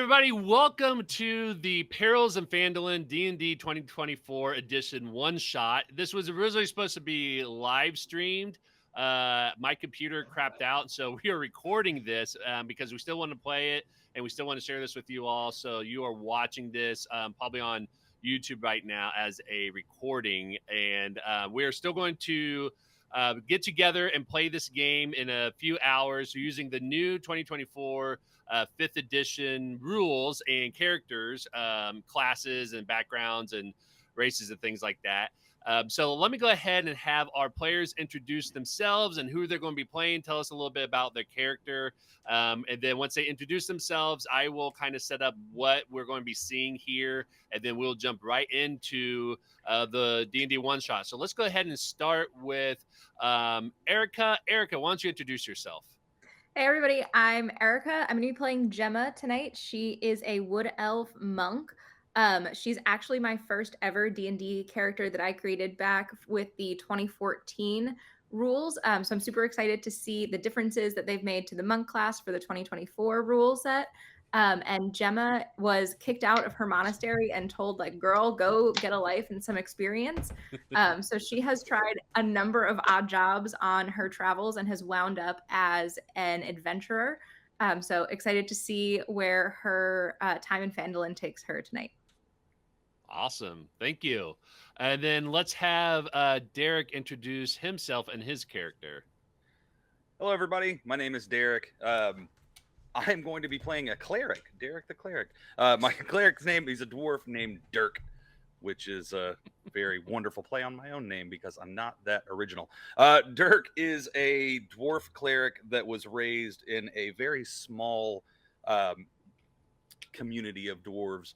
everybody. Welcome to the Perils and Phandalin D&D 2024 edition one-shot. This was originally supposed to be live streamed. My computer crapped out, so we are recording this because we still want to play it, and we still want to share this with you all. So you are watching this probably on YouTube right now as a recording, and we're still going to get together and play this game in a few hours using the new 2024 5th edition rules and characters, classes and backgrounds and races and things like that. So let me go ahead and have our players introduce themselves and who they're going to be playing. Tell us a little bit about their character. And then once they introduce themselves, I will kind of set up what we're going to be seeing here. And then we'll jump right into the D&D one-shot. So let's go ahead and start with ERIKA. ERIKA, why don't you introduce yourself? Hey everybody, I'm ERIKA. I'm going to be playing Gemma tonight. She is a wood elf monk. She's actually my first ever D&D character that I created back with the 2014 rules. So I'm super excited to see the differences that they've made to the monk class for the 2024 rule set. And Gemma was kicked out of her monastery and told, like, girl, go get a life and some experience. So she has tried a number of odd jobs on her travels and has wound up as an adventurer. So excited to see where her time in Phandalin takes her tonight. Awesome. Thank you. And then let's have Derek introduce himself and his character. Hello, everybody. My name is Derek. I'm going to be playing a cleric, Derek the cleric. My cleric's name is a dwarf named Derk, which is a very wonderful play on my own name because I'm not that original. Derk is a dwarf cleric that was raised in a very small community of dwarves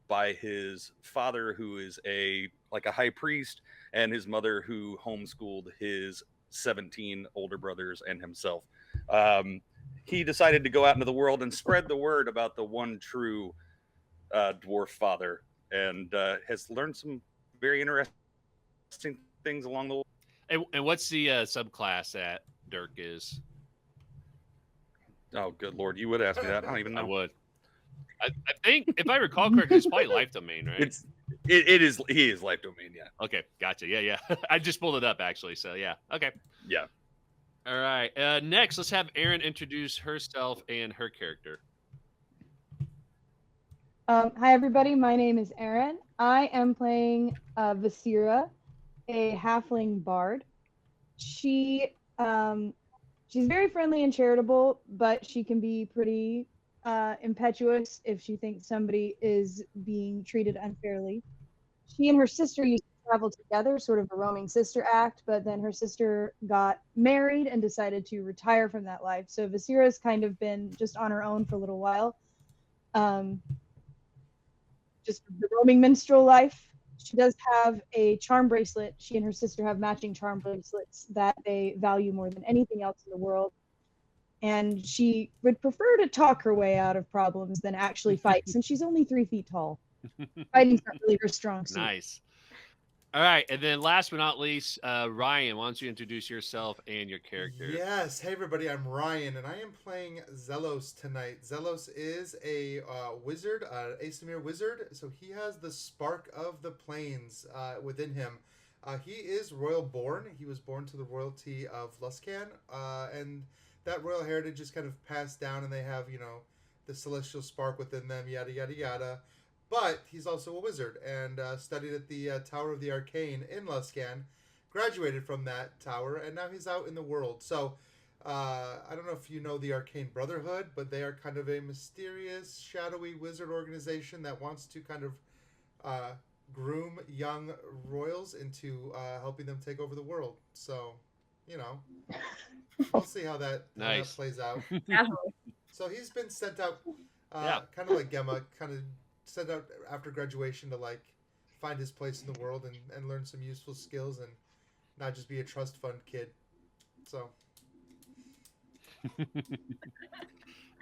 by his father, who is a high priest, and his mother, who homeschooled his 17 older brothers and himself. He decided to go out into the world and spread the word about the one true dwarf father, and has learned some very interesting things along the way. And what's the subclass that Derk is? Oh, good Lord. You would ask me that. I don't even know. I would. I think, if I recall correctly, it's probably life domain, right? He is life domain, yeah. Okay, gotcha. Yeah. I just pulled it up, actually, so yeah. Okay. Yeah. All right. Next, let's have ERIN introduce herself and her character. Hi, everybody. My name is ERIN. I am playing Vasira, a halfling bard. She's very friendly and charitable, but she can be pretty impetuous if she thinks somebody is being treated unfairly. She and her sister used to travel together, sort of a roaming sister act, but then her sister got married and decided to retire from that life. So Vasira's kind of been just on her own for a little while. Just the roaming minstrel life. She does have a charm bracelet. She and her sister have matching charm bracelets that they value more than anything else in the world. And she would prefer to talk her way out of problems than actually fight, since she's only 3 feet tall. Fighting's not really her strong suit. Nice. All right, and then last but not least, Ryan, why don't you introduce yourself and your character? Yes, hey everybody, I'm Ryan, and I am playing Xelos tonight. Xelos is a wizard, Asimir wizard, so he has the spark of the plains within him. He is royal born. He was born to the royalty of Luskan, and that royal heritage is kind of passed down, and they have, the celestial spark within them, yada, yada, yada. But he's also a wizard and studied at the Tower of the Arcane in Luskan, graduated from that tower, and now he's out in the world. So I don't know if you know the Arcane Brotherhood, but they are kind of a mysterious, shadowy wizard organization that wants to kind of groom young royals into helping them take over the world. So, we'll see how that plays out. So he's been sent out, kind of like Gemma, kind of sent out after graduation to find his place in the world and learn some useful skills and not just be a trust fund kid. So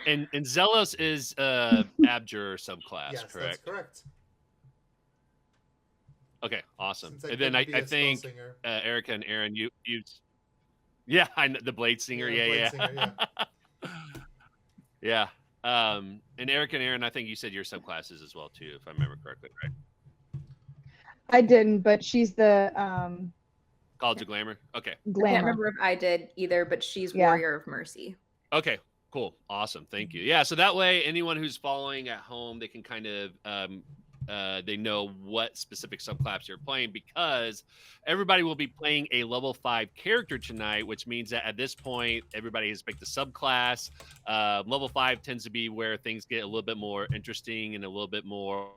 and Xelos is Abjur subclass, yes, correct? That's correct. Okay, awesome. And then I think ERIKA and ERIN, you yeah, I know the Blade Singer, yeah. Singer, yeah. Yeah. And Eric and Aaron, I think you said your subclasses as well too, if I remember correctly, right? I didn't, but she's the College of Glamour. Okay. I can't Glamour. remember if I did either, but she's Yeah. Warrior of Mercy. Okay. Cool. Awesome. Thank you. Yeah. So that way, anyone who's following at home, they can kind of they know what specific subclass you're playing, because everybody will be playing a level 5 character tonight, which means that at this point, everybody has picked a subclass. Level 5 tends to be where things get a little bit more interesting and a little bit more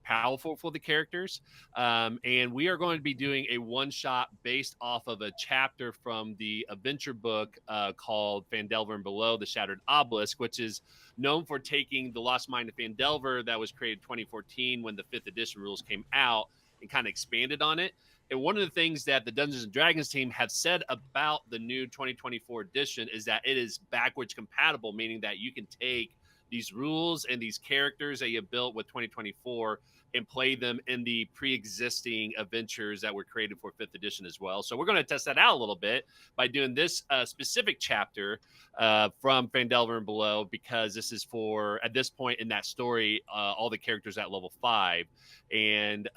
powerful for the characters. And we are going to be doing a one-shot based off of a chapter from the adventure book called Phandelver Below, the Shattered Obelisk, which is known for taking the Lost Mine of Phandelver that was created in 2014 when the 5th edition rules came out, and kind of expanded on it. And one of the things that the Dungeons and Dragons team have said about the new 2024 edition is that it is backwards compatible, meaning that you can take these rules and these characters that you built with 2024 and play them in the pre-existing adventures that were created for 5th edition as well. So we're going to test that out a little bit by doing this specific chapter from Phandelver and Below, because this is for, at this point in that story, all the characters at level 5. And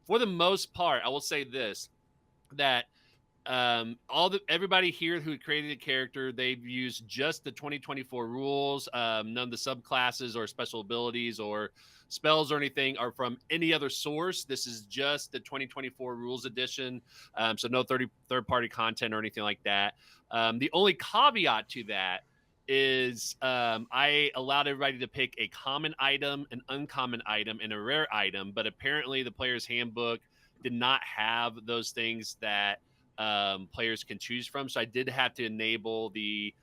for the most part, I will say this, that everybody here who created a character, they've used just the 2024 rules. None of the subclasses or special abilities or spells or anything are from any other source. This is just the 2024 rules edition. So no third-party content or anything like that. The only caveat to that is I allowed everybody to pick a common item, an uncommon item, and a rare item, but apparently the player's handbook did not have those things that players can choose from. So I did have to enable the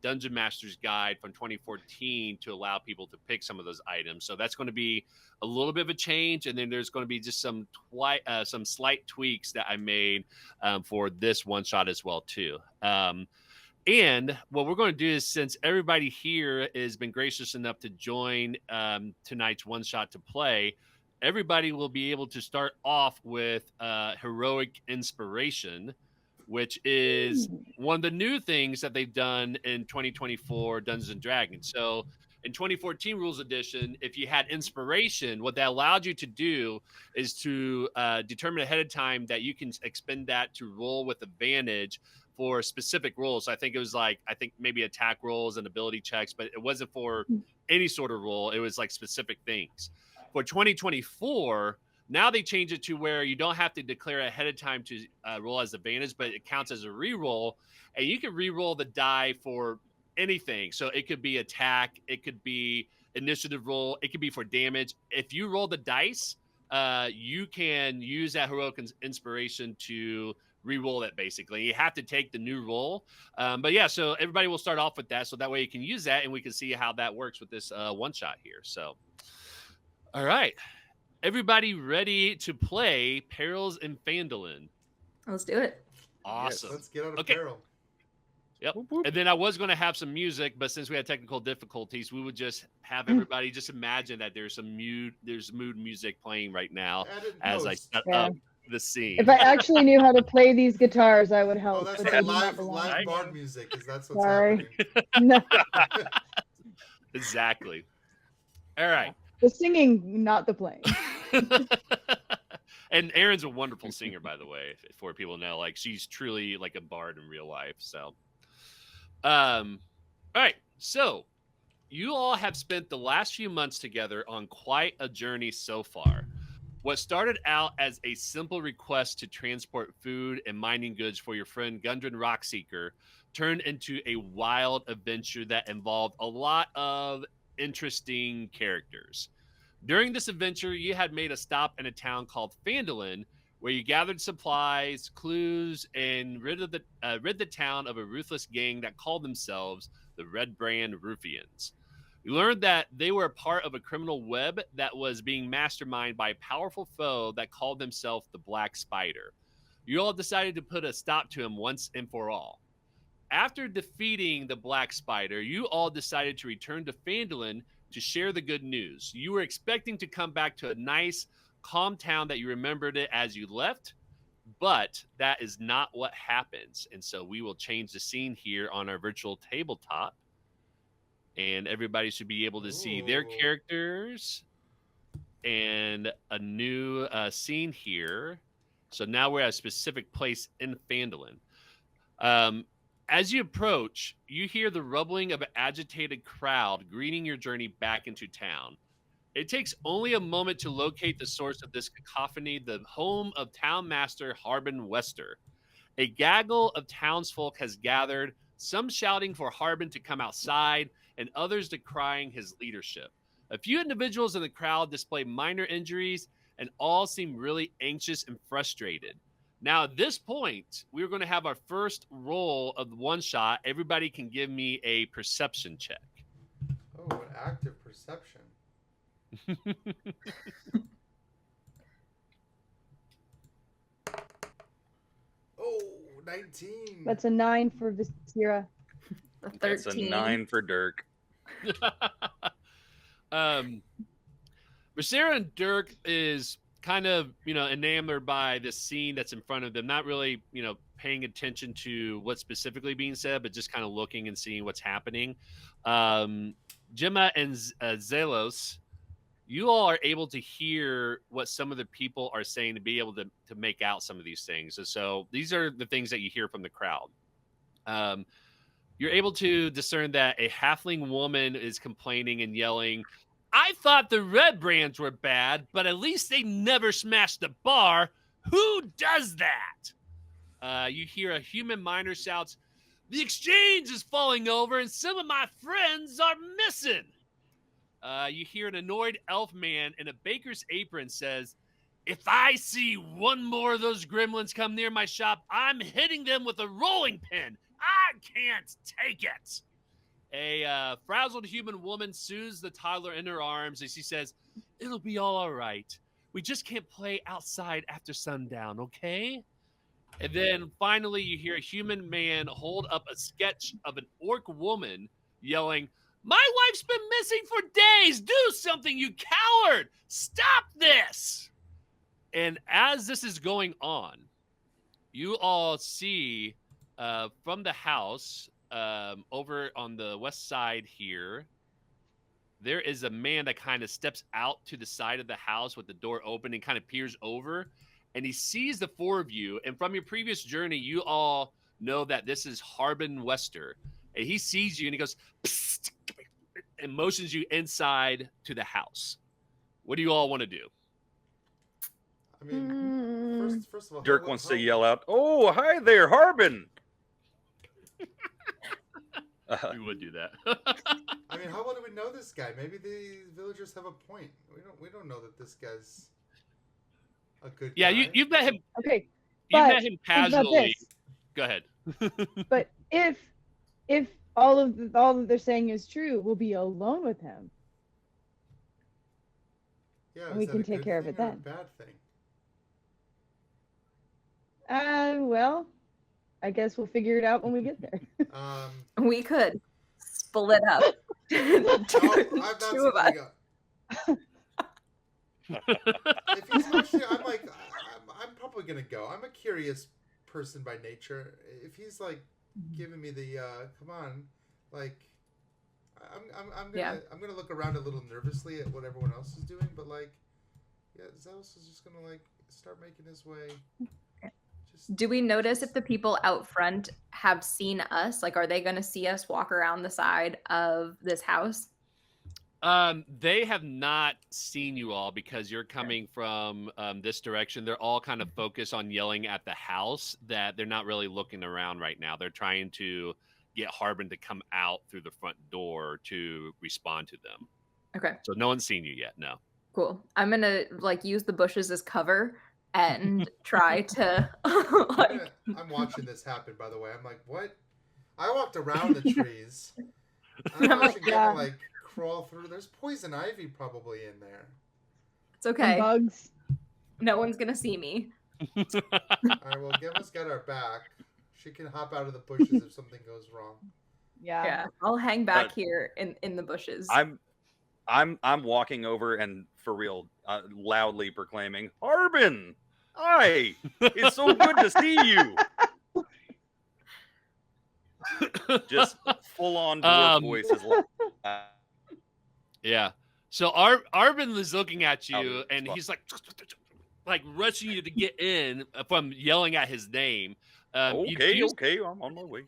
Dungeon Master's Guide from 2014 to allow people to pick some of those items. So that's going to be a little bit of a change. And then there's going to be just some slight tweaks that I made for this one shot as well too. And what we're going to do is, since everybody here has been gracious enough to join tonight's one shot to play, everybody will be able to start off with heroic inspiration, which is one of the new things that they've done in 2024 Dungeons and Dragons. So in 2014 Rules Edition, if you had inspiration, what that allowed you to do is to determine ahead of time that you can expend that to roll with advantage for specific roles. So I think it was maybe attack rolls and ability checks, but it wasn't for any sort of role. It was like specific things. For 2024, now they change it to where you don't have to declare ahead of time to roll as advantage, but it counts as a reroll, and you can reroll the die for anything. So it could be attack, it could be initiative roll, it could be for damage. If you roll the dice, you can use that heroic inspiration to reroll it. Basically, you have to take the new roll. But yeah, so everybody will start off with that, so that way you can use that, and we can see how that works with this one shot here. So. All right. Everybody ready to play Perils and Phandalin? Let's do it. Awesome. Yes, let's get out of Okay. peril. Yep. And then I was going to have some music, but since we had technical difficulties, we would just have everybody just imagine that there's mood music playing right now as I set up the scene. If I actually knew how to play these guitars, I would Oh, help. that's but like they do not belong live to bard me. music, because that's what's Sorry. happening. No, Exactly. All right. the singing, not the playing. And Erin's a wonderful singer, by the way, for people to know. Like, she's truly like a bard in real life. So, all right. So, you all have spent the last few months together on quite a journey so far. What started out as a simple request to transport food and mining goods for your friend Gundren Rockseeker turned into a wild adventure that involved a lot of interesting characters. During this adventure, you had made a stop in a town called Phandalin, where you gathered supplies, clues, and rid the town of a ruthless gang that called themselves the Red Brand Ruffians. You learned that they were a part of a criminal web that was being masterminded by a powerful foe that called themselves the Black Spider. You all decided to put a stop to him once and for all. After defeating the Black Spider, you all decided to return to Phandalin to share the good news. You were expecting to come back to a nice, calm town that you remembered it as you left, but that is not what happens. And so we will change the scene here on our virtual tabletop. and everybody should be able to see their Ooh. characters and a new scene here. So now we're at a specific place in Phandalin. As you approach, you hear the rumbling of an agitated crowd greeting your journey back into town. It takes only a moment to locate the source of this cacophony, the home of Town Master Harbin Wester. A gaggle of townsfolk has gathered, some shouting for Harbin to come outside, and others decrying his leadership. A few individuals in the crowd display minor injuries, and all seem really anxious and frustrated. Now, at this point, we're going to have our first roll of the one shot. Everybody can give me a perception check. Oh, an active perception. Oh, 19. That's a 9 for Vasira. A 13. That's a 9 for Derk. Vasira and Derk is kind of, enamored by this scene that's in front of them, not really, paying attention to what's specifically being said, but just kind of looking and seeing what's happening. Gemma and Xelos, you all are able to hear what some of the people are saying to be able to make out some of these things. And so these are the things that you hear from the crowd. You're able to discern that a halfling woman is complaining and yelling, "I thought the red brands were bad, but at least they never smashed the bar. Who does that?" You hear a human miner shouts, "The exchange is falling over and some of my friends are missing." You hear an annoyed elf man in a baker's apron says, "If I see one more of those gremlins come near my shop, I'm hitting them with a rolling pin. I can't take it." A frazzled human woman soothes the toddler in her arms as she says, "It'll be all right. We just can't play outside after sundown, okay?" And then finally, you hear a human man hold up a sketch of an orc woman yelling, "My wife's been missing for days. Do something, you coward. Stop this." And as this is going on, you all see from the house over on the west side here, there is a man that kind of steps out to the side of the house with the door open and kind of peers over, and he sees the four of you. And from your previous journey, you all know that this is Harbin Wester. And he sees you and he goes, "Psst," and motions you inside to the house. What do you all want to do? I mean, first of all, Derk wants to yell out, "Oh, hi there, Harbin!" We would do that. I mean, how well do we know this guy? Maybe the villagers have a point. We don't know that this guy's a good Yeah, guy. you've met him. Okay. You but met him think about casually. this. Go ahead. But if all that they're saying is true, we'll be alone with him. Yeah, and is we that can a take good care of thing it or a then. bad thing? Well, I guess we'll figure it out when we get there. We could split up. I'm not Two of us. splitting up. If he's actually, I'm probably gonna go. I'm a curious person by nature. If he's like giving me the come on, like I'm gonna look around a little nervously at what everyone else is doing, but like, yeah, Xelos is just gonna like start making his way. Do we notice if the people out front have seen us? Like, are they going to see us walk around the side of this house? They have not seen you all because you're coming from this direction. They're all kind of focused on yelling at the house, that they're not really looking around right now. They're trying to get Harbin to come out through the front door to respond to them. Okay. So no one's seen you yet. No. Cool. I'm going to like use the bushes as cover and try to I'm watching this happen, by the way. I'm like, what? I walked around the trees. I'm watching Gemma like crawl through. There's poison ivy probably in there. It's okay. And bugs. No one's gonna see me. All right, well, Gemma's got our back. She can hop out of the bushes if something goes wrong. Yeah. I'll hang back here in the bushes. I'm walking over and for real, loudly proclaiming, "Harbin, hi! It's so good to see you." Just full on dwarf voices. Yeah. So Arvin is looking at you, and he's like rushing you to get in from yelling at his name. Okay, I'm on my way.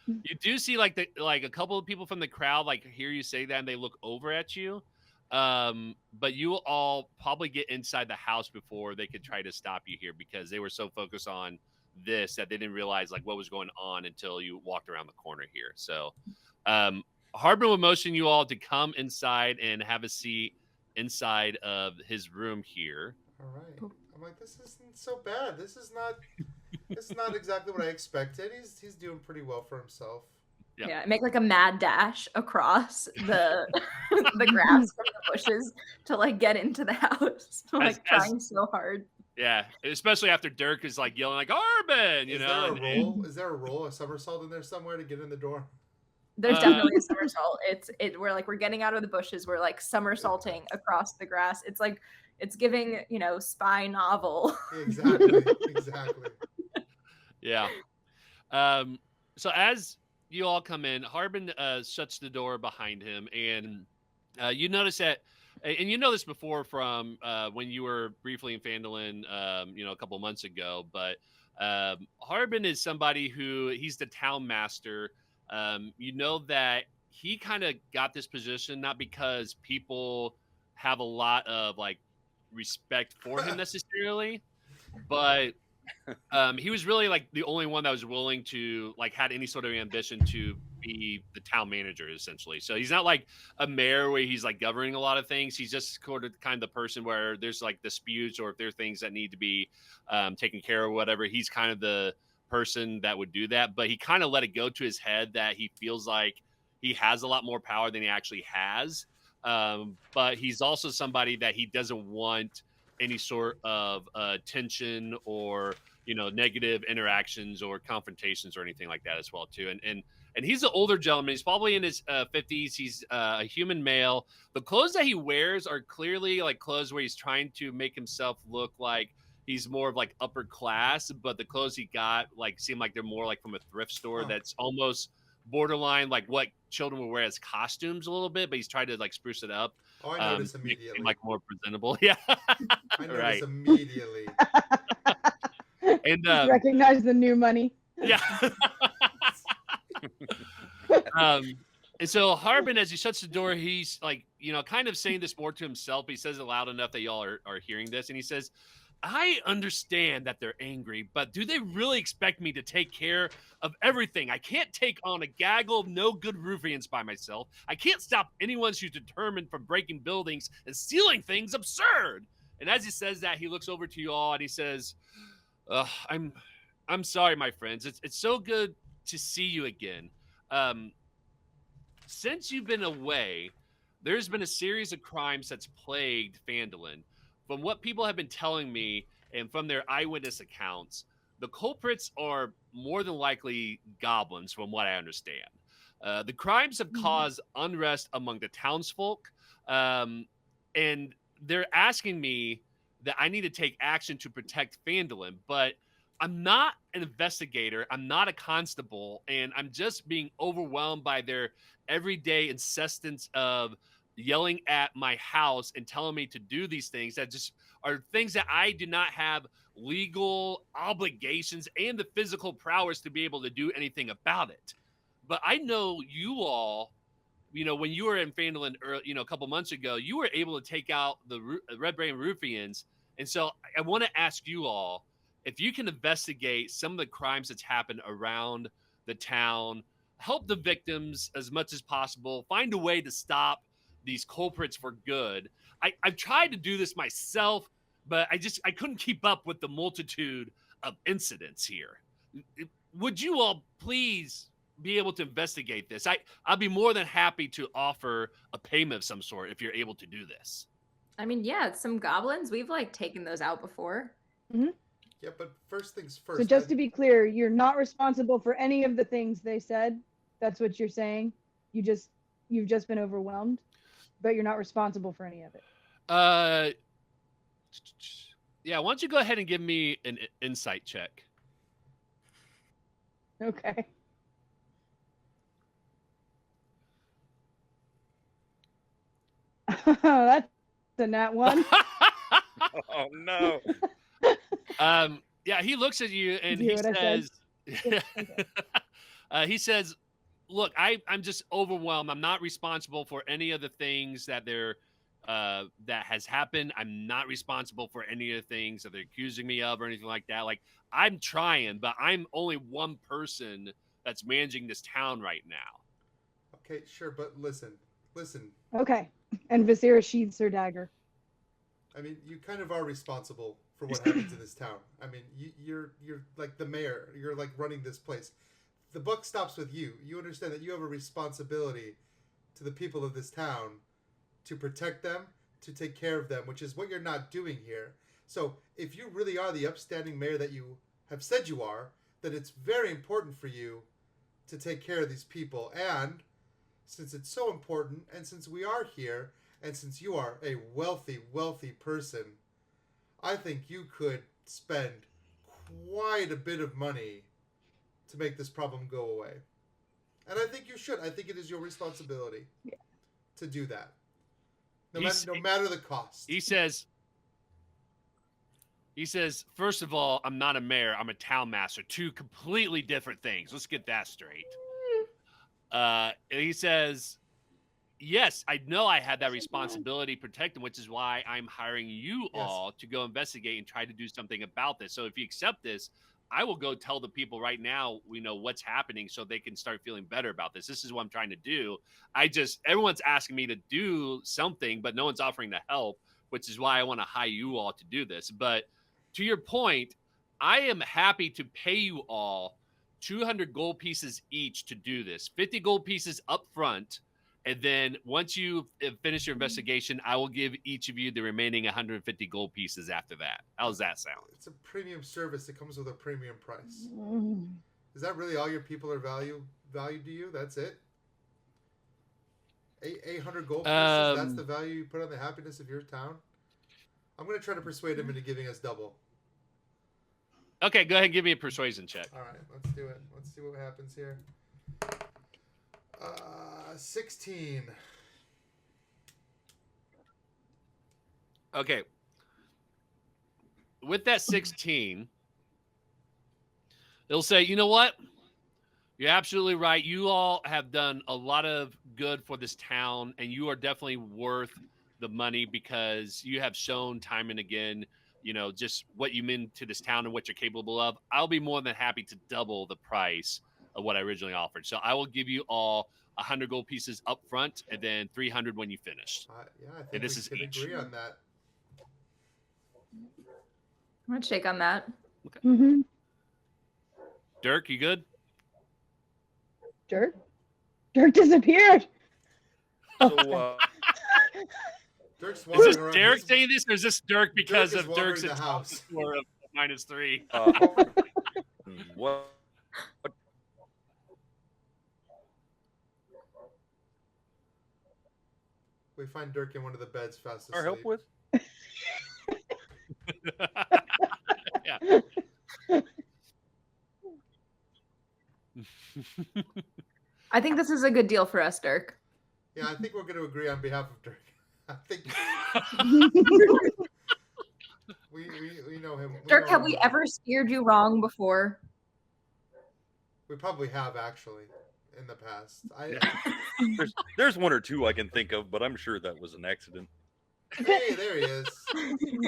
You do see like a couple of people from the crowd like hear you say that, and they look over at you. But you will all probably get inside the house before they could try to stop you here, because they were so focused on this that they didn't realize like what was going on until you walked around the corner here. So Harbin will motion you all to come inside and have a seat inside of his room here. All right. I'm like, this isn't so bad. This is not exactly what I expected. He's doing pretty well for himself. Yeah, make like a mad dash across the the grass from the bushes to like get into the house. Like trying so hard. Yeah, especially after Derk is like yelling like Arbin, you know. Is there a roll, a somersault in there somewhere to get in the door? There's definitely a somersault. We're getting out of the bushes. We're like somersaulting across the grass. It's like it's giving, spy novel. Exactly. Yeah. So as you all come in, Harbin shuts the door behind him, and you notice that, and you know this before from when you were briefly in Phandalin, a couple months ago, but Harbin is somebody he's the town master. You know that he kind of got this position not because people have a lot of like respect for him necessarily, but he was really like the only one that was willing to like had any sort of ambition to be the town manager essentially. So he's not like a mayor where he's like governing a lot of things. He's just sort of kind of the person where there's like disputes or if there are things that need to be taken care of or whatever, he's kind of the person that would do that. But he kind of let it go to his head that he feels like he has a lot more power than he actually has. But he's also somebody that he doesn't want any sort of tension or negative interactions or confrontations or anything like that as well too. And he's an older gentleman. He's probably in his 50s. He's a human male. The clothes that he wears are clearly like clothes where he's trying to make himself look like he's more of like upper class, but the clothes he got like seem like they're more like from a thrift store that's almost borderline like what children would wear as costumes a little bit, but he's tried to like spruce it up. Oh, I noticed immediately. Like more presentable. Yeah. I noticed immediately. And recognize the new money. Yeah. And so Harbin, as he shuts the door, he's like, kind of saying this more to himself. But he says it loud enough that y'all are hearing this. And he says, I understand that they're angry, but do they really expect me to take care of everything? I can't take on a gaggle of no good ruffians by myself. I can't stop anyone who's determined from breaking buildings and stealing things absurd. And as he says that, he looks over to you all and he says, I'm sorry, my friends. It's so good to see you again. Since you've been away, there's been a series of crimes that's plagued Phandalin. From what people have been telling me and from their eyewitness accounts, the culprits are more than likely goblins, from what I understand. The crimes have caused unrest among the townsfolk, and they're asking me that I need to take action to protect Phandalin, but I'm not an investigator. I'm not a constable, and I'm just being overwhelmed by their everyday insistence of yelling at my house and telling me to do these things that just are things that I do not have legal obligations and the physical prowess to be able to do anything about it. But I know you all, when you were in Phandalin, a couple months ago, you were able to take out the Red Brain Ruffians. And so I want to ask you all if you can investigate some of the crimes that's happened around the town, help the victims as much as possible, find a way to stop these culprits for good. I've tried to do this myself, but I couldn't keep up with the multitude of incidents here. Would you all please be able to investigate this? I'll be more than happy to offer a payment of some sort if you're able to do this. I mean, yeah, some goblins, we've like taken those out before. Mm-hmm. Yeah, but first things first. So just to be clear, you're not responsible for any of the things they said. That's what you're saying. You've just been overwhelmed, but you're not responsible for any of it. Yeah, why don't you go ahead and give me an insight check? Okay. That's a nat one. Oh no. Yeah, he looks at you and Do you he hear what I said? says, Okay. he says, look, I'm just overwhelmed. I'm not responsible for any of the things that that has happened. I'm not responsible for any of the things that they're accusing me of or anything like that. Like, I'm trying, but I'm only one person that's managing this town right now. Okay, sure, but listen. Okay. And Vasira sheathes her dagger. I mean, you kind of are responsible for what happens in this town. I mean, you're like the mayor. You're like running this place. The buck stops with you. You understand that you have a responsibility to the people of this town to protect them, to take care of them, which is what you're not doing here. So if you really are the upstanding mayor that you have said you are, then it's very important for you to take care of these people. And since it's so important, and since we are here, and since you are a wealthy, wealthy person, I think you could spend quite a bit of money to make this problem go away. And I think you should. I think it is your responsibility to do that. No matter the cost. He says, first of all, I'm not a mayor. I'm a town master. Two completely different things. Let's get that straight. He says, yes, I know I had that responsibility to protect them, which is why I'm hiring you all to go investigate and try to do something about this. So if you accept this, I will go tell the people right now, what's happening so they can start feeling better about this. This is what I'm trying to do. Everyone's asking me to do something, but no one's offering to help, which is why I want to hire you all to do this. But to your point, I am happy to pay you all 200 gold pieces each to do this, 50 gold pieces up front. And then once you finish your investigation, I will give each of you the remaining 150 gold pieces after that. How does that sound? It's a premium service. It comes with a premium price. Is that really all your people are valued to you? That's it? 800 gold pieces? That's the value you put on the happiness of your town? I'm going to try to persuade him into giving us double. Okay, go ahead and give me a persuasion check. All right, let's do it. Let's see what happens here. 16. Okay. With that 16, it'll say, you know what? You're absolutely right. You all have done a lot of good for this town, and you are definitely worth the money because you have shown time and again, just what you mean to this town and what you're capable of. I'll be more than happy to double the price of what I originally offered. So I will give you all 100 gold pieces up front and then 300 when you finish. I think this we is can each. agree on that. I'm gonna shake on that. Okay. Mm-hmm. Derk, you good? Derk disappeared. So, Dirk's Is wandering this around. Derek saying this, or is this Derk because Dirk is of Dirk's wandering the house. score of -3? what? We find Dirk in one of the beds fast asleep. Our help with? Yeah. I think this is a good deal for us, Derk. Yeah, I think we're going to agree on behalf of Dirk. I think we know him. Derk, have we ever steered you wrong before? We probably have, actually, in the past. There's one or two I can think of, but I'm sure that was an accident. Hey, there he is.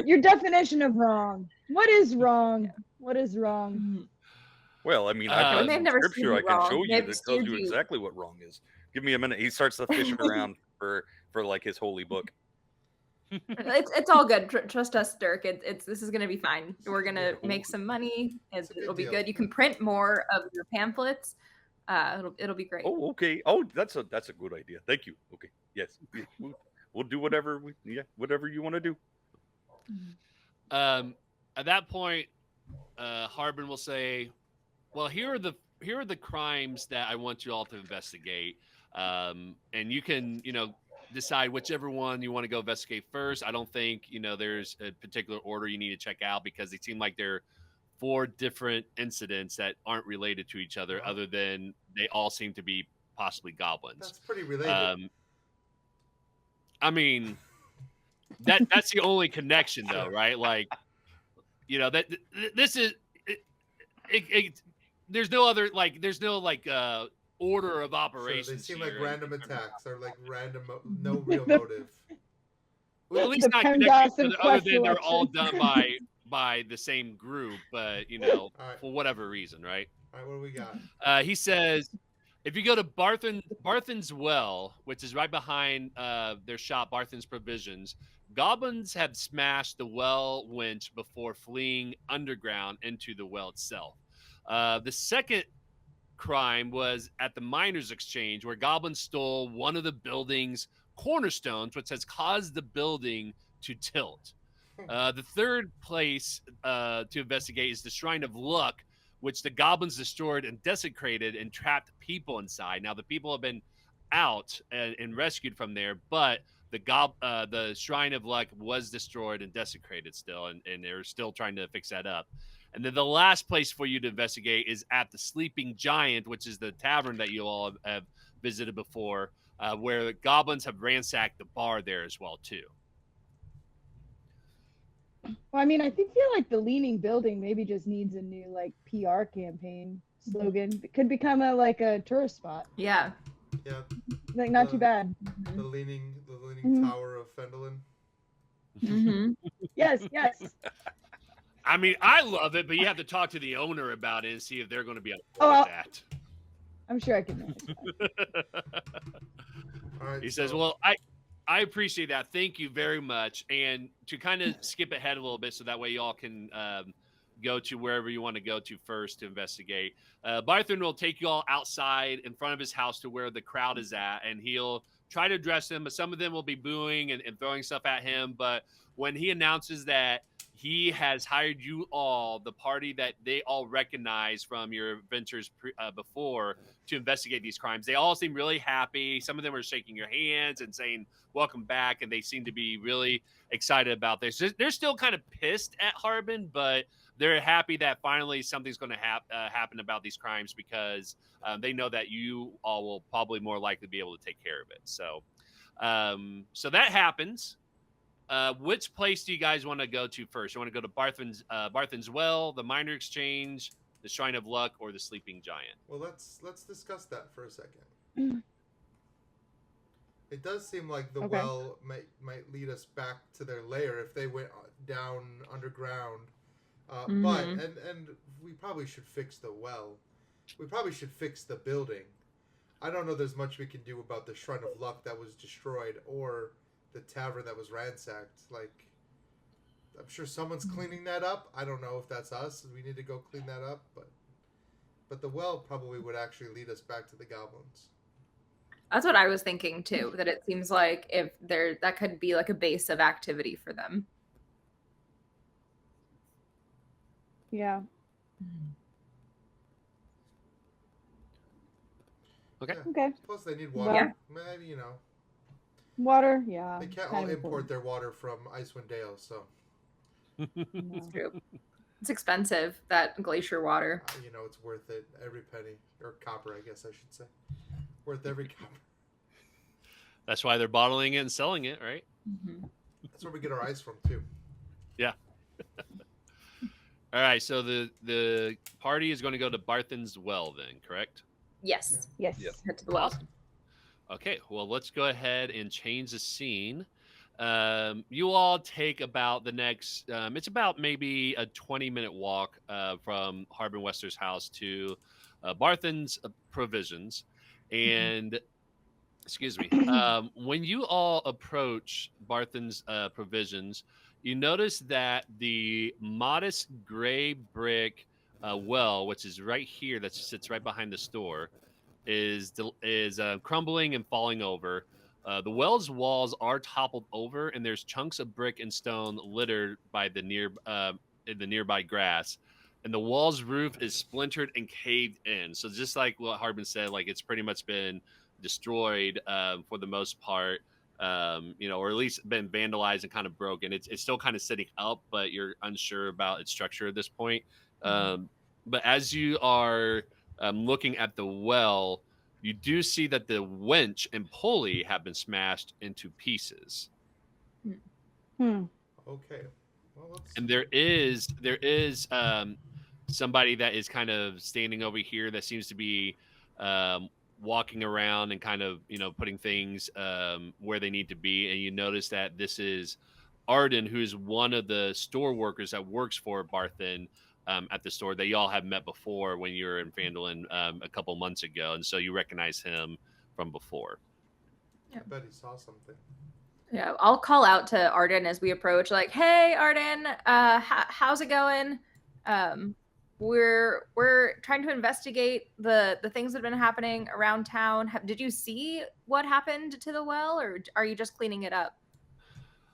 Your definition of wrong. What is wrong? What is wrong? Well, I mean, I've got they've some never scripture I steered you can wrong. show you They've that tells steered you you. exactly what wrong is. Give me a minute. He starts to fish around for like his holy book. It's all good. Trust us, Derk. This is gonna be fine. We're gonna make some money. It'll be deal. good. You can print more of your pamphlets. It'll be great. Oh, okay. Oh, that's a good idea. Thank you. Okay. Yes. We'll do whatever whatever you want to do. At that point, Harbin will say, well, here are the crimes that I want you all to investigate. And you can, decide whichever one you want to go investigate first. I don't think, there's a particular order you need to check out because they seem like they're 4 different incidents that aren't related to each other, other than they all seem to be possibly goblins. That's pretty related. I mean, that's the only connection, though, right? Like, you know, this is there's no other order of Sure, operations. they seem like here. random attacks or like random, no real motive. Well, at least The not PEMDAS connected and other quest than they're all selection. done by the same group, but you know, All right, for whatever reason, right? all right, what do we got? He says, if you go to Barthen's Well, which is right behind their shop, Barthen's Provisions, goblins have smashed the well winch before fleeing underground into the well itself. The second crime was at the Miners' Exchange, where goblins stole one of the building's cornerstones, which has caused the building to tilt. The third place to investigate is the Shrine of Luck, which the goblins destroyed and desecrated and trapped people inside. Now the people have been out and rescued from there, but the Shrine of Luck was destroyed and desecrated still, and they're still trying to fix that up. And then the last place for you to investigate is at the Sleeping Giant, which is the tavern that you all have visited before, where the goblins have ransacked the bar there as well too. Well, I mean, I feel like the Leaning Building maybe just needs a new like PR campaign slogan. It could become a tourist spot. Yeah. Yeah, Like not too bad. the leaning Mhm. tower of Phandalin. Mm-hmm. Yes, yes. I mean, I love it, but you have to talk to the owner about it and see if they're going to be on Oh, board with that. I'm sure I can manage that. All right, He says, so- well, I appreciate that. Thank you very much. And to kind of skip ahead a little bit so that way y'all can go to wherever you want to go to first to investigate. Barthen will take you all outside in front of his house to where the crowd is at, and he'll try to address them, but some of them will be booing and throwing stuff at him. But when he announces that he has hired you all, the party that they all recognize from your adventures before, to investigate these crimes, they all seem really happy. Some of them are shaking your hands and saying, welcome back. And they seem to be really excited about this. They're still kind of pissed at Harbin, but they're happy that finally something's going to happen about these crimes, because they know that you all will probably more likely be able to take care of it. So that happens. Which place do you guys want to go to first? You want to go to Barthen's Well, the Miner Exchange, the Shrine of Luck, or the Sleeping Giant? Well, let's discuss that for a second. It does seem like the Okay. well might lead us back to their lair if they went down underground. But and we probably should fix the well. We probably should fix the building. I don't know there's much we can do about the Shrine of Luck that was destroyed or the tavern that was ransacked. Like, I'm sure someone's cleaning that up. I don't know if that's us. We need to go clean that up, but the well probably would actually lead us back to the goblins. That's what I was thinking too, that it seems like if that could be like a base of activity for them. Yeah. Okay. Yeah. Okay. Plus, they need water. Yeah. Maybe, you know. Water, yeah. They can't kind all of import important. their water from Icewind Dale, so No. It's true. It's expensive, that glacier water. you know it's worth it. Every penny, or copper, I guess I should say, worth every copper. That's why they're bottling it and selling it, right? Mm-hmm. That's where we get our ice from too. All right. So the party is going to go to Barthen's Well, then, correct? Yes. Yes. Yep. Head to the well. Awesome. Okay, well, let's go ahead and change the scene. You all take about the next, it's about maybe a 20-minute walk from Harbin Wester's house to Barthen's Provisions. And, excuse me, when you all approach Barthen's Provisions, you notice that the modest gray brick well, which is right here, that sits right behind the store, is crumbling and falling over. The well's walls are toppled over, and there's chunks of brick and stone littered by the nearby grass. And the wall's roof is splintered and caved in. So just like what Harbin said, like it's pretty much been destroyed for the most part, or at least been vandalized and kind of broken. It's still kind of sitting up, but you're unsure about its structure at this point. But as you are looking at the well, you do see that the winch and pulley have been smashed into pieces. Hmm. Okay. Well, let's. And there is somebody that is kind of standing over here that seems to be walking around and kind of putting things where they need to be. And you notice that this is Arden, who's one of the store workers that works for Barthen at the store that y'all have met before when you were in Phandalin a couple months ago, and so you recognize him from before. I bet he saw something. Yeah, I'll call out to Arden as we approach, like, "Hey, Arden, how's it going? We're trying to investigate the things that have been happening around town. Did you see what happened to the well, or are you just cleaning it up?"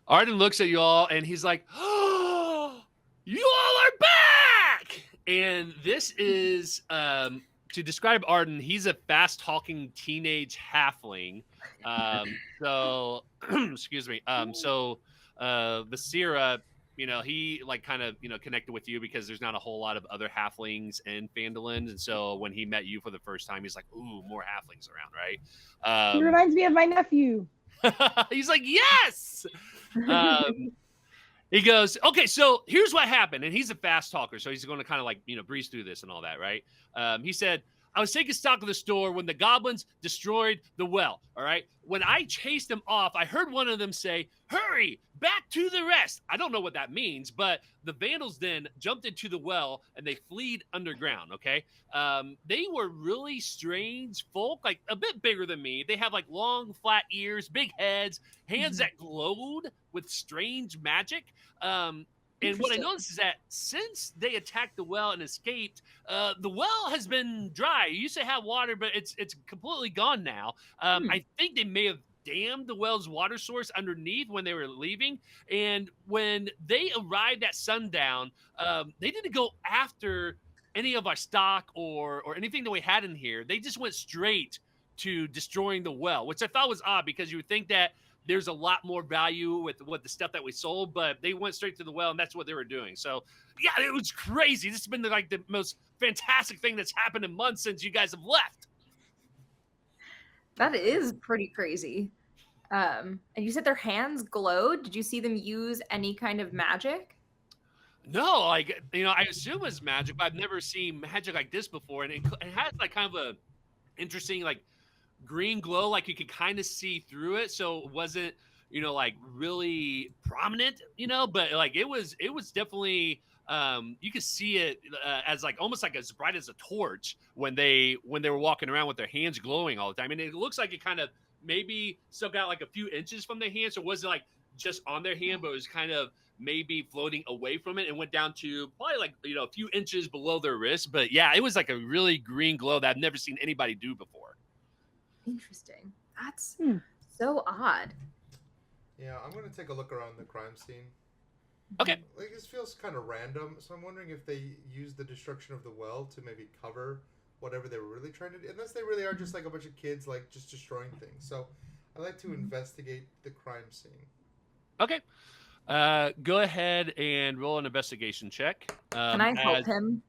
Arden looks at you all and he's like, "Oh, you all are back!" And this is to describe Arden. He's a fast-talking teenage halfling. So, excuse me. Vasira, he like kind of connected with you because there's not a whole lot of other halflings in Phandalin, and so when he met you for the first time, he's like, "Ooh, more halflings around, right?" He reminds me of my nephew. He's like, "Yes." He goes, "Okay, so here's what happened." And he's a fast talker, so he's going to kind of like, breeze through this and all that, right? He said, "I was taking stock of the store when the goblins destroyed the well, all right? When I chased them off, I heard one of them say, 'Hurry, back to the rest.' I don't know what that means, but the vandals then jumped into the well and they fled underground, okay? They were really strange folk, like a bit bigger than me. They have like long, flat ears, big heads, hands that glowed with strange magic. And what I noticed is that since they attacked the well and escaped, the well has been dry. It used to have water, but it's completely gone now. I think they may have dammed the well's water source underneath when they were leaving. And when they arrived at sundown, they didn't go after any of our stock or anything that we had in here. They just went straight to destroying the well, which I thought was odd because you would think that there's a lot more value with what the stuff that we sold, but they went straight to the well and that's what they were doing. So yeah, it was crazy. This has been like the most fantastic thing that's happened in months since you guys have left. That is pretty crazy. And you said their hands glowed. Did you see them use any kind of magic? No, like, I assume it's magic, but I've never seen magic like this before. And it has like kind of a interesting, like, green glow, like you could kind of see through it. So it wasn't, like really prominent, but like it was definitely, you could see it as like almost like as bright as a torch when they were walking around with their hands glowing all the time. And it looks like it kind of maybe stuck out like a few inches from their hand. So it wasn't like just on their hand, but it was kind of maybe floating away from it and went down to probably like, a few inches below their wrist. But yeah, it was like a really green glow that I've never seen anybody do before. Interesting. That's so odd. Yeah, I'm going to take a look around the crime scene. Okay. Like, this feels kind of random, so I'm wondering if they used the destruction of the well to maybe cover whatever they were really trying to do. Unless they really are just like a bunch of kids, like, just destroying things. So I like to investigate the crime scene. Okay. Go ahead and roll an investigation check. Can I help him?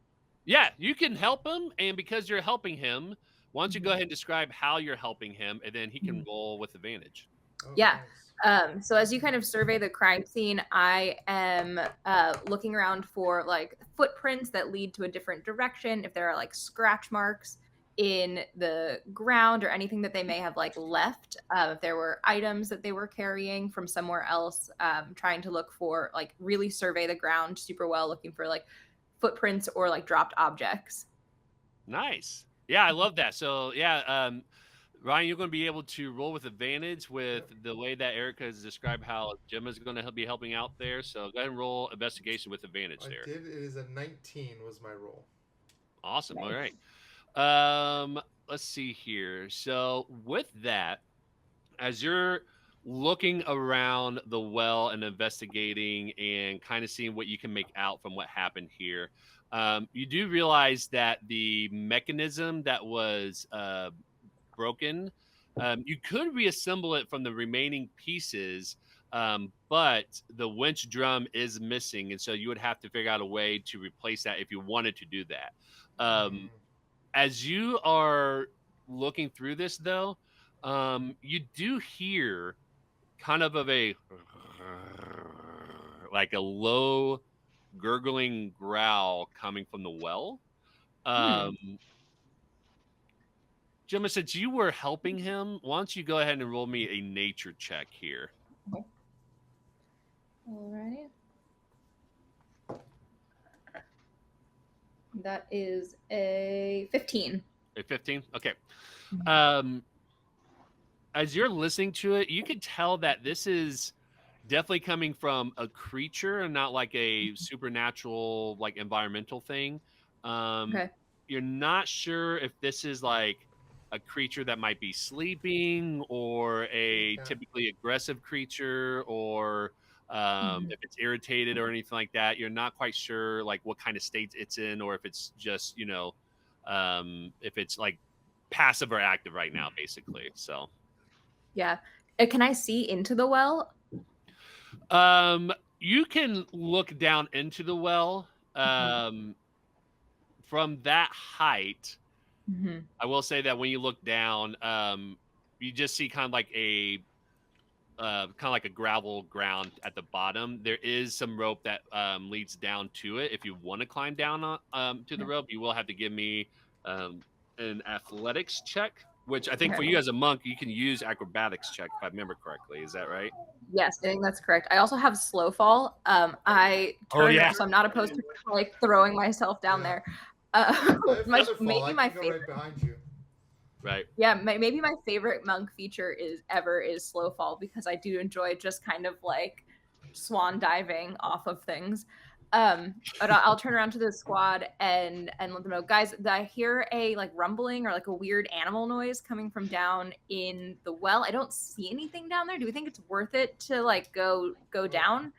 Yeah, you can help him. And because you're helping him, why don't you go ahead and describe how you're helping him, and then he can roll with advantage. Oh, Yeah. nice. So as you kind of survey the crime scene, I am looking around for like footprints that lead to a different direction. If there are like scratch marks in the ground or anything that they may have like left, if there were items that they were carrying from somewhere else, trying to look for like really survey the ground super well, looking for like footprints or like dropped objects. Nice. Yeah, I love that. So yeah, Ryan, you're going to be able to roll with advantage with the way that ERIKA has described how Gemma is going to be helping out there. So go ahead and roll investigation with advantage there. I did. It is a 19 was my roll. Awesome. Nice. All right. Let's see here. So with that, as you're looking around the well and investigating and kind of seeing what you can make out from what happened here, you do realize that the mechanism that was broken, you could reassemble it from the remaining pieces, but the winch drum is missing, and so you would have to figure out a way to replace that if you wanted to do that. As you are looking through this, though, you do hear kind of a like a low gurgling growl coming from the well. Gemma, since you were helping him, why don't you go ahead and roll me a nature check here? Okay. Alrighty. That is a 15. A 15? Okay. As you're listening to it, you can tell that this is definitely coming from a creature and not like a supernatural, like environmental thing. Okay. You're not sure if this is like a creature that might be sleeping or a typically aggressive creature or if it's irritated or anything like that. You're not quite sure like what kind of state it's in or if it's just, if it's like passive or active right now, basically. So yeah. Can I see into the well? You can look down into the well. From that height, I will say that when you look down, you just see kind of like a gravel ground at the bottom. There is some rope that leads down to it. If you want to climb down to the rope, you will have to give me an athletics check, which I think for you as a monk, you can use acrobatics check if I remember correctly. Is that right? Yes, I think that's correct. I also have slow fall. I turn around, so I'm not opposed to like throwing myself down there. Maybe my favorite. Right behind you. Right. Yeah, maybe my favorite monk feature is slow fall because I do enjoy just kind of like swan diving off of things. But I'll turn around to the squad and let them know, guys, I hear a like rumbling or like a weird animal noise coming from down in the well. I don't see anything down there. Do we think it's worth it to like go down?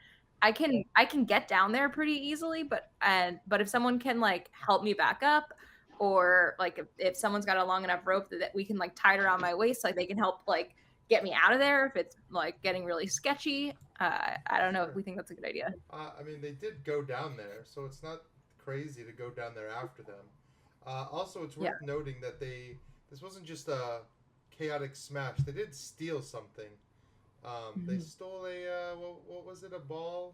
I can get down there pretty easily, but if someone can like help me back up, or like if someone's got a long enough rope that we can like tie it around my waist, like they can help like get me out of there if it's like getting really sketchy. I don't know if we think that's a good idea. I mean, they did go down there, so it's not crazy to go down there after them. Also, it's worth noting that this wasn't just a chaotic smash. They did steal something. They stole a what was it? A ball?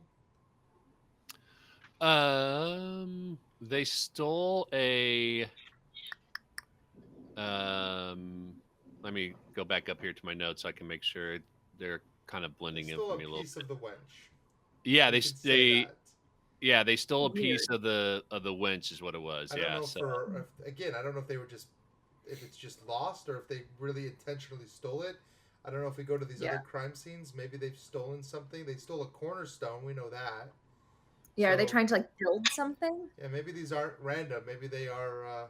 They stole a. Let me go back up here to my notes so I can make sure they're kind of blending in for me a little bit. Piece of the wench. Yeah, they stole a piece of the winch is what it was. I don't know I don't know if they were if it's just lost or if they really intentionally stole it. I don't know if we go to these other crime scenes, maybe they've stolen something. They stole a cornerstone, we know that. Yeah, are they trying to like build something? Yeah, maybe these aren't random. Maybe they are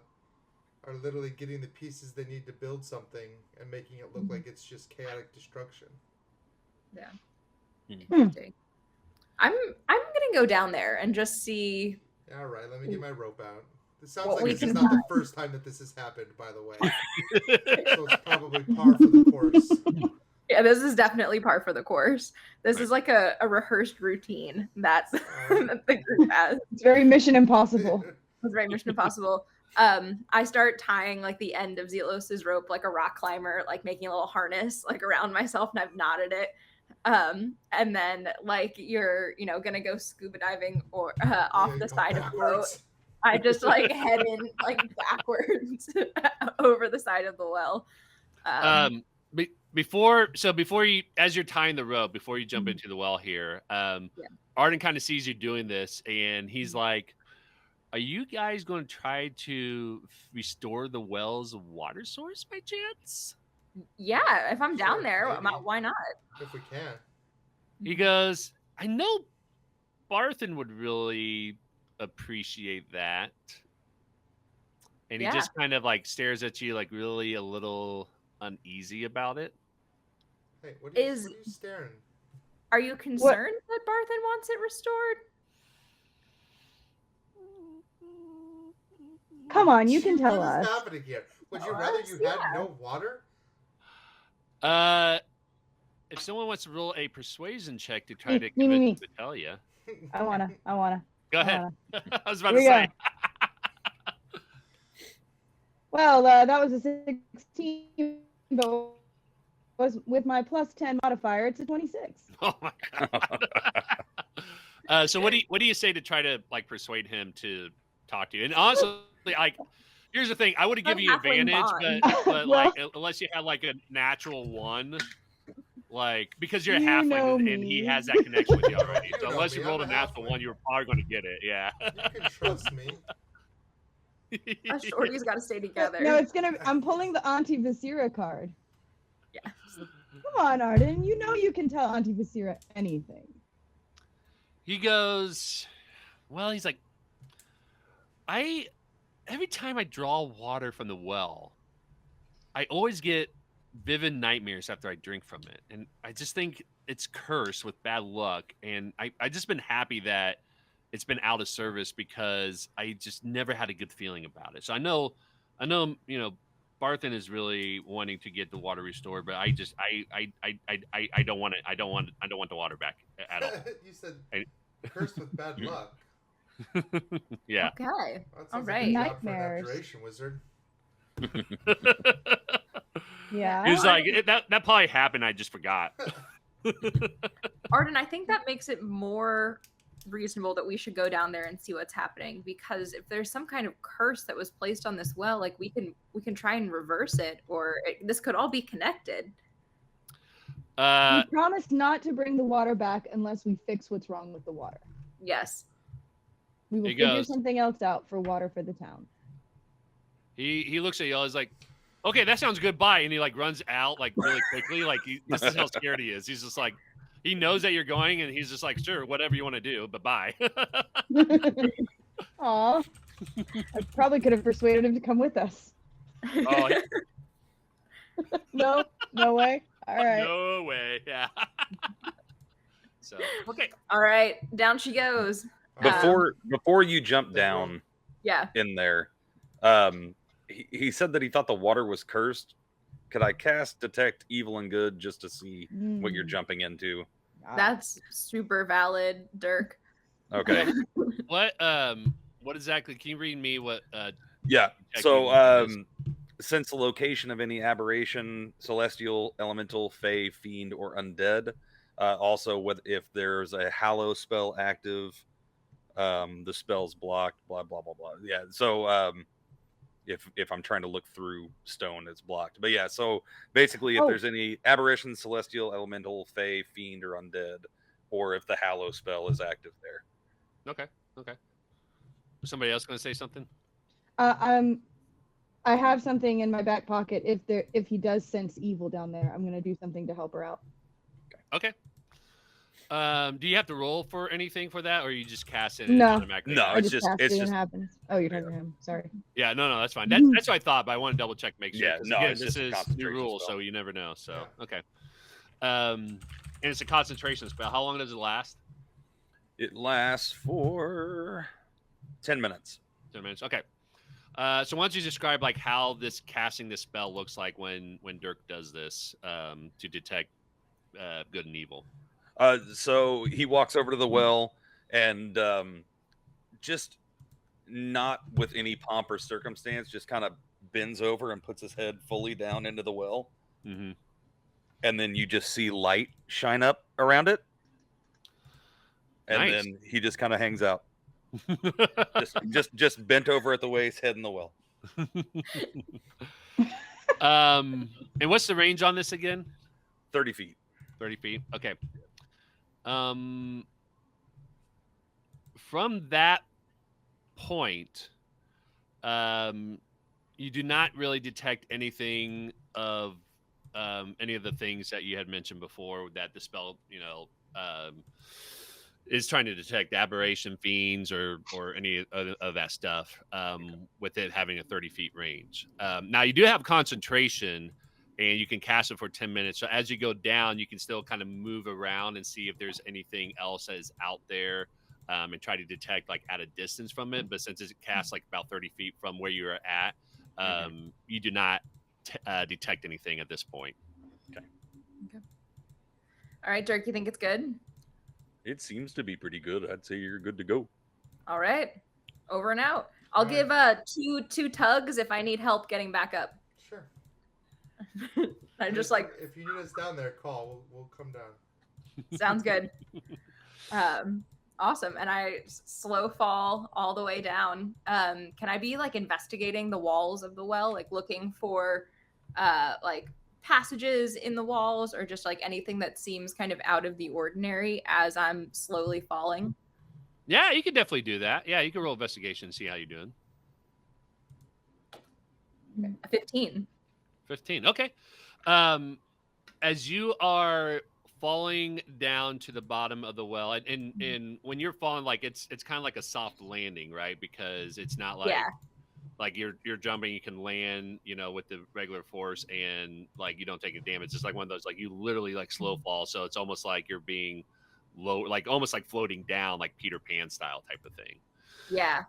literally getting the pieces they need to build something and making it look like it's just chaotic destruction. Yeah. I'm gonna go down there and just see. All right, let me get my rope out. This sounds like this is not the first time that this has happened, by the way. So it's probably par for the course. Yeah, this is definitely par for the course. This is like a rehearsed routine that the group has. It's very Mission Impossible. It's very Mission Impossible. I start tying like the end of Xelos's rope like a rock climber, like making a little harness like around myself, and I've knotted it. And then like you're gonna go scuba diving or off the side of the boat. I just like head in like backwards over the side of the well. Before you, as you're tying the rope, before you jump into the well here, Arden kind of sees you doing this, and he's like, "Are you guys going to try to restore the well's water source by chance?" Yeah, if I'm down there, why not? If we can. He goes, "I know Barthen would really appreciate that." And he just kind of like stares at you like really a little uneasy about it. Hey, what are you staring? Are you concerned that Barthen wants it restored? Come on, you can tell us. What is happening here? Would you rather you had no water? If someone wants to roll a persuasion check to try to me. convince him to tell you. I wanna. Go ahead. I was about to say. Well, that was a 16, but was with my plus 10 modifier, it's a 26. Oh my god. So what do you say to try to like persuade him to talk to you? And honestly, like, here's the thing: I would have given you Halfling advantage, bond. but Well- like unless you had like a natural 1, like because you're a You know halfling and he me. has that connection with you already. You So know unless me, you rolled a I'm a natural halfling. 1, you were probably going to get it. Yeah. You can trust me. Us shorties got to stay together. No, it's gonna. I'm pulling the Auntie Vasira card. Yeah. Come on, Arden. You know you can tell Auntie Vasira anything. He goes, well, he's like, every time I draw water from the well, I always get vivid nightmares after I drink from it. And I just think it's cursed with bad luck. And I just been happy that it's been out of service because I just never had a good feeling about it. So I know, Barthen is really wanting to get the water restored, but I don't want it. I don't want the water back at all. You said I- cursed with bad luck. Yeah. Okay. That sounds All like right. a job for an Nightmares. abjuration wizard. Yeah. He was like, that probably happened. I just forgot. Arden, I think that makes it more reasonable that we should go down there and see what's happening, because if there's some kind of curse that was placed on this well, like we can try and reverse it, or this could all be connected. We promised not to bring the water back unless we fix what's wrong with the water. Yes. We will He figure goes- something else out for water for the town. He looks at y'all. He's like, okay, that sounds good. Bye. And he like runs out like really quickly. Like this is how scared he is. He's just like, he knows that you're going, and he's just like, sure, whatever you want to do, but bye. Aw. I probably could have persuaded him to come with us. Oh, No, no way. All right. no way. Yeah. So okay. All right, down she goes. Before you jump the down Yeah. in there, he said that he thought the water was cursed. Could I cast Detect Evil and Good just to see what you're jumping into? That's super valid, Dirk. Okay. What exactly? Can you read me what? Yeah. Detect So, Evil and Good since the location of any aberration, celestial, elemental, fey, fiend, or undead, also if there's a hallow spell active, the spell's blocked. Blah blah blah blah. Yeah. So, if I'm trying to look through stone, it's blocked. But yeah. So basically, if there's any aberration, celestial, elemental, fey, fiend, or undead, or if the hallow spell is active there. Okay. Was somebody else going to say something? I have something in my back pocket. If he does sense evil down there, I'm gonna do something to help her out. Okay. Do you have to roll for anything for that, or you just cast it? No. automatically? No, I it's just just- cast it's it and just- it happens. Oh, you're talking to him. Sorry. Yeah, no, that's fine. That's what I thought, but I want to double check, make sure. Yeah, 'cause no, again, it's this just a is new concentration rule, spell. so you never know. So Yeah. okay. And it's a concentration spell. How long does it last? It lasts for 10 minutes. 10 minutes. Okay. So why don't you describe like how this casting this spell looks like when Dirk does this to detect good and evil. So he walks over to the well and just not with any pomp or circumstance, just kind of bends over and puts his head fully down into the well. Mm-hmm. And then you just see light shine up around it. And Nice. then he just kind of hangs out. Just bent over at the waist, head in the well. And what's the range on this again? 30 feet. 30 feet. Okay. From that point, you do not really detect anything of any of the things that you had mentioned before that the spell, is trying to detect aberration, fiends, or any of that stuff with it having a 30 feet range. Now, you do have concentration, and you can cast it for 10 minutes. So as you go down, you can still kind of move around and see if there's anything else that is out there and try to detect like at a distance from it. But since it's cast like about 30 feet from where you're at, you do not detect anything at this point. All right, Dirk, you think it's good? It seems to be pretty good. I'd say you're good to go. All right, over and out. I'll Right. give two tugs if I need help getting back up. Sure. I'm And just if, like, if you need us down there, call. We'll come down. sounds good. Awesome. And I slow fall all the way down. Can I be like investigating the walls of the well, like looking for like passages in the walls or just like anything that seems kind of out of the ordinary as I'm slowly falling? Yeah, you could definitely do that. Yeah, you can roll investigation and see how you're doing. 15. 15. Okay. As you are falling down to the bottom of the well, and when you're falling, like it's kind of like a soft landing, right? Because it's not like Yeah. like you're jumping, you can land, with the regular force, and like you don't take any damage. It's like one of those like you literally like slow fall, so it's almost like you're being low, like almost like floating down, like Peter Pan style type of thing. Yeah.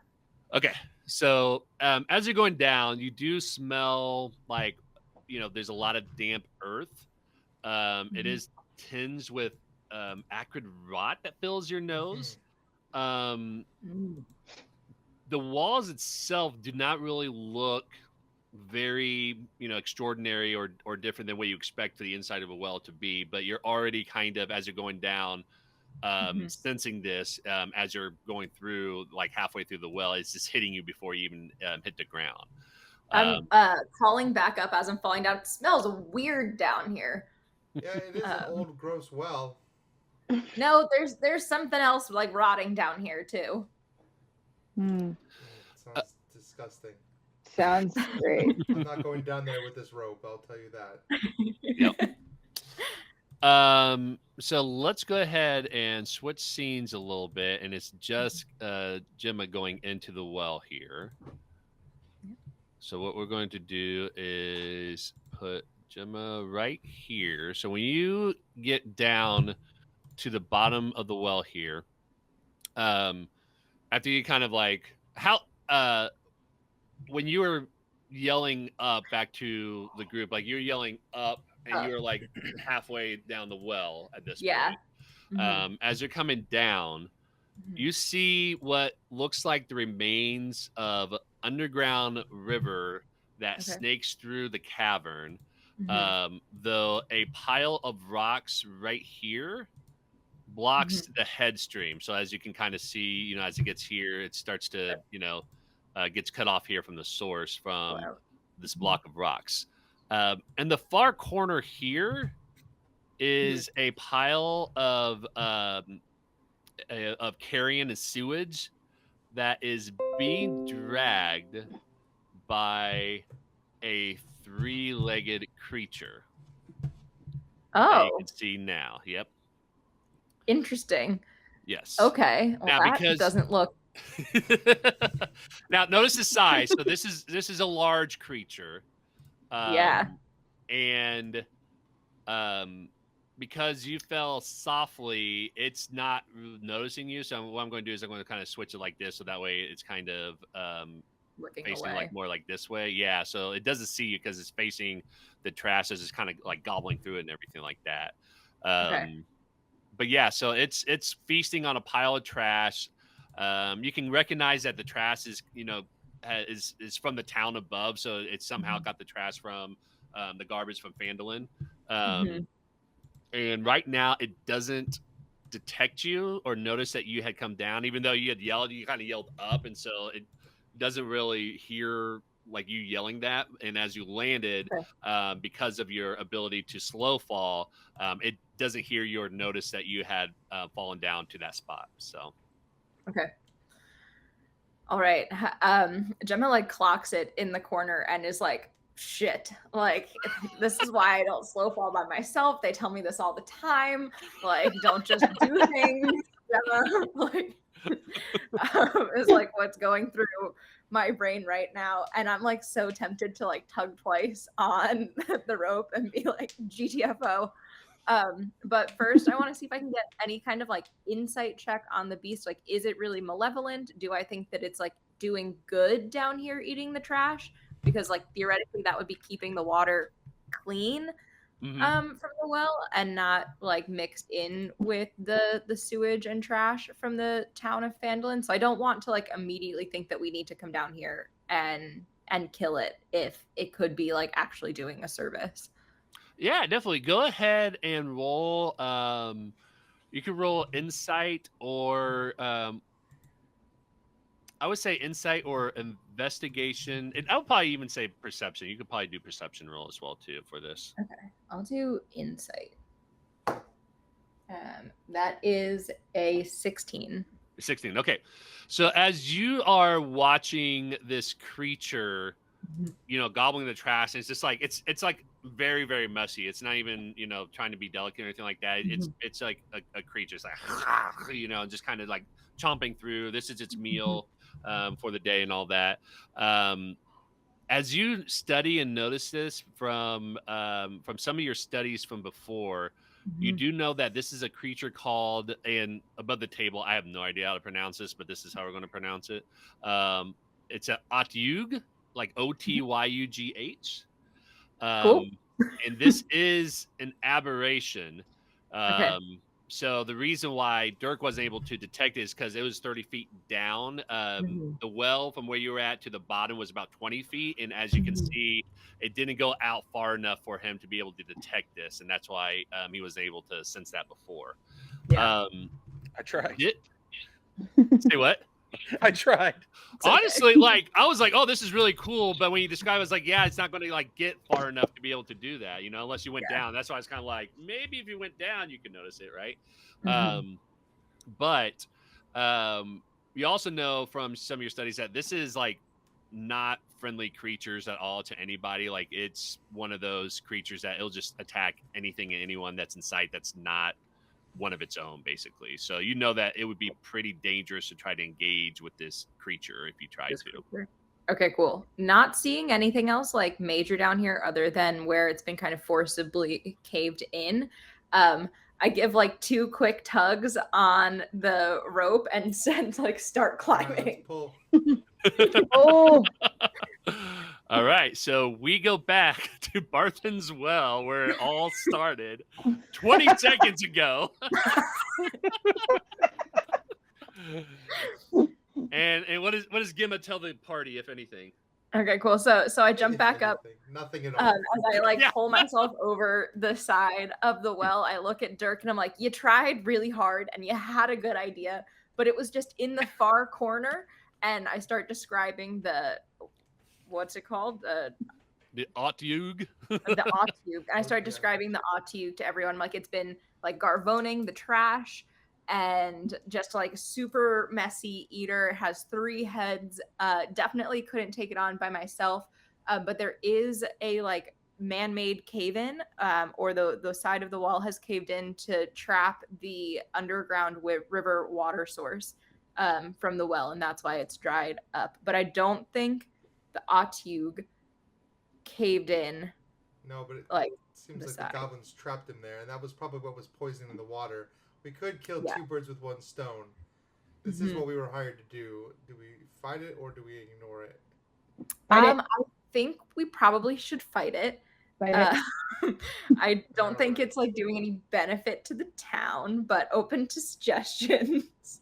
Okay, so as you're going down, you do smell like there's a lot of damp earth. It is tinged with acrid rot that fills your nose. The walls itself do not really look very extraordinary or different than what you expect the inside of a well to be, but you're already kind of, as you're going down, sensing this as you're going through, like halfway through the well. It's just hitting you before you even hit the ground. I'm crawling back up as I'm falling down. It smells weird down here. Yeah, it is an old, gross well. No, there's something else like rotting down here too. Hmm. Sounds disgusting. Sounds great. I'm not going down there with this rope, I'll tell you that. Yep. So let's go ahead and switch scenes a little bit, and it's just Gemma going into the well here. So what we're going to do is put Gemma right here. So when you get down to the bottom of the well here, after you kind of like when you were yelling up back to the group, like you're yelling up and you're like halfway down the well at this point. As you're coming down, you see what looks like the remains of underground river that snakes through the cavern. Though a pile of rocks right here blocks the head stream. So as you can kind of see, as it gets here, it starts to, gets cut off here from the source from this block of rocks. And the far corner here is a pile of carrion and sewage that is being dragged by a three-legged creature. Oh, you can see now. Yep. Interesting. Yes. Okay. Well, now, that because doesn't look. Now, notice the size. So this is a large creature. Yeah. And because you fell softly, it's not noticing you. So what I'm going to do is I'm going to kind of switch it like this, so that way it's kind of Looking facing away. like more like this way. Yeah. So it doesn't see you because it's facing the trash, as it's kind of like gobbling through it and everything like that. But yeah, so it's feasting on a pile of trash. You can recognize that the trash is is from the town above, so it's somehow got the trash from the garbage from Phandalin. And right now it doesn't detect you or notice that you had come down, even though you had yelled. You kind of yelled up, and so it doesn't really hear like you yelling that. And as you landed, because of your ability to slow fall, it doesn't hear you or notice that you had fallen down to that spot. So all right. Gemma like clocks it in the corner and is like, shit, like this is why I don't slow fall by myself. They tell me this all the time. Like, don't just do things, Gemma. Like, it's like what's going through my brain right now. And I'm like so tempted to like tug twice on the rope and be like, GTFO. But first I want to see if I can get any kind of like insight check on the beast. Like, is it really malevolent? Do I think that it's like doing good down here eating the trash? Because like theoretically that would be keeping the water clean. from the well and not like mixed in with the sewage and trash from the town of Phandalin. So I don't want to like immediately think that we need to come down here and kill it if it could be like actually doing a service. Yeah, definitely. Go ahead and roll. You can roll insight or I would say insight or investigation. And I would probably even say perception. You could probably do perception roll as well too for this. Okay, I'll do insight. That is a 16. 16. Okay. So as you are watching this creature, gobbling the trash, and it's just like it's like very, very messy. It's not even, trying to be delicate or anything like that. It's like a creature. It's like, just kind of like chomping through. This is its meal for the day and all that. As you study and notice this from some of your studies from before, you do know that this is a creature called, and above the table, I have no idea how to pronounce this, but this is how we're going to pronounce it. It's an Otyugh, like Otyugh. Cool. And this is an aberration. Okay. So the reason why Derk wasn't able to detect it is because it was 30 feet down. The well from where you were at to the bottom was about 20 feet. And as you can see, it didn't go out far enough for him to be able to detect this. And that's why he was able to sense that before. Yeah. I tried. Say what? I tried. Honestly, like I was like, oh, this is really cool. But when you describe it, it's like, yeah, it's not going to like get far enough to be able to do that, unless you went down. That's why I was kind of like, maybe if you went down, you could notice it, right? But you also know from some of your studies that this is like not friendly creatures at all to anybody. Like it's one of those creatures that it'll just attack anything and anyone that's in sight that's not one of its own, basically. So you know that it would be pretty dangerous to try to engage with this creature if you tried to. Okay, cool. Not seeing anything else like major down here other than where it's been kind of forcibly caved in. I give like 2 quick tugs on the rope and start climbing. Pull. Oh, All right, so we go back to Barthen's Well, where it all started 20 seconds ago. And what does Gemma tell the party, if anything? Okay, cool. So I jump back up. Nothing at all. As I pull myself over the side of the well, I look at Derk and I'm like, you tried really hard and you had a good idea, but it was just in the far corner. And I start describing what's it called? The Otyugh. The Otyugh. I start describing the Otyugh to everyone. Like it's been like garvoning the trash and just like super messy eater. It has 3 heads. Definitely couldn't take it on by myself. But there is a like man-made cave-in, or the side of the wall has caved in to trap the underground river water source from the well, and that's why it's dried up. But I don't think the Otyugh caved in. No, but it like seems like the goblins trapped him there, and that was probably what was poisoning the water. We could kill 2 birds with 1 stone. This is what we were hired to do. Do we fight it or do we ignore it? I think we probably should fight it. I don't think it's like doing any benefit to the town, but open to suggestions.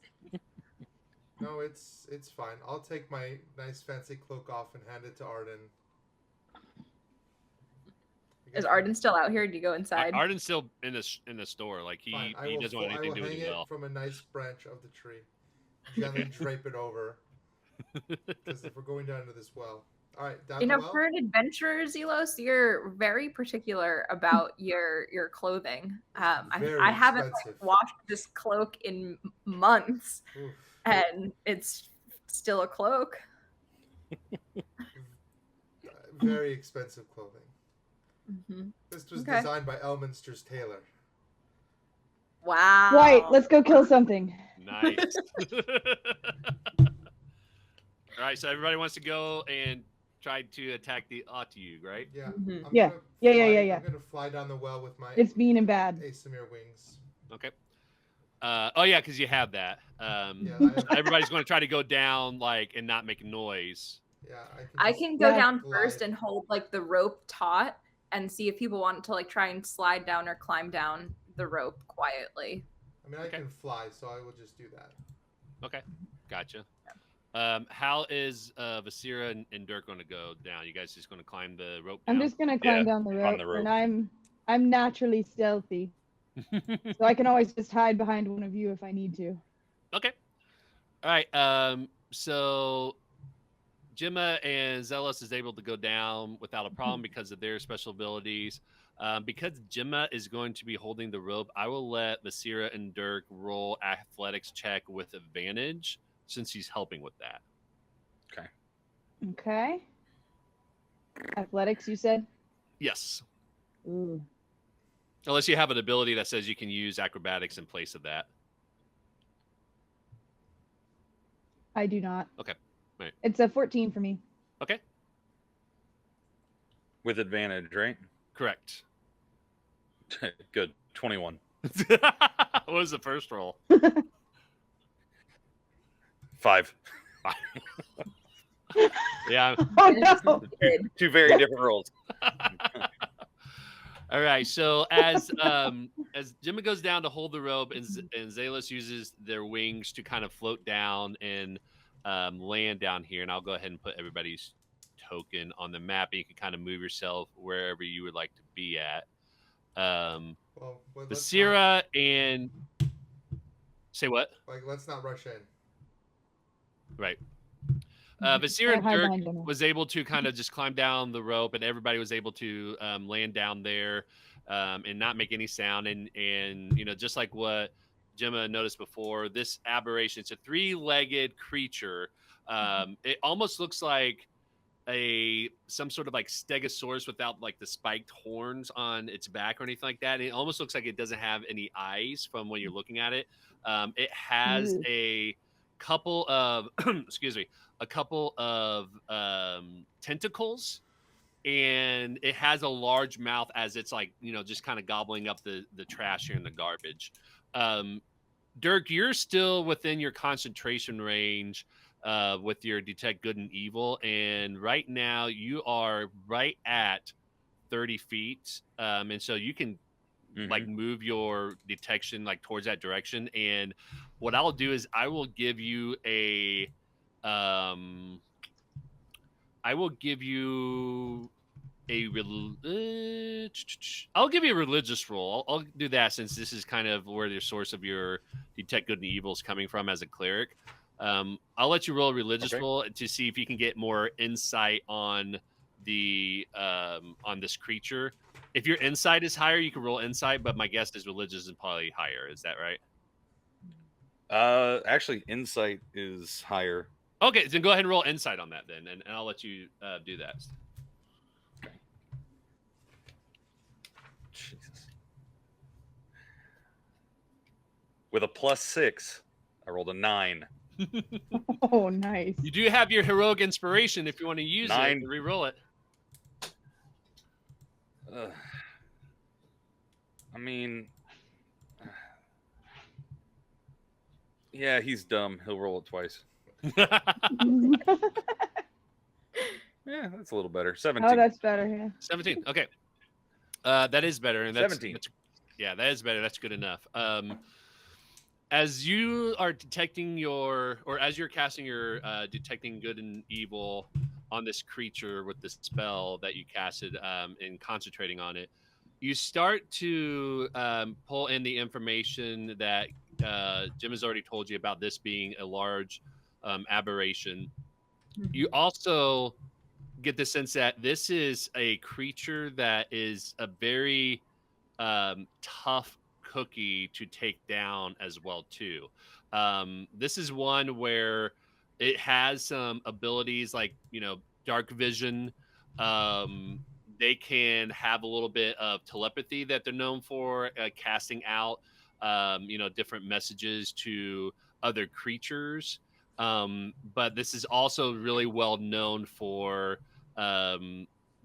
No, it's fine. I'll take my nice fancy cloak off and hand it to Arden. Is Arden still out here? Do you go inside? Arden's still in the store. Like he doesn't want anything to do with it. I will hang it from a nice branch of the tree. Gently drape it over. Because if we're going down to this well. All right, down the well. For an adventurer, Xelos, you're very particular about your clothing. I haven't washed this cloak in months. Oof. And it's still a cloak. Very expensive clothing. This was designed by Elminster's tailor. Wow. Right, let's go kill something. Nice. All right, so everybody wants to go and try to attack the Otyugh, right? Yeah. Yeah. I'm going to fly down the well with my It's mean and bad. Asimir wings. Okay. Because you have that. Everybody's going to try to go down and not make noise. Yeah, I can go down first and hold like the rope taut and see if people want to like try and slide down or climb down the rope quietly. I mean, I can fly, so I will just do that. Okay, gotcha. How is Vasira and Derk going to go down? You guys just going to climb the rope down? I'm just gonna climb down the rope, and I'm naturally stealthy, so I can always just hide behind one of you if I need to. Okay. All right. So Gemma and Xelos is able to go down without a problem because of their special abilities. Because Gemma is going to be holding the rope, I will let Vasira and Derk roll athletics check with advantage since he's helping with that. Okay. Okay. Athletics, you said? Yes. Ooh. Unless you have an ability that says you can use acrobatics in place of that. I do not. Okay. Right. It's a 14 for me. Okay. With advantage, right? Correct. Good. 21. What was the first roll? 5. Yeah. Oh no. Two very different rolls. All right. So as Gemma goes down to hold the rope, and Xelos uses their wings to kind of float down and land down here, and I'll go ahead and put everybody's token on the map, and you can kind of move yourself wherever you would like to be at. Vasira and say what? Like, let's not rush in. Right. Vasira and Derk was able to kind of just climb down the rope, and everybody was able to land down there and not make any sound. And you know, just like what Gemma noticed before, this aberration, it's a 3-legged creature. It almost looks like some sort of like stegosaurus without like the spiked horns on its back or anything like that. And it almost looks like it doesn't have any eyes from when you're looking at it. It has a couple of tentacles, and it has a large mouth as it's like, you know, just kind of gobbling up the trash here and the garbage. Derk, you're still within your concentration range with your detect good and evil, and right now you are right at 30 feet, and so you can like move your detection like towards that direction. And what I'll do is I will give you a religious roll. I'll do that since this is kind of where the source of your detect good and evil is coming from as a cleric. I'll let you roll a religious roll to see if you can get more insight on the on this creature. If your insight is higher, you can roll insight, but my guess is religious is probably higher. Is that right? Actually, insight is higher. Okay, then go ahead and roll insight on that then, and I'll let you do that. Jesus. With a +6, I rolled a 9. Oh, nice. You do have your heroic inspiration if you want to use 9. it and re-roll it. I mean, yeah, he's dumb. He'll roll it twice. Yeah, that's a little better. 17. Oh, that's better. Yeah. 17. Okay. That is better. And that's 17. Yeah, that is better. That's good enough. As you are detecting as you're casting your detecting good and evil on this creature with this spell that you casted and concentrating on it, you start to pull in the information that Jim has already told you about this being a large aberration. You also get the sense that this is a creature that is a very tough cookie to take down as well too. This is one where it has some abilities like, you know, dark vision. They can have a little bit of telepathy that they're known for, casting out you know, different messages to other creatures. But this is also really well known for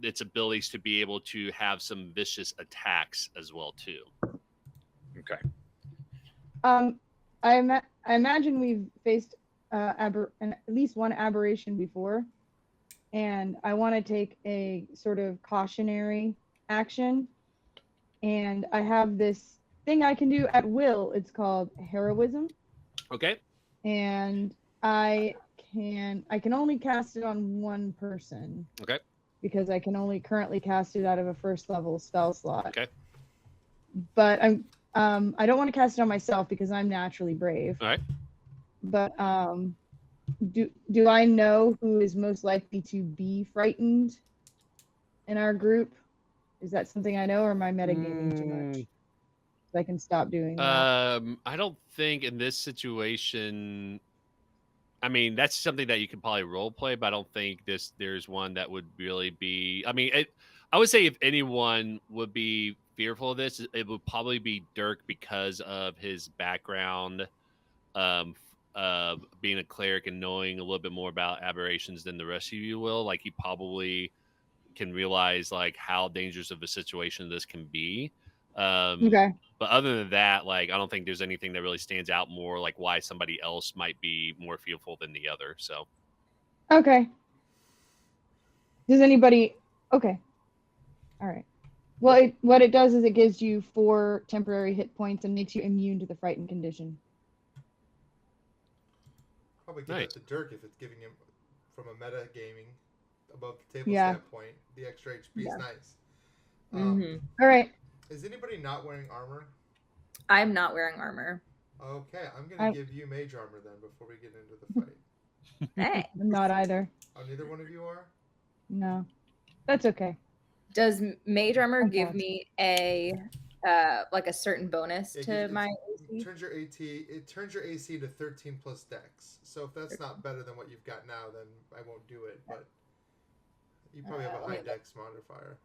its abilities to be able to have some vicious attacks as well too. Okay. I imagine we've faced at least one aberration before, and I want to take a sort of cautionary action, and I have this thing I can do at will. It's called heroism, Okay. and I can only cast it on one person. Okay. Because I can only currently cast it out of a first level spell slot. Okay. But I don't want to cast it on myself because I'm naturally brave. All right. But do I know who is most likely to be frightened in our group? Is that something I know, or am I metagaming too much? So I can stop doing that. I don't think in this situation. I mean, that's something that you can probably role play, but I don't think there's one that would really be. I mean, I would say if anyone would be fearful of this, it would probably be Derk because of his background, being a cleric and knowing a little bit more about aberrations than the rest of you will. Like, he probably can realize like how dangerous of a situation this can be. Okay. But other than that, like, I don't think there's anything that really stands out more, like why somebody else might be more fearful than the other. So, Okay. Does anybody? Okay. All right. Well, what it does is it gives you 4 temporary hit points and makes you immune to the frightened condition. Probably give Nice. that to Derk if it's giving him from a meta gaming above the table Yeah. standpoint. The extra HP Yeah. is nice. All right. Is anybody not wearing armor? I'm not wearing armor. Okay, I'm gonna give you mage armor then before we get into the fight. Hey. I'm not either. Oh, neither one of you are? No. That's okay. Does mage armor Okay. give me a like a certain bonus Yeah, to it my It AC? turns your AC to 13 plus dex. So if that's not better than what you've got now, then I won't do it. But you probably have a high dex modifier.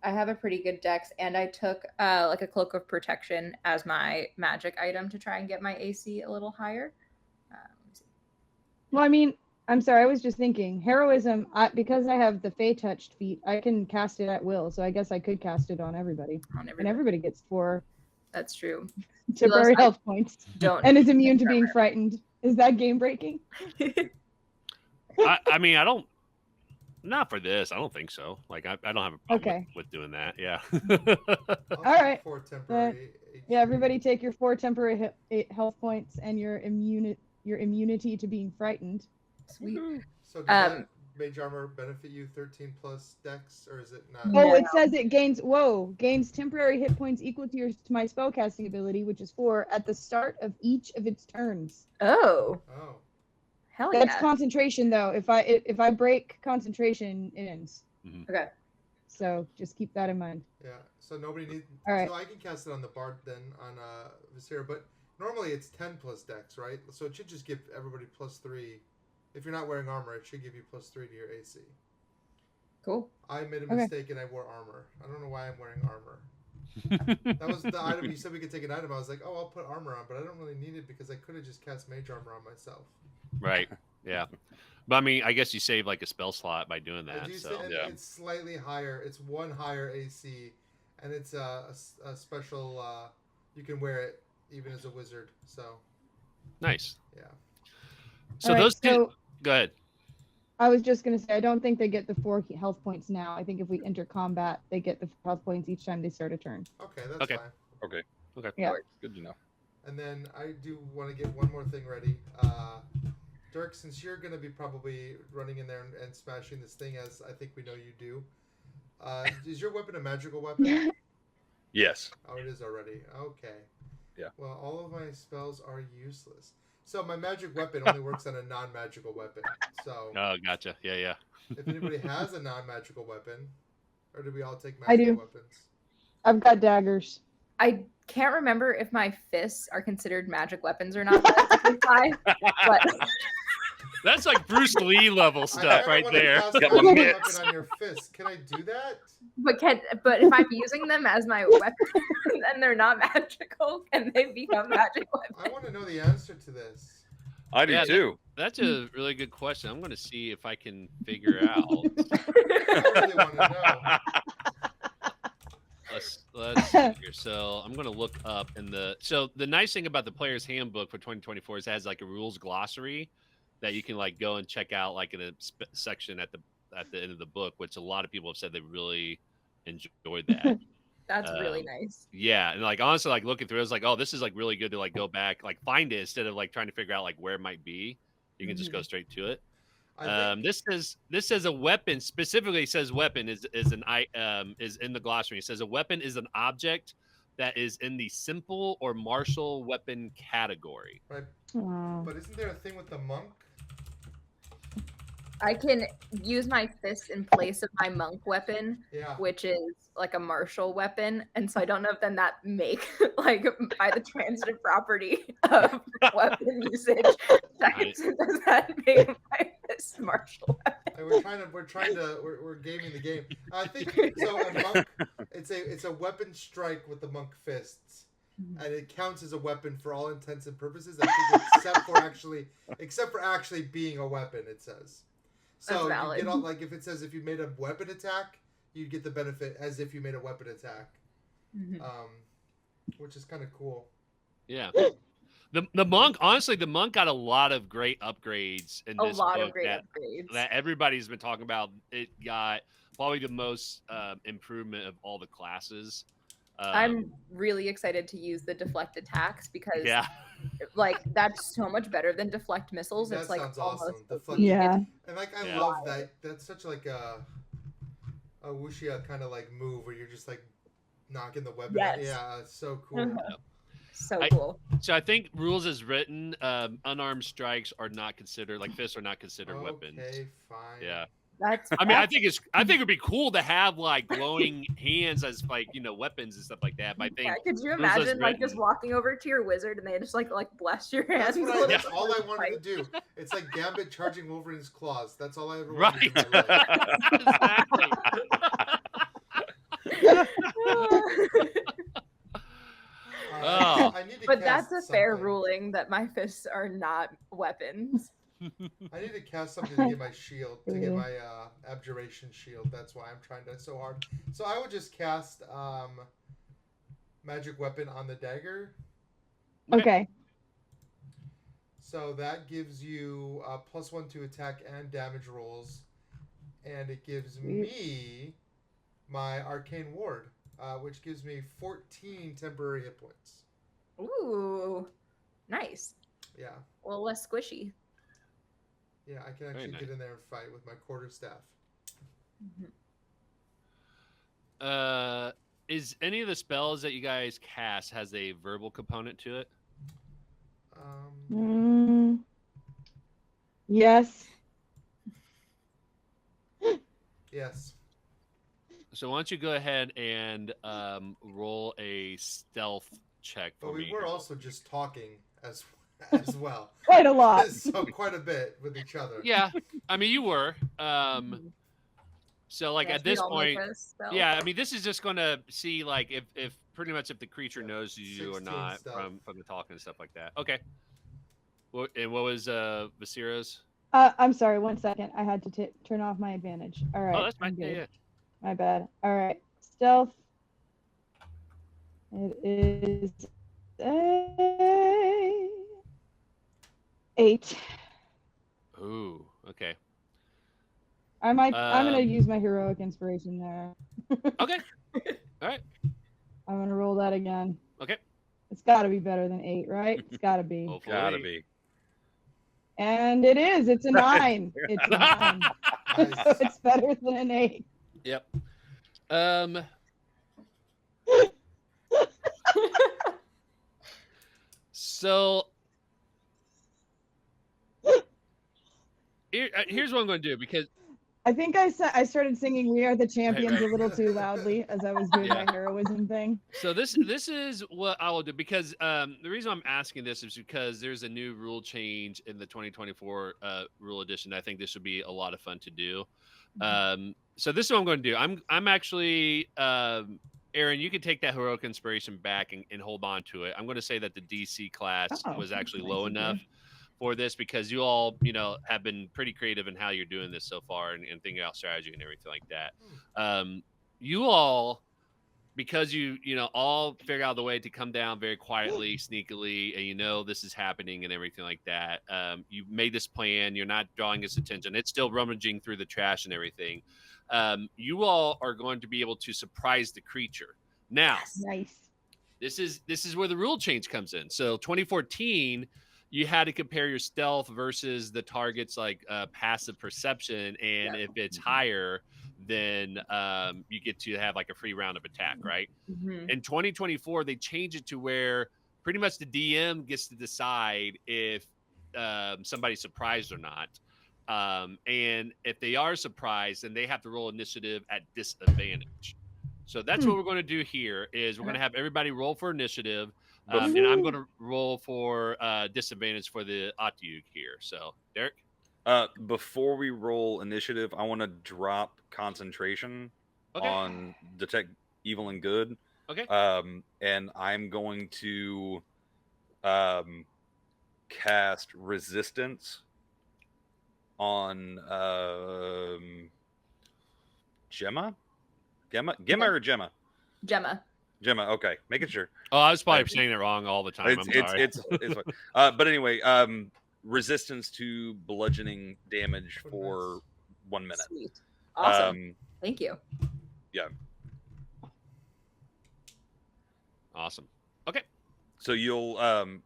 I have a pretty good dex, and I took like a cloak of protection as my magic item to try and get my AC a little higher. Let me see. Well, I mean, I'm sorry. I was just thinking heroism. Because I have the Fey touched feat, I can cast it at will. So I guess I could cast it on everybody, On and everybody gets 4 That's true. temporary I health points, Don't. and is immune to being frightened. Is that game breaking? I mean, I don't. Not for this. I don't think so. Like, I don't have a problem with doing that. Yeah. All right. 4 temporary HP. Yeah, everybody take your 4 temporary health points and your immunity to being frightened. Sweet. So does that mage armor benefit you 13 plus dex, or is it not? Oh, it says it gains temporary hit points equal to my spellcasting ability, which is 4 at the start of each of its turns. Oh. Oh. Hell That's yeah. concentration though. If I break concentration, it ends. Okay. So just keep that in mind. Yeah. So nobody needs. All right. So I can cast it on the bard then on Vasira, but normally it's 10 plus dex, right? So it should just give everybody +3. If you're not wearing armor, it should give you +3 to your AC. Cool. I made a mistake and I wore armor. I don't know why I'm wearing armor. That was the item you said we could take an item. I was like, oh, I'll put armor on, but I don't really need it because I could have just cast mage armor on myself. Right. Yeah. But I mean, I guess you save like a spell slot by doing I that. do So say, and it's slightly higher. It's 1 higher AC, and it's a special. You can wear it even as a wizard. So nice. yeah. So All right, those two. so Go ahead. I was just gonna say I don't think they get the 4 health points now. I think if we enter combat, they get the health points each time they start a turn. Okay, that's Okay. fine. Okay. Okay. Yeah. Good to know. And then I do want to get one more thing ready. Derk, since you're going to be probably running in there and smashing this thing, as I think we know you do, is your weapon a magical weapon? Yes. Oh, it is already. Okay. Yeah. Well, all of my spells are useless. So my magic weapon only works on a non-magical weapon. So Oh, gotcha. Yeah, yeah. if anybody has a non-magical weapon, or do we all take I magical do. weapons? I've got daggers. I can't remember if my fists are considered magic weapons or not. But That's like Bruce Lee level stuff right there. Got my my mitts. weapon on your fist. Can I do that? but if I'm using them as my weapon and they're not magical, can they become magic weapons? I want to know the answer to this. I do Yeah, too. That's a really good question. I'm going to see if I can figure out. I really want to know. Let's see here. So I'm going to look up in the. So the nice thing about the player's handbook for 2024 is it has like a rules glossary that you can like go and check out like in a section at the end of the book, which a lot of people have said they really enjoyed that. That's really Um, nice. Yeah, and like honestly, like looking through, I was like, oh, this is like really good to like go back, like find it instead of like trying to figure out like where it might be. You can just go straight to it. I think This says a weapon, specifically says weapon is in the glossary. It says a weapon is an object that is in the simple or martial weapon category. right, Aw. but isn't there a thing with the monk? I can use my fist in place of my monk weapon, Yeah. which is like a martial weapon. And so I don't know if then that make like by the transitive property of weapon usage, does that make my fist martial weapon? We're gaming the game. I think so. A monk, it's a weapon strike with the monk fists, and it counts as a weapon for all intents and purposes. I think except for actually being a weapon. It says. So you get all, like if it says if you made a weapon attack, you get the benefit as if you made a weapon attack, which is kind of cool. Yeah. The monk, honestly, the monk got a lot of great upgrades in this book that everybody's been talking about. It got probably the most improvement of all the classes. I'm really excited to use the deflect attacks because like that's so much better than deflect missiles. That it's like sounds almost awesome. Deflect, Yeah. And like I love that. That's such like a wuxia kind of like move where you're just like knocking the weapon. Yes. Yeah, it's so cool. So cool. So I think rules as written, unarmed strikes are not considered, like fists are not considered weapons. Okay, fine. Yeah. I think it'd be cool to have like glowing hands as like weapons and stuff like that. But I think could you imagine like just walking over to your wizard and they just like bless your hands? That's all I wanted to do. It's like Gambit charging Wolverine's claws. That's all I ever wanted to do. Exactly. But that's a fair ruling that my fists are not weapons. I need to cast something to get my shield, to get my abjuration shield. That's why I'm trying to so hard. So I would just cast magic weapon on the dagger. Okay. So that gives you +1 to attack and damage rolls, and it gives me my arcane ward, which gives me 14 temporary hit points. Ooh, nice. Yeah. Well, less squishy. Yeah, I can actually get in there and fight with my quarterstaff. Is any of the spells that you guys cast has a verbal component to it? Yes. Yes. So why don't you go ahead and roll a stealth check for me. But we were also just talking as well. Quite a lot. So quite a bit with each other. Yeah, I mean you were. So like at this point, yeah, I mean this is just going to see like if pretty much if the creature knows you or not from the talking and stuff like that. Okay. And what was Vasira's? I'm sorry. 1 second. I had to turn off my advantage. All right. Oh, that's fine. Yeah. My bad. All right. Stealth. It is 8. Ooh. Okay. I'm gonna use my heroic inspiration there. Okay. All right. I'm gonna roll that again. Okay. It's got to be better than 8, right? It's got to be. Hopefully. Gotta be. And it is. It's a 9. It's a 9. So it's better than an 8. Yep. So here's what I'm going to do because I think I started singing "We Are the Champions" a little too loudly as I was doing my heroism thing. So this is what I will do because the reason I'm asking this is because there's a new rule change in the 2024 rule edition. I think this would be a lot of fun to do. So this is what I'm going to do. I'm actually Erin, you can take that heroic inspiration back and hold on to it. I'm going to say that the DC class was actually low enough for this because you all, have been pretty creative in how you're doing this so far and thinking about strategy and everything like that. You all, because you all figure out the way to come down very quietly, sneakily, and this is happening and everything like that. You made this plan. You're not drawing its attention. It's still rummaging through the trash and everything. you all are going to be able to surprise the creature. Now, Nice. this is where the rule change comes in. So 2014, you had to compare your stealth versus the target's like passive perception, and if it's higher, then you get to have like a free round of attack, right? Mhm. In 2024, they change it to where pretty much the DM gets to decide if somebody's surprised or not. And if they are surprised, then they have to roll initiative at disadvantage. So that's what we're going to do here is we're going to have everybody roll for initiative. And I'm going to roll for disadvantage for the Atyug here. So, Derek? Before we roll initiative, I want to drop concentration on detect evil and good. Okay. And I'm going to cast resistance on Gemma? Gemma or Gemma? Gemma. Gemma, okay. Making sure. Oh, I was probably saying it wrong all the time. I'm sorry. It's fine. But anyway, resistance to bludgeoning damage for 1 minute. Sweet. Awesome. Thank you. Yeah. Awesome. Okay. So you'll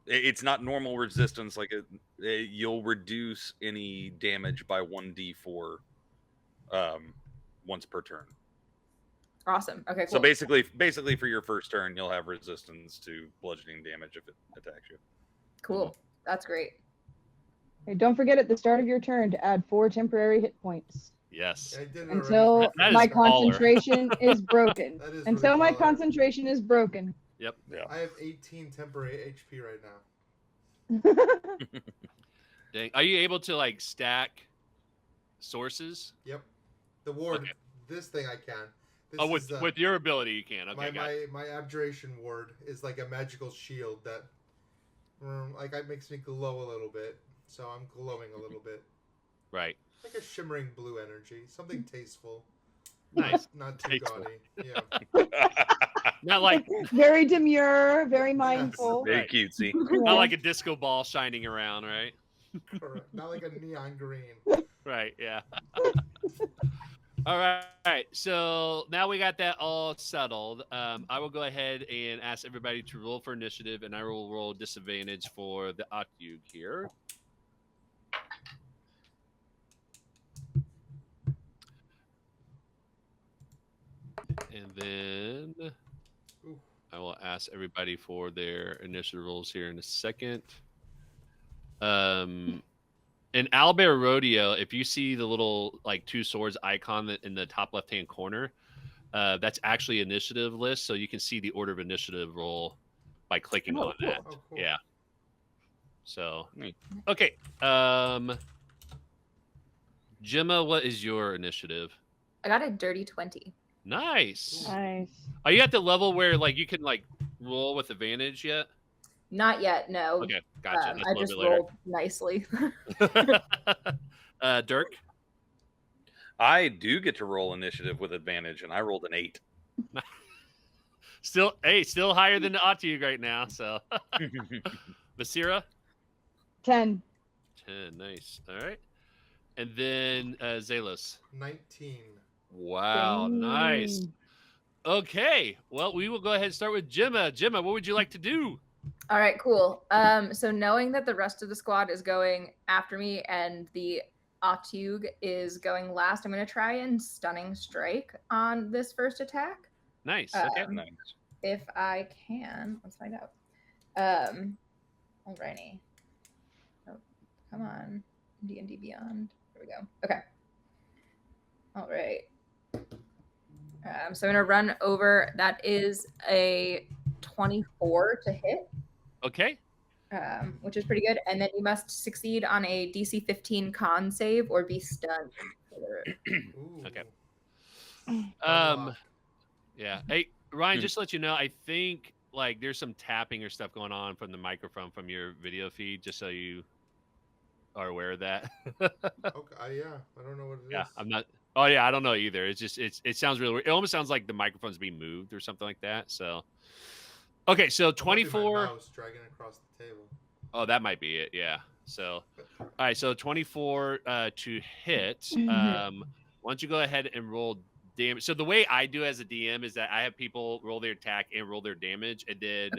it's not normal resistance, like you'll reduce any damage by 1d4 once per turn. Awesome. Okay, cool. So basically for your first turn, you'll have resistance to bludgeoning damage if it attacks you. Cool. That's great. Hey, don't forget at the start of your turn to add 4 temporary hit points. Yes. I did it Until That is my baller. concentration is broken. That is Until really my baller. concentration is broken. Yep. Yeah. I have 18 temporary HP right now. Dang. Are you able to like stack sources? Yep. The ward. Okay. This thing I can. This Oh, is, with your ability, you can. Okay, got it. my abjuration ward is like a magical shield that, like, it makes me glow a little bit. So I'm glowing a little bit, Right. like a shimmering blue energy, something tasteful. Nice. Not too Tasteful. gaudy. Yeah. Not like Very demure, very mindful. Very Right. cutesy. not like a disco ball shining around, right? Correct. Not like a neon green. Right. Yeah. All right. So now we got that all settled. I will go ahead and ask everybody to roll for initiative, and I will roll disadvantage for the Atyug here. And then Ooh. I will ask everybody for their initiative rolls here in a second. In Owlbear Rodeo, if you see the little like 2 swords icon in the top left-hand corner, that's actually initiative list. So you can see the order of initiative roll by clicking on that. Oh, cool. Yeah. So, Neat. okay. Gemma, what is your initiative? I got a dirty 20. Nice. Nice. Are you at the level where like you can like roll with advantage yet? Not yet, no. Okay, gotcha. That's I a little just bit later. rolled nicely. Dirk? I do get to roll initiative with advantage, and I rolled an 8. Still higher than the Atyug right now. So, Vasira? 10. 10. Nice. All right. And then Xelos. 19. Wow. Nice. Dang. Okay. Well, we will go ahead and start with Gemma. Gemma, what would you like to do? All right, cool. So knowing that the rest of the squad is going after me and the Atyug is going last, I'm going to try and stunning strike on this first attack. Nice. Okay. Nice. If I can. Let's find out. Alrighty. Oh, come on. D&D Beyond. There we go. Okay. All right. So I'm going to run over. That is a 24 to hit. Okay. Which is pretty good. And then you must succeed on a DC 15 con save or be stunned. Ooh. Okay. Wow. Yeah. Hey, Ryan, just to let you know, I think like there's some tapping or stuff going on from the microphone from your video feed, just so you are aware of that. Okay. Yeah. I don't know what it is. Yeah, I'm not. Oh yeah, I don't know either. It's just it sounds really weird. It almost sounds like the microphone's being moved or something like that. So, okay, so It might be my 24. mouse dragging across the table. Oh, that might be it. Yeah. So, all right. So 24 to hit. Mhm. Why don't you go ahead and roll damage? So the way I do as a DM is that I have people roll their attack and roll their damage, and then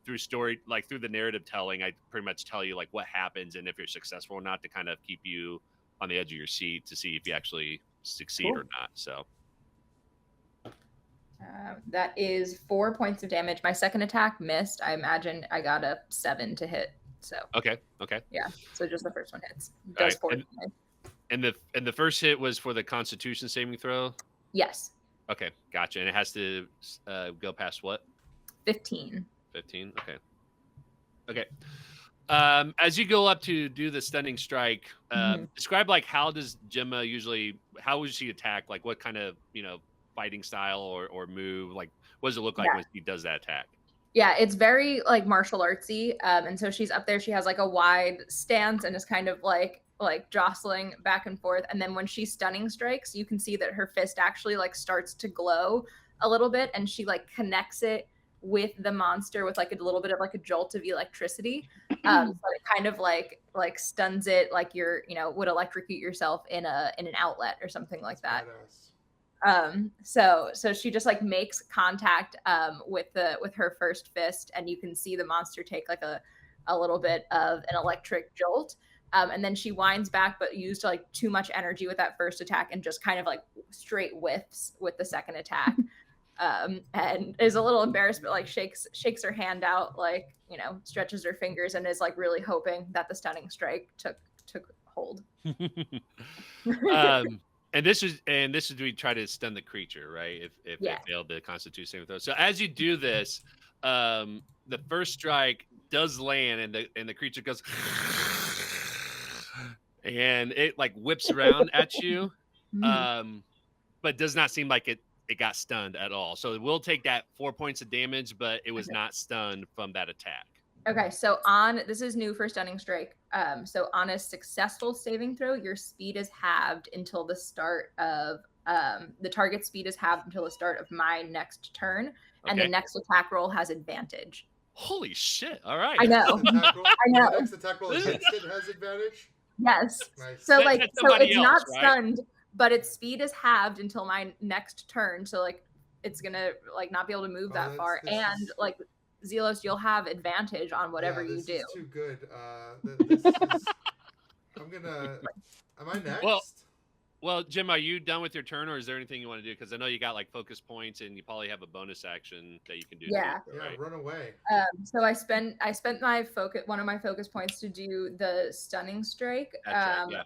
through story, like through the narrative telling, I pretty much tell you like what happens and if you're successful or not to kind of keep you on the edge of your seat to see if you actually succeed or not. So that is 4 points of damage. My second attack missed. I imagine I got a 7 to hit. So okay. Yeah. So just the first one hits. All Does 4 right. damage. And the first hit was for the Constitution saving throw. Yes. Okay, gotcha. And it has to go past what? 15. 15. Okay. As you go up to do the stunning strike, describe like how does Gemma usually? How would she attack? Like what kind of fighting style or move? Like what does it look like when she does that attack? Yeah, it's very like martial artsy. And so she's up there. She has like a wide stance and is kind of like jostling back and forth. And then when she stunning strikes, you can see that her fist actually like starts to glow a little bit, and she like connects it with the monster with like a little bit of like a jolt of electricity. So it kind of like stuns it like you're would electrocute yourself in an outlet or something like that. So she just like makes contact with her first fist, and you can see the monster take like a little bit of an electric jolt. And then she winds back, but used like too much energy with that first attack and just kind of like straight whiffs with the second attack. And is a little embarrassed, but like shakes her hand out, like, stretches her fingers and is like really hoping that the stunning strike took hold. And this is we try to stun the creature, right? If it failed the Constitution saving throw. So as you do this, the first strike does land, and the creature goes, and it like whips around at you, but does not seem like it got stunned at all. So it will take that 4 points of damage, but it was not stunned from that attack. Okay, so this is new for stunning strike. So on a successful saving throw, your speed is halved until the start of the target speed is halved until the start of my next turn, and the next attack roll has advantage. Holy shit! All right, I know. I know. The next attack roll has advantage. Yes. Nice. So it's not stunned, but its speed is halved until my next turn. So like it's gonna like not be able to move that far, and like Xelos, you'll have advantage on whatever you do. This is too good. Am I next? Well, Jim, are you done with your turn, or is there anything you want to do? Because I know you got like focus points, and you probably have a bonus action that you can do. Yeah. Too, right? Run away. So I spent my one of my focus points to do the stunning strike. Right,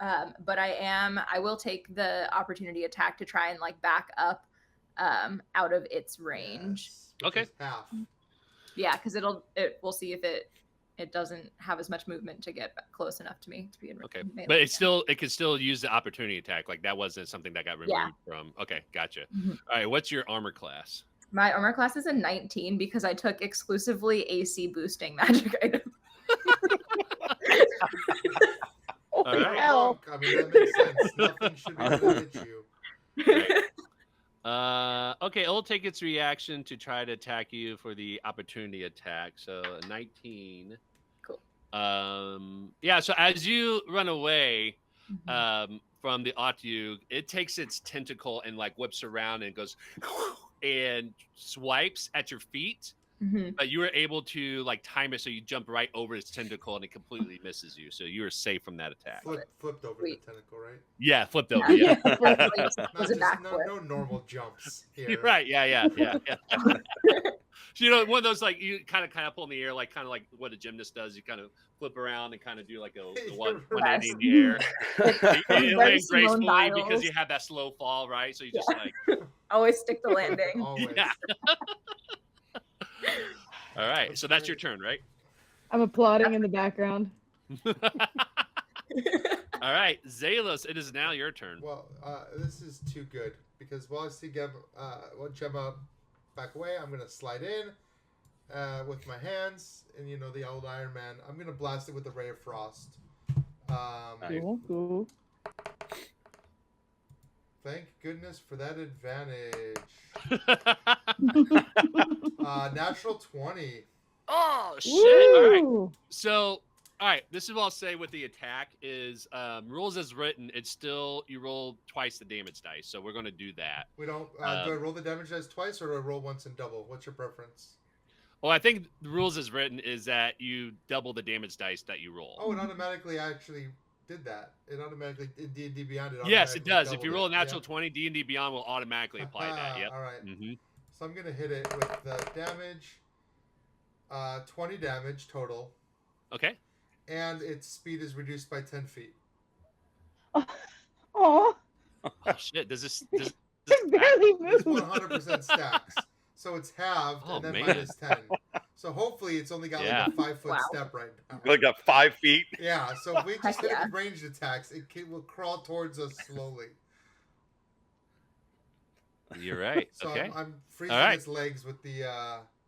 But I will take the opportunity attack to try and like back up out of its range. Okay. Half. Yeah, because we'll see if it doesn't have as much movement to get close enough to me to be in. Okay, but it could still use the opportunity attack. Like that wasn't something that got removed from. Okay, gotcha. All right, what's your armor class? My armor class is a 19 because I took exclusively AC boosting magic items. All right. I mean, that makes sense. Nothing should be able to hit you. Right. Okay, it'll take its reaction to try to attack you for the opportunity attack. So a 19. Cool. Yeah, so as you run away from the Otyugh, it takes its tentacle and like whips around and goes and swipes at your feet. But you were able to like time it so you jump right over its tentacle and it completely misses you. So you were safe from that attack. Flipped over the tentacle, right? Yeah, flipped over. Yeah. No normal jumps here. Right. Yeah. So, one of those like you kind of pull in the air, like kind of like what a gymnast does. You kind of flip around and kind of do like a 180 in the air. You land gracefully because you have that slow fall, right? So you just like always stick the landing. Always. Yeah. All right, so that's your turn, right? I'm applauding in the background. All right, Xelos, it is now your turn. Well, this is too good because while I see Gemma back away, I'm gonna slide in with my hands, and the old Iron Man. I'm gonna blast it with the Ray of Frost. Cool. Thank goodness for that advantage. Natural 20. Oh shit! All right. So All right, this is what I'll say with the attack is rules as written. It's still you roll twice the damage dice, so we're going to do that. We don't. Do I roll the damage dice twice, or do I roll once and double? What's your preference? Well, I think the rules as written is that you double the damage dice that you roll. Oh, it automatically actually did that. It automatically in D&D Beyond. Yes, it does. If doubled you roll a it. natural 20, D&D Beyond will automatically apply that. Yep. All right. Mm-hmm. So I'm gonna hit it with the damage. 20 damage total. Okay. And its speed is reduced by 10 feet. Oh, Oh shit! Does this it barely It's moved. 100% stacks. So it's halved Oh, and then man. minus 10. So hopefully it's only got like a 5-foot Wow. step right now. Like got 5 feet. Yeah, so if we just hit it Yeah. with ranged attacks, will crawl towards us slowly. You're right. So Okay. I'm freezing All right. its legs with the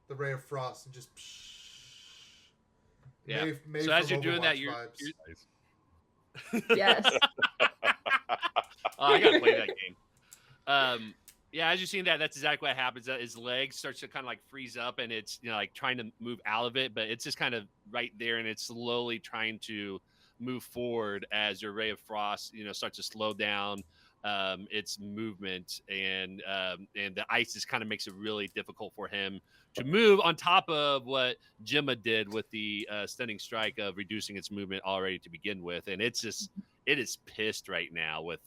ray of frost and just. Yeah. Made So as from you're doing that, Overwatch you're vibes. Yes. Oh, I gotta play that game. Yeah, as you're seeing that, that's exactly what happens. His legs starts to kind of like freeze up, and it's like trying to move out of it, but it's just kind of right there, and it's slowly trying to move forward as your ray of frost, starts to slow down its movement, and the ice just kind of makes it really difficult for him to move. On top of what Gemma did with the stunning strike of reducing its movement already to begin with, and it is pissed right now with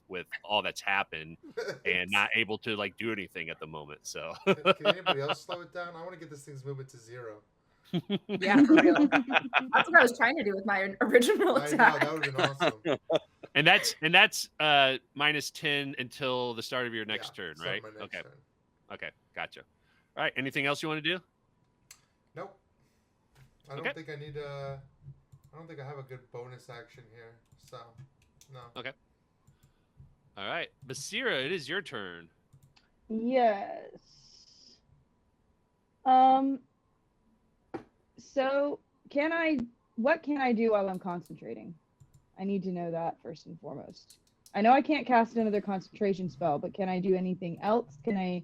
all that's happened and not able to like do anything at the moment. So Can anybody else slow it down? I want to get this thing's movement to 0. Yeah, for real. That's what I was trying to do with my original I know, attack. that would have been awesome. and that's minus 10 until the start of your next Yeah, turn, start right? my next Okay. turn. Okay, gotcha. All right, anything else you want to do? Nope. I don't think I need I don't think I have a good bonus action here. So, no. Okay. All right, Vasira, it is your turn. Yes. So what can I do while I'm concentrating? I need to know that first and foremost. I know I can't cast another concentration spell, but can I do anything else? I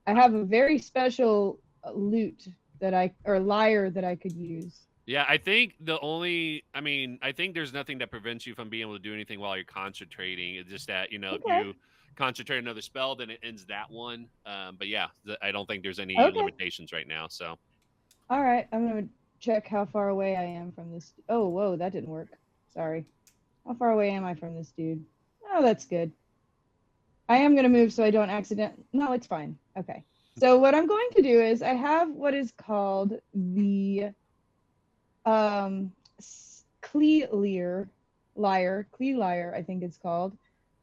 have a very special lute lyre that I could use. Yeah, I think I think there's nothing that prevents you from being able to do anything while you're concentrating. It's just that, if you concentrate another spell, then it ends that one. But yeah, I don't think there's any limitations right now. So. All right, I'm going to check how far away I am from this. Oh, whoa, that didn't work. Sorry. How far away am I from this dude? Oh, that's good. I am going to move so I don't No, it's fine. Okay. So what I'm going to do is I have what is called the Cleric lyre, I think it's called.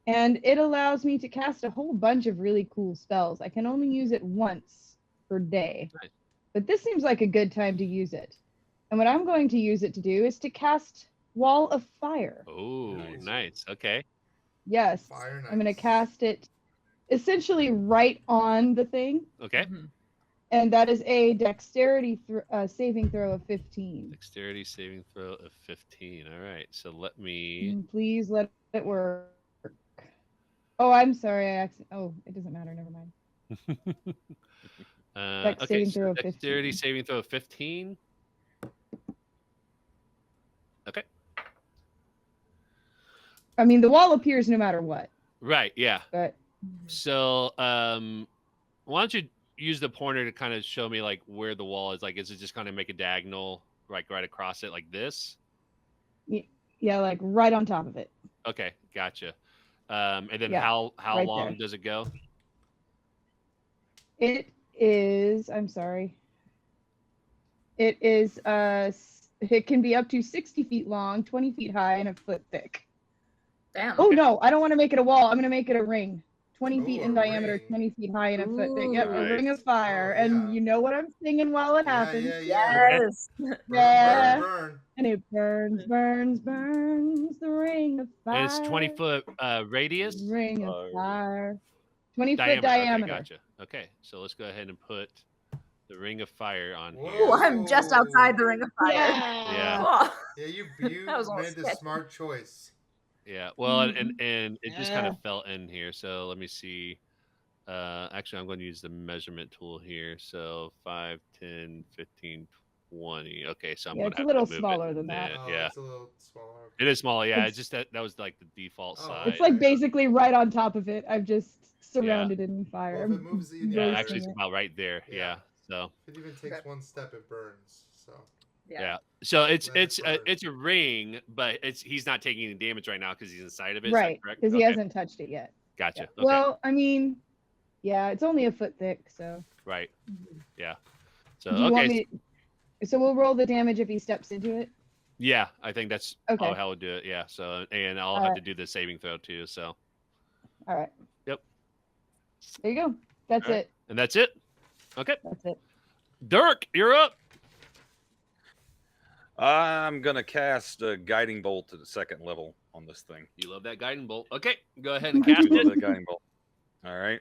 And it allows me to cast a whole bunch of really cool spells. I can only use it once per day. Nice. But this seems like a good time to use it. And what I'm going to use it to do is to cast Wall of Fire. Oh, nice. Okay. Yes. Fire, nice. I'm going to cast it essentially right on the thing. Okay. Mhm. And that is a dexterity saving throw of 15. Dexterity saving throw of 15. All right. So let me. Please let it work. Oh, I'm sorry. Oh, it doesn't matter. Never mind. Dex saving throw of 15. Dexterity saving throw of 15. Okay. I mean, the wall appears no matter what. Right. Yeah. But So, why don't you use the pointer to kind of show me like where the wall is? Like, is it just kind of make a diagonal, like right across it, like this? yeah, like right on top of it. Okay, gotcha. And then Yeah, how right long there. does it go? It is. I'm sorry. It is. It can be up to 60 feet long, 20 feet high, and a foot thick. Damn. Oh no, I don't want to make it a wall. I'm going to make it a ring. 20 Ooh, feet a in diameter, ring. 20 feet high, and a foot thick. Yep, Ooh. a ring of fire. Oh, And yeah. you know what I'm singing while it happens. Yeah. Yes. Yeah. Burn. And it burns, burns, burns. The ring of fire. And it's 20-foot radius. Ring of fire. 20-foot Okay, diameter. gotcha. Okay, so let's go ahead and put the ring of fire on Whoa. here. Oh, I'm just outside the ring of fire. Yeah. Oh. Yeah, you That was all made a sketchy. smart choice. Yeah, well, and it just kind Yeah. of fell in here. So let me see. Actually, I'm going to use the measurement tool here. So 5, 10, 15, 20. Okay, so I'm Yeah, gonna it's a have little to move smaller it. than that. Oh, Yeah, it's a little smaller. it is small. Yeah, It's- it's just that was like the default Oh, size. It's like basically right on top of it. I've just surrounded it in Well, fire. if it moves even Yeah, further, actually, it's about right there. Yeah. Yeah. So if it even takes one step, it burns. So yeah. So it's Let it burn. it's a ring, but he's not taking any damage right now because he's inside of it. Right, correct? because he Okay, hasn't touched it yet. Gotcha. Yeah. Okay. Well, I mean, yeah, it's only a foot thick, so. Right. Yeah. So Do you okay. want me? So we'll roll the damage if he steps into it. Yeah, I think that's Okay. how we'll do it. Yeah. So and I'll All have right. to do the saving throw too. So All right. Yep. There you go. That's All right. it. and that's it. Okay. That's it. Dirk, you're up. I'm gonna cast a guiding bolt to the second level on this thing. You love that guiding bolt. Okay, go ahead and cast I love it. that guiding bolt. All right.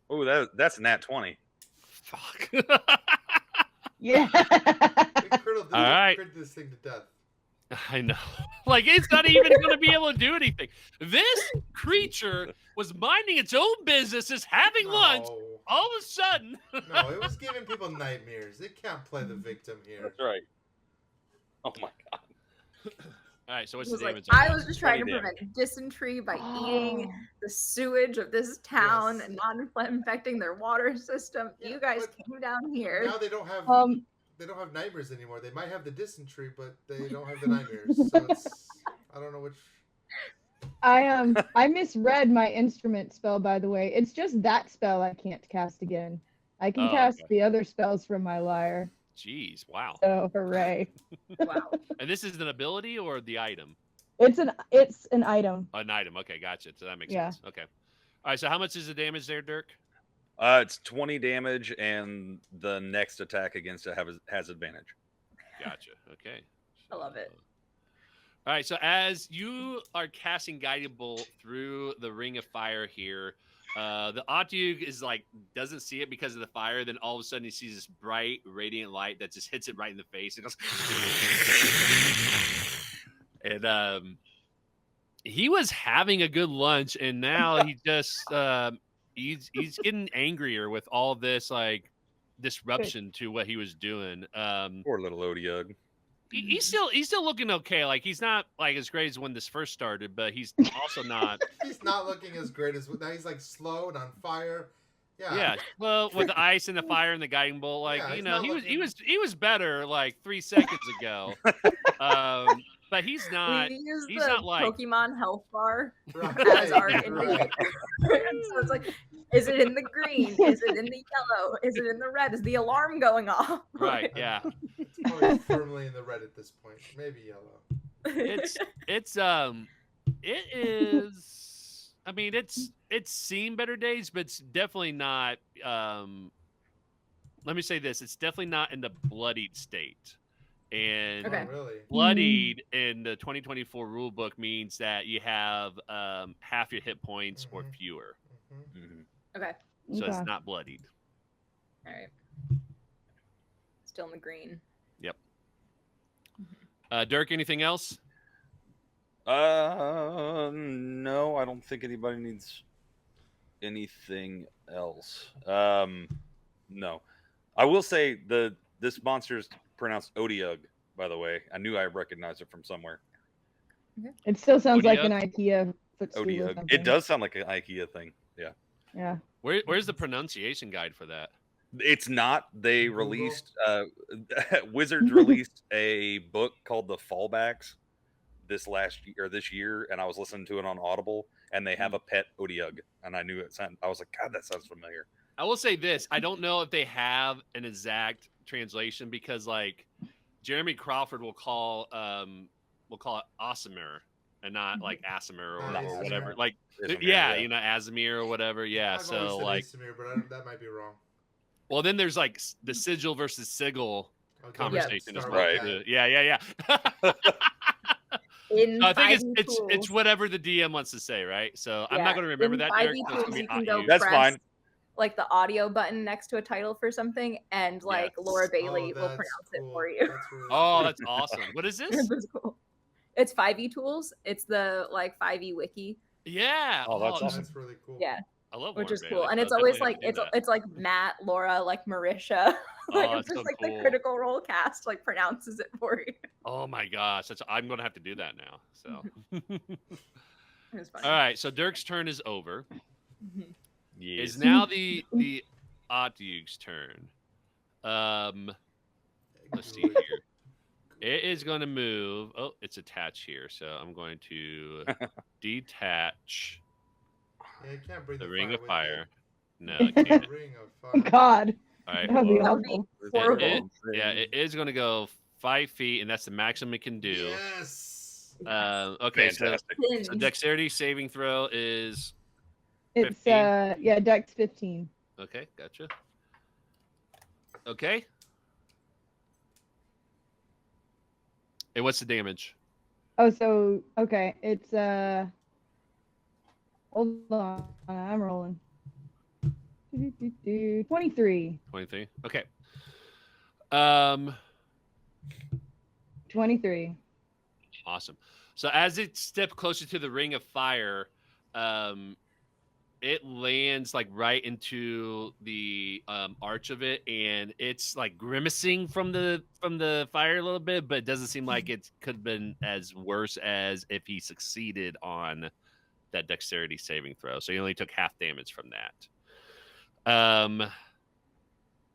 Oh, that's a nat 20. Fuck. Yeah. All right. Crit this thing to death. I know. Like, it's not even going to be able to do anything. This creature was minding its own business, is having lunch. No. All of a sudden. No, it was giving people nightmares. It can't play the victim here. That's right. Oh my god. All right, so what's It was the like, damage on I that? was just trying to 20 prevent dysentery by Oh. eating the sewage of this town Yes. and not infecting their water system. Yeah, You guys but came down here. Now they don't have nightmares anymore. They might have the dysentery, but they don't have the nightmares. So it's I don't know which. I misread my instrument spell, by the way. It's just that spell I can't cast again. I can Oh, cast okay. the other spells from my lyre. Jeez, wow. So hooray! Wow. And this is an ability or the item? It's an item. An item. Okay, gotcha. So that makes Yeah. sense. Okay. All right, so how much is the damage there, Dirk? It's 20 damage, and the next attack against it has advantage. Gotcha. Okay. I love it. All right, so as you are casting guiding bolt through the ring of fire here, the Otyug is like doesn't see it because of the fire. Then all of a sudden he sees this bright, radiant light that just hits it right in the face. It goes, and he was having a good lunch, and now he just he's getting angrier with all this like disruption to what he was doing. Poor little Otyug. He's still looking okay. Like he's not like as great as when this first started, but he's also not. He's not looking as great as now. He's like slow and on fire. Yeah. Yeah. Well, with the ice and the fire and the guiding bolt, like Yeah, you he's know, not he was better like 3 seconds ago. But he's not. We use he's the not like- Pokemon health bar Right. as our Right. indicator. So it's like, is it in the green? Is it in the yellow? Is it in the red? Is the alarm going off? Right. Yeah. It's probably firmly in the red at this point. Maybe yellow. It is. I mean, it's seen better days, but it's definitely not. Let me say this: it's definitely not in the bloodied state. And Okay. Oh, really? bloodied in the 2024 rule book means that you have half your hit points or Mhm. fewer. Mhm. Mhm. Okay. So Okay. it's not bloodied. All right. Still in the green. Dirk, anything else? No, I don't think anybody needs anything else. No. I will say this monster is pronounced Otyug, by the way. I knew I recognized it from somewhere. It still sounds like an Otyug? IKEA footstool or Otyug. something. It does sound like an IKEA thing. Yeah. Yeah. Where's the pronunciation guide for that? It's not. They Google. released Wizards released a book called The Fallbacks this year, and I was listening to it on Audible, and they have a pet Otyug, and I knew it sounded. I was like, God, that sounds familiar. I will say this: I don't know if they have an exact translation because, like, Jeremy Crawford will call it Asimir and not like Asimir or Asimir. whatever. Like, Isn't it? yeah, you know, Asimir or whatever. Yeah, I've so always said like, Asimir, but that might be wrong. well, then there's like the sigil versus sigil Okay, conversation as start well. with Right. that. Yeah. In So I think 5e it's tools. whatever the DM wants to say, right? So I'm not Yeah, going to remember in that, 5e Derek. So it's tools, gonna be you can hot go you. That's press, fine. like the audio button next to a title for something, and like Laura Bailey Oh, will that's pronounce it cool. for you. That's really Oh, cool. that's awesome. What is this? It's cool. It's 5e tools. It's the like 5e wiki. Yeah. Oh, that's awesome. That's really cool. Yeah. I love which Warren is Bailey, cool. And so it's always definitely have like to do that. it's like Matt, Laura, like Marisha. Like Oh, it's that's just so like cool. the Critical Role cast like pronounces it for you. Oh my gosh, I'm gonna have to do that now. So, It was funny. all right. So Dirk's turn is over. Mhm. Yes. Is now the Otduke's turn. Let's see Good. here. It is going to move. Oh, it's attached here, so I'm going to detach Yeah, you can't bring the the Ring fire of with Fire. No, you. I can't. Ring of Oh, fire. God, All right. that would be That would be awful. horrible. Yeah, it is going to go 5 feet, and that's the maximum it can do. Yes. Okay, Fantastic. so Singed. dexterity saving throw is It's 15? yeah, Dex 15. okay. Gotcha. Okay. And what's the damage? Oh, so okay, it's hold on, I'm rolling. 23. 23. Okay. 23. Awesome. So as it steps closer to the ring of fire, it lands like right into the arch of it, and it's like grimacing from the fire a little bit, but it doesn't seem like it could have been as worse as if he succeeded on that dexterity saving throw. So he only took half damage from that.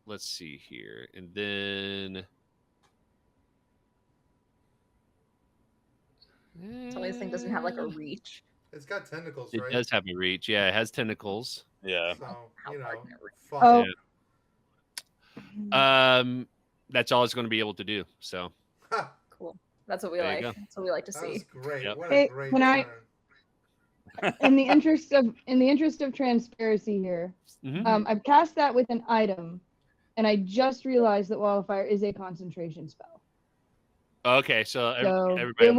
Let's see here, and then. So this thing doesn't have like a reach. It's got tentacles, It right? does have a reach. Yeah, it has tentacles. Yeah. So, How you far know, can it reach? fun. Oh, That's all it's going to be able to do. So Ha, Cool. That's what we There you like. go. That's what we like to that see. was great. Yep. What Hey, a great can I- turn. in the interest of transparency here, Mhm. I've cast that with an item, and I just realized that Wall of Fire is a concentration spell. Okay, so So everybody. it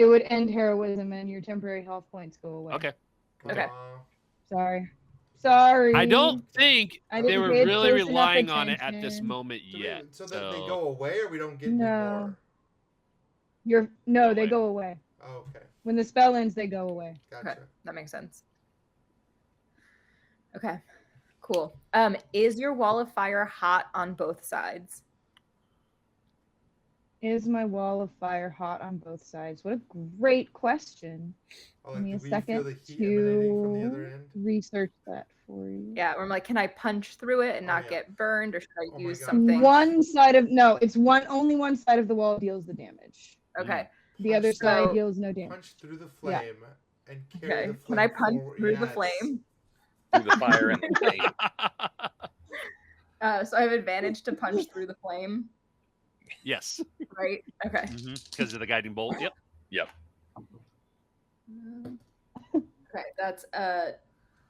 would end heroism, and your temporary health points go away. Okay. Okay. Sorry. I don't think I they didn't were pay really close enough relying on it at this attention. moment yet. So that they go away, or we don't get No. any more? Go They away. go away. Oh, okay, When the spell ends, they go away. gotcha. Okay. That makes sense. Okay. Cool. Is your wall of fire hot on both sides? Is my wall of fire hot on both sides? What a great question. Oh, Give me do a we second feel the heat emanating from the to other end? research that for you. Yeah, where I'm like, can I punch through it and Oh, not yeah. get burned, or should I Oh my use God. something? Only one side of the wall deals the damage. Okay. The other Punch side So- deals no damage. Punch through the Yeah. flame and carry Okay. the Can flame I punch forward. through the Yes. flame? Through the fire and the flame. So I have advantage to punch through the flame, Yes, right? Okay. because of the guiding bolt. Yep. Okay, that's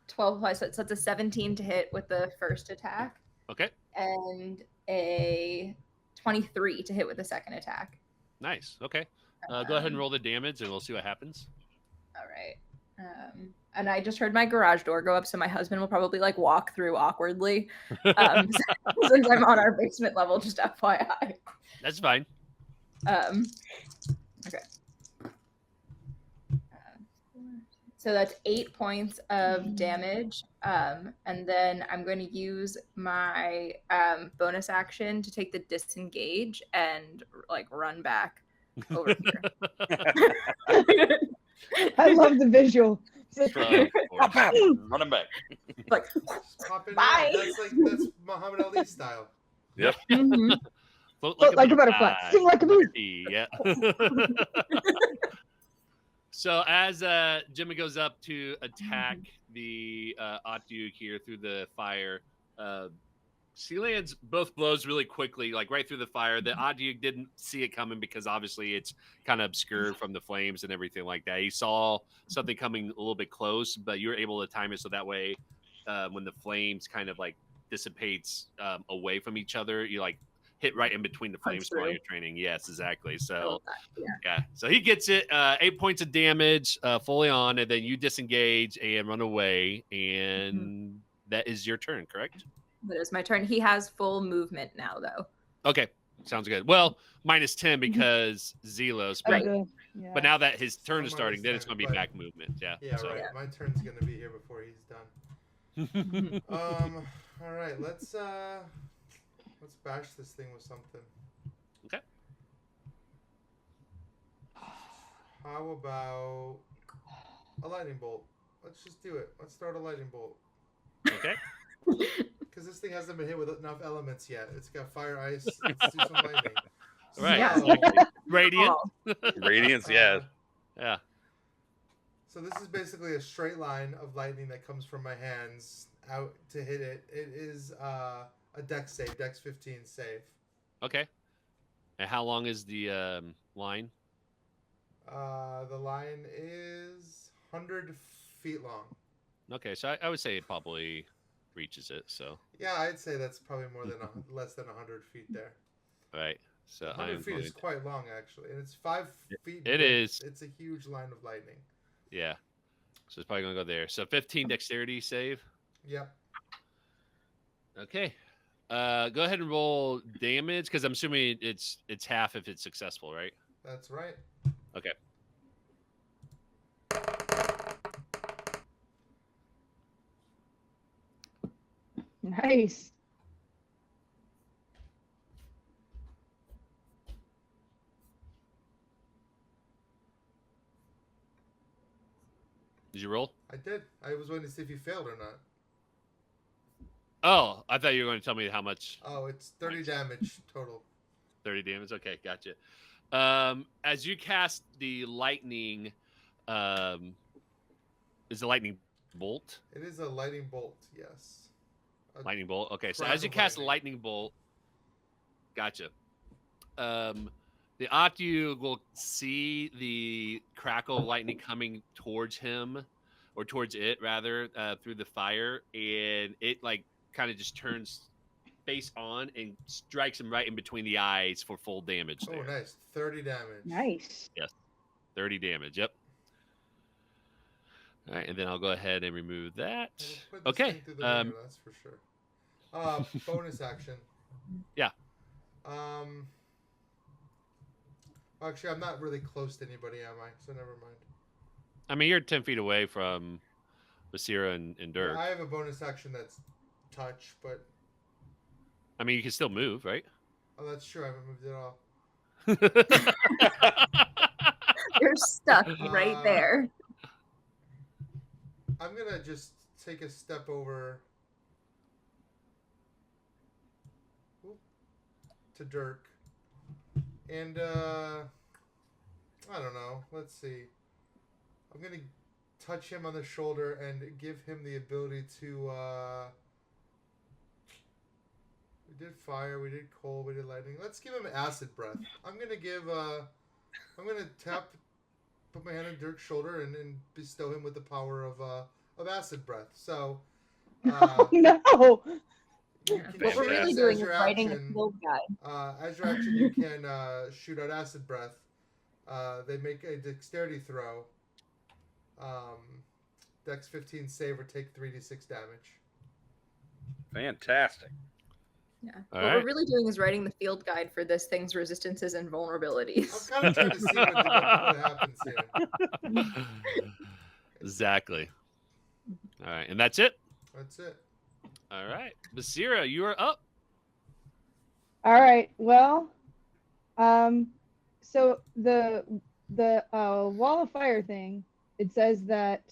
12 plus, so it's a 17 to hit with the first attack, Okay. and a 23 to hit with the second attack. Nice. Okay. Go ahead and roll the damage, and we'll see what happens. All right. And I just heard my garage door go up, so my husband will probably like walk through awkwardly, since I'm on our basement level. Just FYI. That's fine. Okay. So that's 8 points of damage, and then I'm going to use my bonus action to take the disengage and like run back over here. I love the visual. Of course. Running back. Like, Hop in Bye. that's Muhammad Ali style. Yep. mhm. Float Float like a butterfly. Sing like a bee. Yeah. So as Gemma goes up to attack the Otduke here through the fire, she lands both blows really quickly, like right through the fire. The Otduke didn't see it coming because obviously it's kind of obscured from the flames and everything like that. He saw something coming a little bit close, but you were able to time it so that way when the flames kind of like dissipates away from each other, you like hit right in between the flames while through. you're training. Yes, exactly. So Yeah. yeah, so he gets it 8 points of damage fully on, and then you disengage and run away, and that is your turn, correct? That is my turn. He has full movement now, though. Okay, Sounds good. Well, minus 10 because Xelos, but Right. Yeah. but now that his turn is So starting, then minus it's going to 10, be but- back movement. Yeah. Yeah, so. right. My turn's gonna be here before he's done. All right. Let's bash this thing with something. Okay. How about a lightning bolt? Let's just do it. Let's start a lightning bolt. Okay. Because this thing hasn't been hit with enough elements yet. It's got fire, ice. Let's do some lightning. Right. Yeah. So, Radiant. Oh, Radiance, yeah. Yeah. So this is basically a straight line of lightning that comes from my hands out to hit it. It is a dex save, dex 15 save. Okay. And how long is the line? The line is 100 feet long. Okay, so I would say it probably reaches it. So, Yeah, I'd say that's probably less than 100 feet there. all right. So 100 feet is quite long, actually, and it's 5 feet. It width. is. It's a huge line of lightning. Yeah. So it's probably gonna go there. So 15 dexterity save. Yep. Okay. Go ahead and roll damage because I'm assuming it's half if it's successful, right? That's right. Okay. Nice. Did you roll? I did. I was waiting to see if you failed or not. Oh, I thought you were going to tell me how much. Oh, it's 30 damage total. 30 damage. Okay, gotcha. As you cast the lightning, is the lightning bolt? It is a lightning bolt, yes. Lightning bolt. Okay, so Crack as you of cast lightning. lightning bolt, gotcha. The Octu will see the crackle of lightning coming towards him, or towards it rather, through the fire, and it like kind of just turns face on and strikes him right in between the eyes for full damage. Oh, There, nice. 30 damage. Nice. 30 damage. Yep. All right, and then I'll go ahead and remove that. We'll put this Okay. thing through the ringer, that's for sure. Bonus action. Yeah. Actually, I'm not really close to anybody, am I? So never mind. I mean, you're 10 feet away from Vasira and Derk. I have a bonus action that's touch, but I mean, you can still move, right? oh, that's true. I haven't moved at all. you're stuck right there. I'm gonna just take a step over to Derk, and I don't know. Let's see. I'm gonna touch him on the shoulder and give him the ability to. We did fire, we did cold, we did lightning. Let's give him acid breath. I'm gonna give. I'm gonna put my hand on Dirk's shoulder and bestow him with the power of acid breath. So. Oh no. You Yeah. can What we're really choose doing as is your writing a action- field guide. As your action, you can shoot out acid breath. They make a dexterity throw. Dex 15 save or take 3d6 damage. Fantastic. Yeah. All What right. we're really doing is writing the field guide for this thing's resistances and I'm vulnerabilities. kind of trying to see what happens here. Exactly. All right, and that's it. That's it. All right, Vasira, you are up. All right. Well, so the wall of fire thing, it says that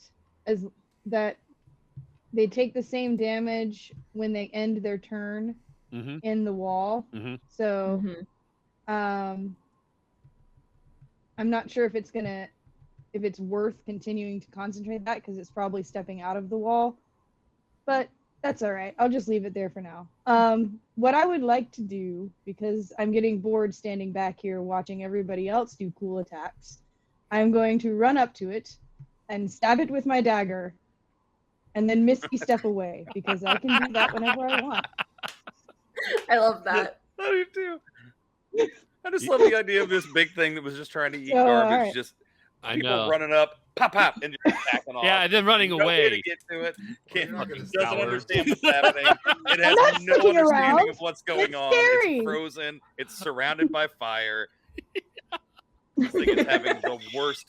they take the same damage when they end their turn Mm-hmm. in the wall. Mm-hmm. So Mhm. I'm not sure if it's worth continuing to concentrate that because it's probably stepping out of the wall, but that's all right. I'll just leave it there for now. What I would like to do, because I'm getting bored standing back here watching everybody else do cool attacks, I'm going to run up to it and stab it with my dagger and then misty step away because I can do that whenever I want. I love that. I do too. I just love the idea of this big thing that was just trying to eat Oh, garbage, alright. just I People know. running up, pop, pop, and just attacking off. Yeah, and then running No way away. to get to it. You're not gonna Doesn't stop. understand what's happening. It has not no sticking understanding around. of what's going It's on. scary. It's frozen. It's surrounded by fire. This thing is having the worst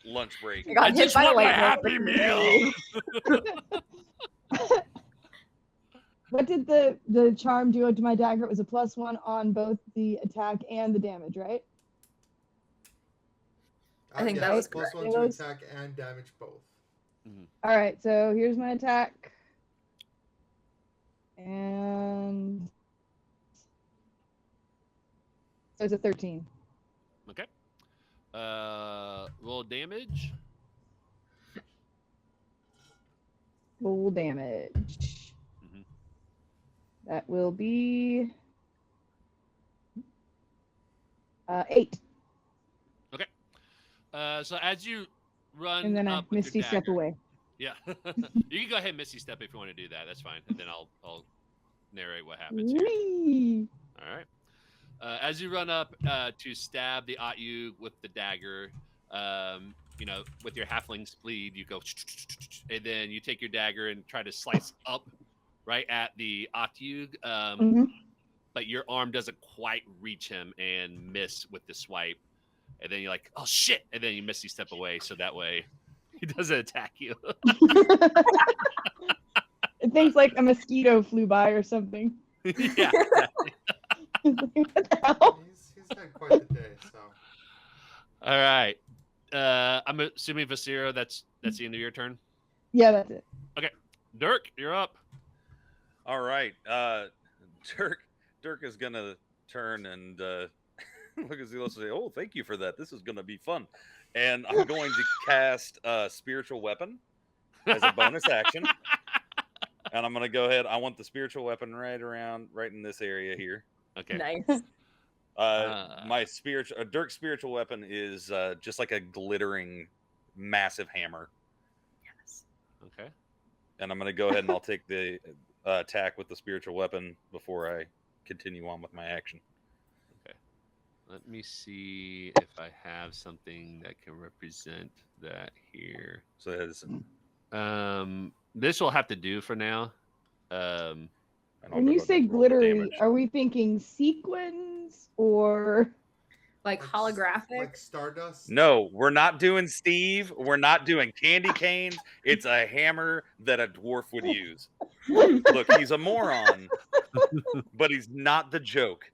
lunch break. You got I hit just by a want my lightning Happy bolt. Meal. What did the charm do to my dagger? It was a +1 on both the attack and the damage, right? I think yeah, that was plus correct. 1 to It was- attack and damage both. All right, so here's my attack. And so it's a 13. Okay. Roll damage. Full damage. Mhm. That will be 8. So as you run And then I up with your misty step dagger- away. Yeah. You can go ahead and Misty Step if you want to do that. That's fine. And then I'll narrate what happens here. Whee! All right. As you run up to stab the Otyugh with the dagger, with your halfling speed, you go, and then you take your dagger and try to slice up right at the Otyugh, Mhm. but your arm doesn't quite reach him and miss with the swipe. And then you're like, oh shit! And then you Misty Step away, so that way he doesn't attack you. It thinks like a mosquito flew by or something. Yeah. What the hell? He's had quite the day, so. All right. I'm assuming Vasira, that's the end of your turn. Yeah, that's it. Derk, you're up. All right. Derk is gonna turn and look at Xelos and say, "Oh, thank you for that. This is gonna be fun." And I'm going to cast Spiritual Weapon as a bonus action. And I'm gonna go ahead. I want the Spiritual Weapon right in this area here. Okay. Nice. My Dirk's spiritual weapon is just like a glittering, massive hammer. Yes. Okay. And I'm gonna go ahead and I'll take the attack with the spiritual weapon before I continue on with my action. Let me see if I have something that can represent that here. So it has, This will have to do for now. and I'll When go you ahead say and roll the glittery, damage. are we thinking sequins or? Like holographic. Like Stardust? No, we're not doing Steve. We're not doing candy canes. It's a hammer that a dwarf would use. Look, he's a moron, but he's not the joke.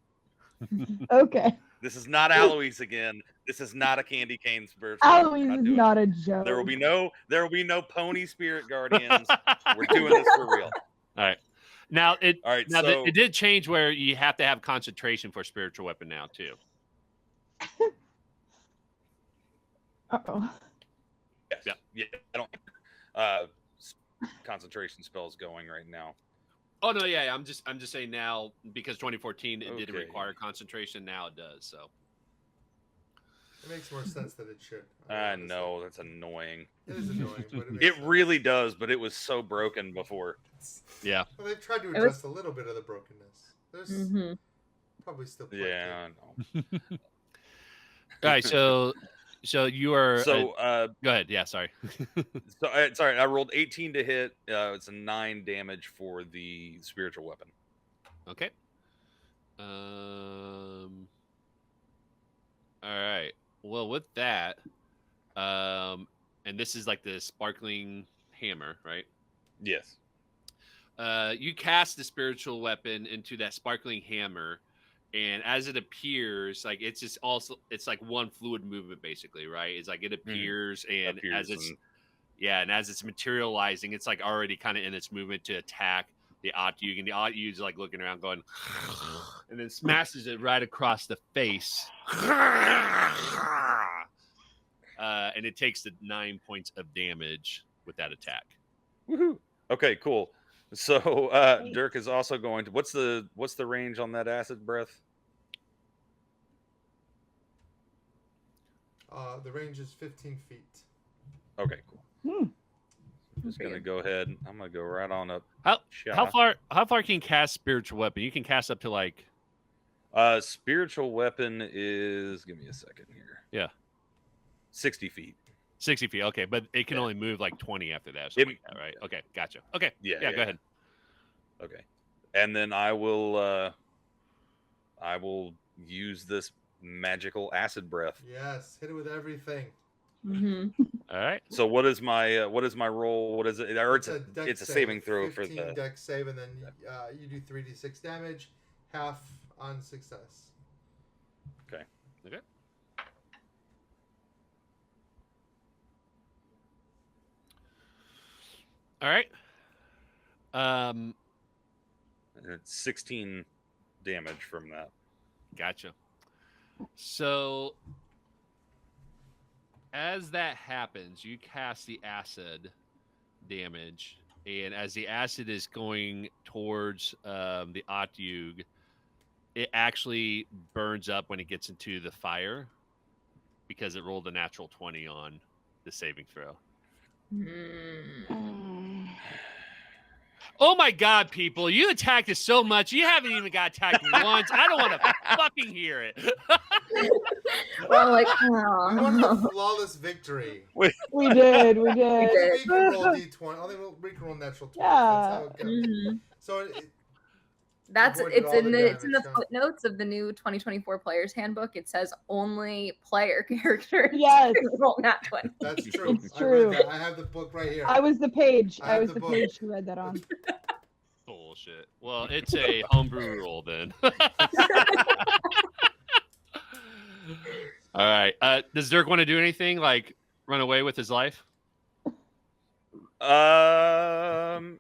Okay. This is not Alois again. This is not a candy cane spiritual. Alois We're is doing not it. a joke. There will be no pony spirit guardians. We're doing this for real. All right. Now it All right. now So it did change where you have to have concentration for spiritual weapon now too. Uh-oh. yes, yeah, I don't concentration spells going right now. Oh no, yeah, I'm just saying now because 2014 it didn't Okay. require concentration. Now it does. So It makes more sense that it should. I know that's annoying. It is annoying, but it makes It sense. really does, but it was so broken before. yeah. Well, they've tried to It was- address a little bit of the brokenness. There's Mm-hmm. probably still plenty. Yeah, I know. All right. So you are. So go ahead. Yeah. Sorry. sorry, I rolled 18 to hit. It's a 9 damage for the spiritual weapon. Okay. All right. Well, with that, and this is like the sparkling hammer, right? Yes. You cast the spiritual weapon into that sparkling hammer, and as it appears, like it's like one fluid movement, basically, right? It's like it appears, and as it's and as it's materializing, it's like already kind of in its movement to attack the Otyugh, and the Otyugh is like looking around, going, and then smashes it right across the face, and it takes the 9 points of damage with that attack. Woohoo! Okay, cool. So Derk is also going to. What's the range on that acid breath? The range is 15 feet. Okay, cool. Hmm. I'm just gonna go ahead. I'm gonna go right on up. How far can you cast spiritual weapon? You can cast up to like Spiritual weapon is. Give me a second here. Yeah. 60 feet. 60 feet. Okay, but it can only move like 20 after that, or something like that, right? Okay, gotcha. Okay, Yeah. go ahead. Okay, and then I will use this magical acid breath. Yes, hit it with everything. All right. So what is my roll? What is it? Or it's a saving throw for 15 the dex save, and then you do 3d6 damage, half on success. Okay. All right. And it's 16 damage from that. Gotcha. So as that happens, you cast the acid damage, and as the acid is going towards the Otyug, it actually burns up when it gets into the fire because it rolled a natural 20 on the saving throw. Oh my God, people! You attacked us so much. You haven't even got attacked once. I don't want to fucking hear it. Well, like, We won a flawless victory. We did. We did. We can roll d20. Only we can roll natural 20. Yeah. That's how it goes. So avoided It's all in the the damage, huh? footnotes of the new 2024 Players Handbook. It says only player characters Yes. can roll that 20. That's true. It's I true. read that. I have the book right here. I was the page. I have I was the the book. page who read that on. Bullshit. Well, it's a homebrew roll then. All right. Does Derk want to do anything like run away with his life? No,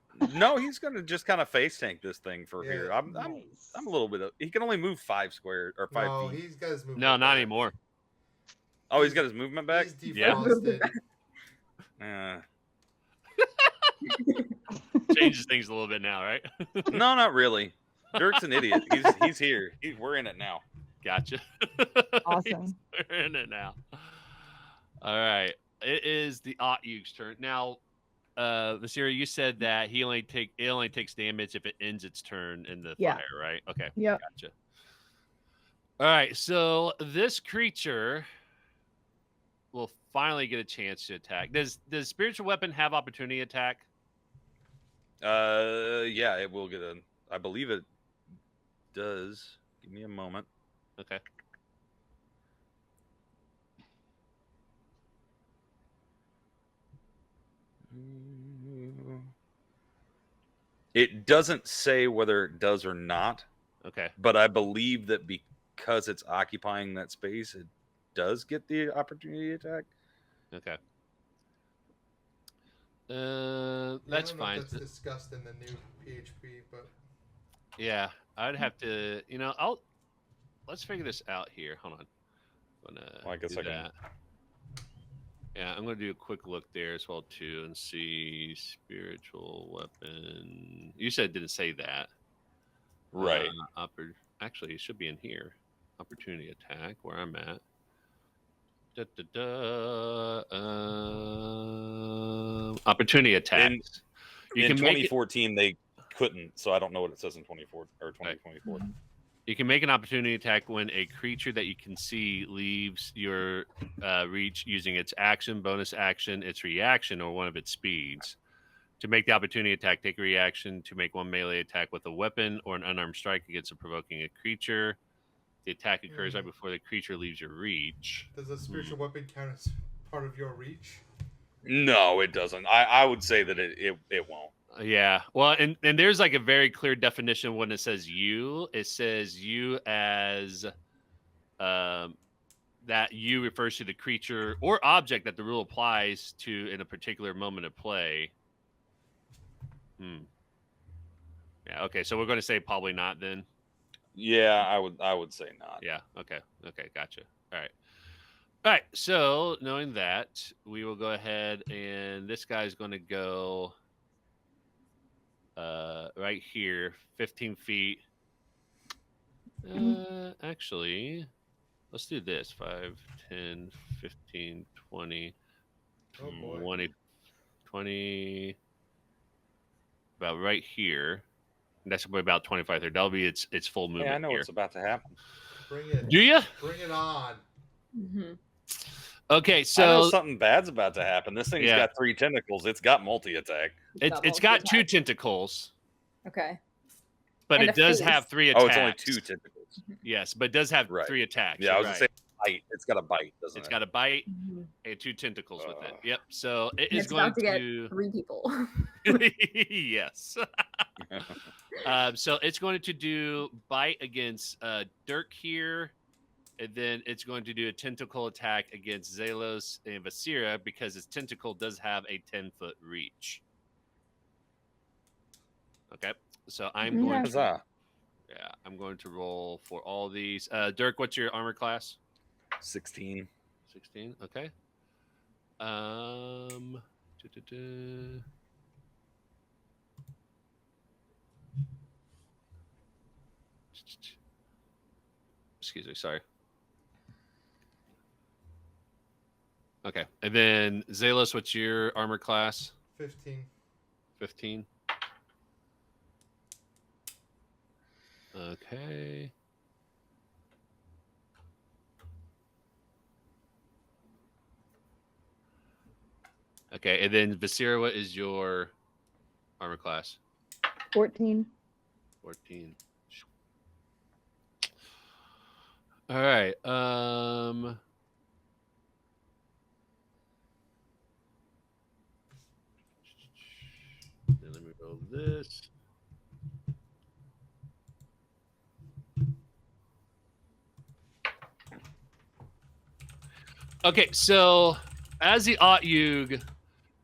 he's gonna just kind of face tank this thing for Yeah. here. I'm a little bit. He can only move 5 square or 5 No, feet. he's got his movement. No, not back. anymore. Oh, he's got his movement back. He's Yeah. defrosted. Changes things a little bit now, right? No, not really. Dirk's an idiot. He's here. We're in it now. Gotcha. Awesome. We're in it now. All right. It is the Otyug's turn. Now, Vasira, you said that it only takes damage if it ends its turn in the Yeah. fire, right? Okay. Yep. Gotcha. All right. So this creature will finally get a chance to attack. Does spiritual weapon have opportunity attack? Yeah, it will get a. I believe it does. Give me a moment. Okay. It doesn't say whether it does or not, Okay. but I believe that because it's occupying that space, it does get the opportunity attack. Okay. Yeah, I That's don't know if fine. That's discussed in the new PHP, but Yeah, I'd have to. Let's figure this out here. Hold on. I'm gonna Well, I guess do I can- that. Yeah, I'm gonna do a quick look there as well too, and see spiritual weapon. You said it didn't say that, Right. Actually, it should be in here. Opportunity attack, where I'm at. Opportunity attack. In 2014, they couldn't, so I don't know what it says in 24 or 2024. You can make an opportunity attack when a creature that you can see leaves your reach using its action, bonus action, its reaction, or one of its speeds. To make the opportunity attack, take a reaction to make one melee attack with a weapon or an unarmed strike against a provoking a creature. The attack occurs right before the creature leaves your reach. does a spiritual weapon count as part of your reach? No, it doesn't. I would say that it won't. Yeah. Well, and there's like a very clear definition when it says you. It says you as that you refers to the creature or object that the rule applies to in a particular moment of play. Yeah, okay. So we're going to say probably not then. Yeah, I would say not. Yeah. Okay. Gotcha. All right. So knowing that, we will go ahead and this guy's going to go right here, 15 feet. Actually, let's do this. 5, 10, 15, 20, Oh, boy. 20, about right here. That's probably about 25 there. That'll be its full movement. Yeah, I know here. what's about to happen. Bring it. Do you? Bring it on. Okay, I know so something bad's about to happen. This thing's Yeah. got 3 tentacles. It's got multi-attack. it's got 2 tentacles, Okay. but And it a does face. have 3 attacks. Oh, it's only 2 tentacles. Yes, but it does have Right. 3 attacks. Yeah, I you're was right. gonna say bite. It's got a bite, doesn't It's it? got a bite Mhm. and 2 tentacles with it. Ugh. Yep. So it And is it's going about to get to 3 people. yes. So it's going to do bite against Derk here, and then it's going to do a tentacle attack against Xelos and Vasira because its tentacle does have a 10-foot reach. Okay, so I'm going to Huzzah. I'm going to roll for all these. Derk, what's your armor class? 16. 16. Okay. Du-du-du. Excuse me, sorry. Okay, and then Xelos, what's your armor class? 15. 15. Okay. Okay, and then Vasira, what is your armor class? 14. 14. All right. Then let me roll this. Okay, so as the Otyug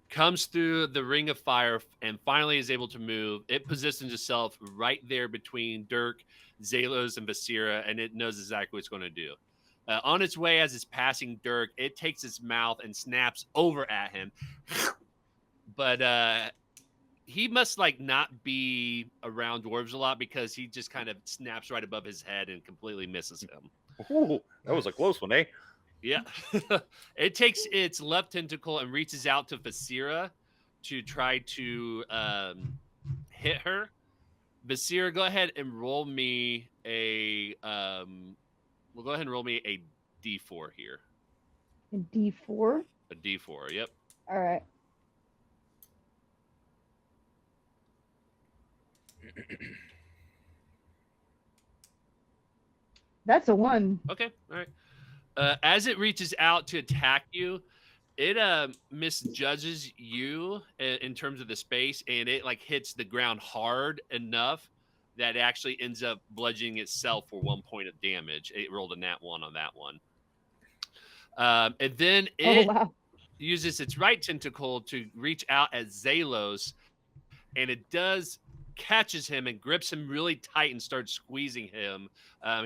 comes through the ring of fire and finally is able to move, it positions itself right there between Derk, Xelos, and Vasira, and it knows exactly what it's going to do. On its way, as it's passing Derk, it takes its mouth and snaps over at him. But he must like not be around dwarves a lot because he just kind of snaps right above his head and completely misses him. Ooh, that was a close one, eh? Yeah. It takes its left tentacle and reaches out to Vasira to try to hit her. Vasira, go ahead and roll me a go ahead and roll me a D4 here. A D4? A D4, yep. All right. That's a 1. Okay, all right. As it reaches out to attack you, it misjudges you in terms of the space, and it like hits the ground hard enough that it actually ends up bludgeoning itself for 1 point of damage. It rolled a nat 1 on that one. And then it uses its right tentacle to reach out at Xelos, and it does catches him and grips him really tight and starts squeezing him.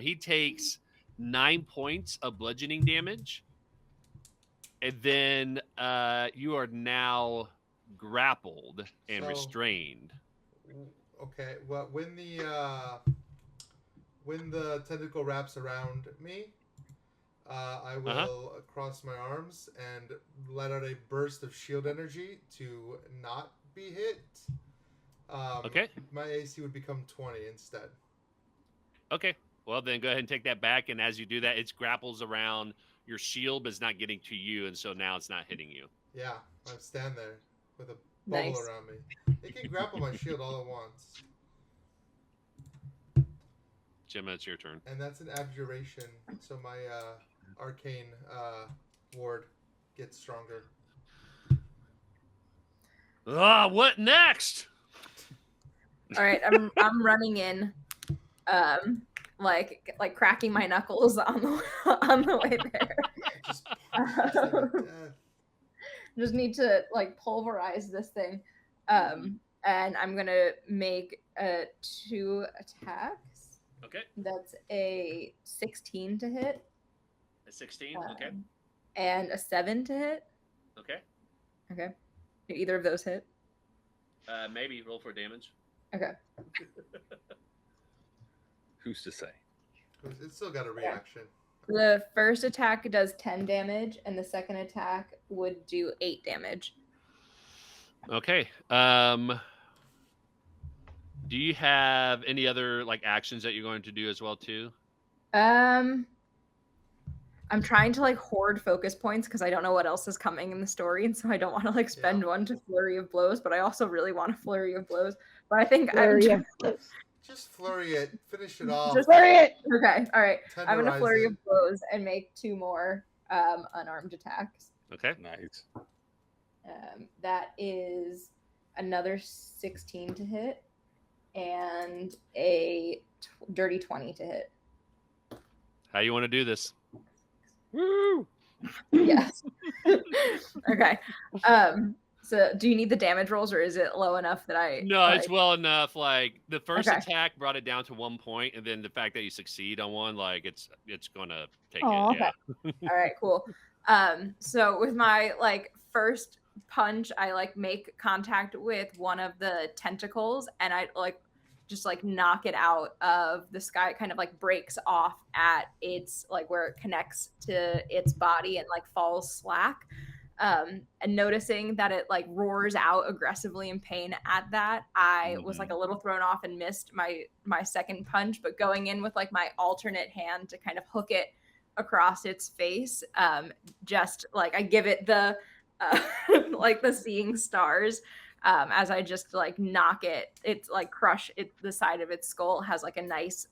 He takes 9 points of bludgeoning damage. And then you are now grappled and restrained. Okay. Well, when the tentacle wraps around me, I will cross my arms and let out a burst of shield energy to not be hit. Okay. My AC would become 20 instead. Okay. Well, then go ahead and take that back. And as you do that, it grapples around your shield, but it's not getting to you. And so now it's not hitting you. Yeah. I stand there with a bubble Nice. around me. It can grapple my shield all at once. Gemma, it's your turn. And that's an abjuration. So my arcane ward gets stronger. What next? All right, I'm running in, like cracking my knuckles on the way there. Just need to like pulverize this thing, and I'm gonna make 2 attacks. Okay. That's a 16 to hit. A 16. Okay. And a 7 to hit. Okay. Okay. Do either of those hit? Maybe roll for damage. Okay. Who's to say? It's still got a reaction. The first attack does 10 damage, and the second attack would do 8 damage. Okay. Do you have any other like actions that you're going to do as well too? I'm trying to like hoard focus points because I don't know what else is coming in the story, and so I don't want to like spend one to flurry of blows, but I also really want a flurry of blows. But I think just flurry it, finish it off. Just flurry it. Okay, all right. I'm gonna Tenderize flurry it. of blows and make 2 more unarmed attacks. Okay. Nice. That is another 16 to hit and a dirty 20 to hit. How you want to do this? Woo! Yes. Okay. So do you need the damage rolls, or is it low enough that I? No, it's well enough. Like the first Okay. attack brought it down to 1 point, and then the fact that you succeed on one, like it's gonna take Aw. it. Yeah. All right, cool. So with my like first punch, I like make contact with one of the tentacles, and I like just like knock it out of the sky. It kind of like breaks off at its like where it connects to its body and like falls slack. And noticing that it like roars out aggressively in pain at that, I was like a little thrown off and missed my second punch, but going in with like my alternate hand to kind of hook it across its face, just like I give it the like the seeing stars, as I just like knock it's like crush it. The side of its skull has like a nice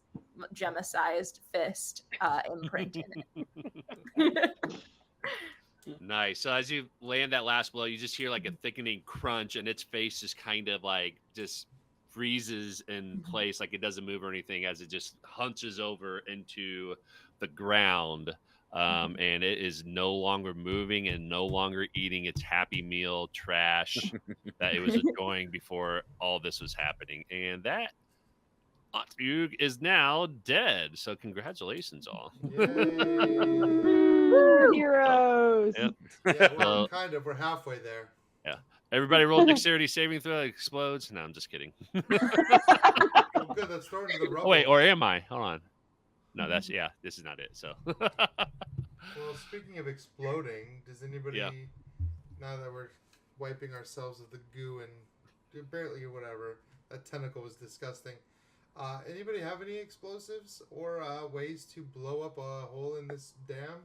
Gemma-sized fist imprint in it. Nice. So as you land that last blow, you just hear like a thickening crunch, and its face just kind of like just freezes in place, like it doesn't move or anything, as it just hunches over into the ground. And it is no longer moving and no longer eating its happy meal trash that it was enjoying before all this was happening. And that Oxbug is now dead. So congratulations, all. Heroes. Yep. Yeah, well, kind of. We're halfway there. Yeah. Everybody roll dexterity saving throw. It explodes. No, I'm just kidding. Oh, good. Let's throw it into the rubble. Oh, wait, or am I? Hold on. No, that's this is not it. So. Well, speaking of exploding, does anybody, now that we're wiping ourselves of the goo and barely whatever, that tentacle was disgusting. Anybody have any explosives or ways to blow up a hole in this dam?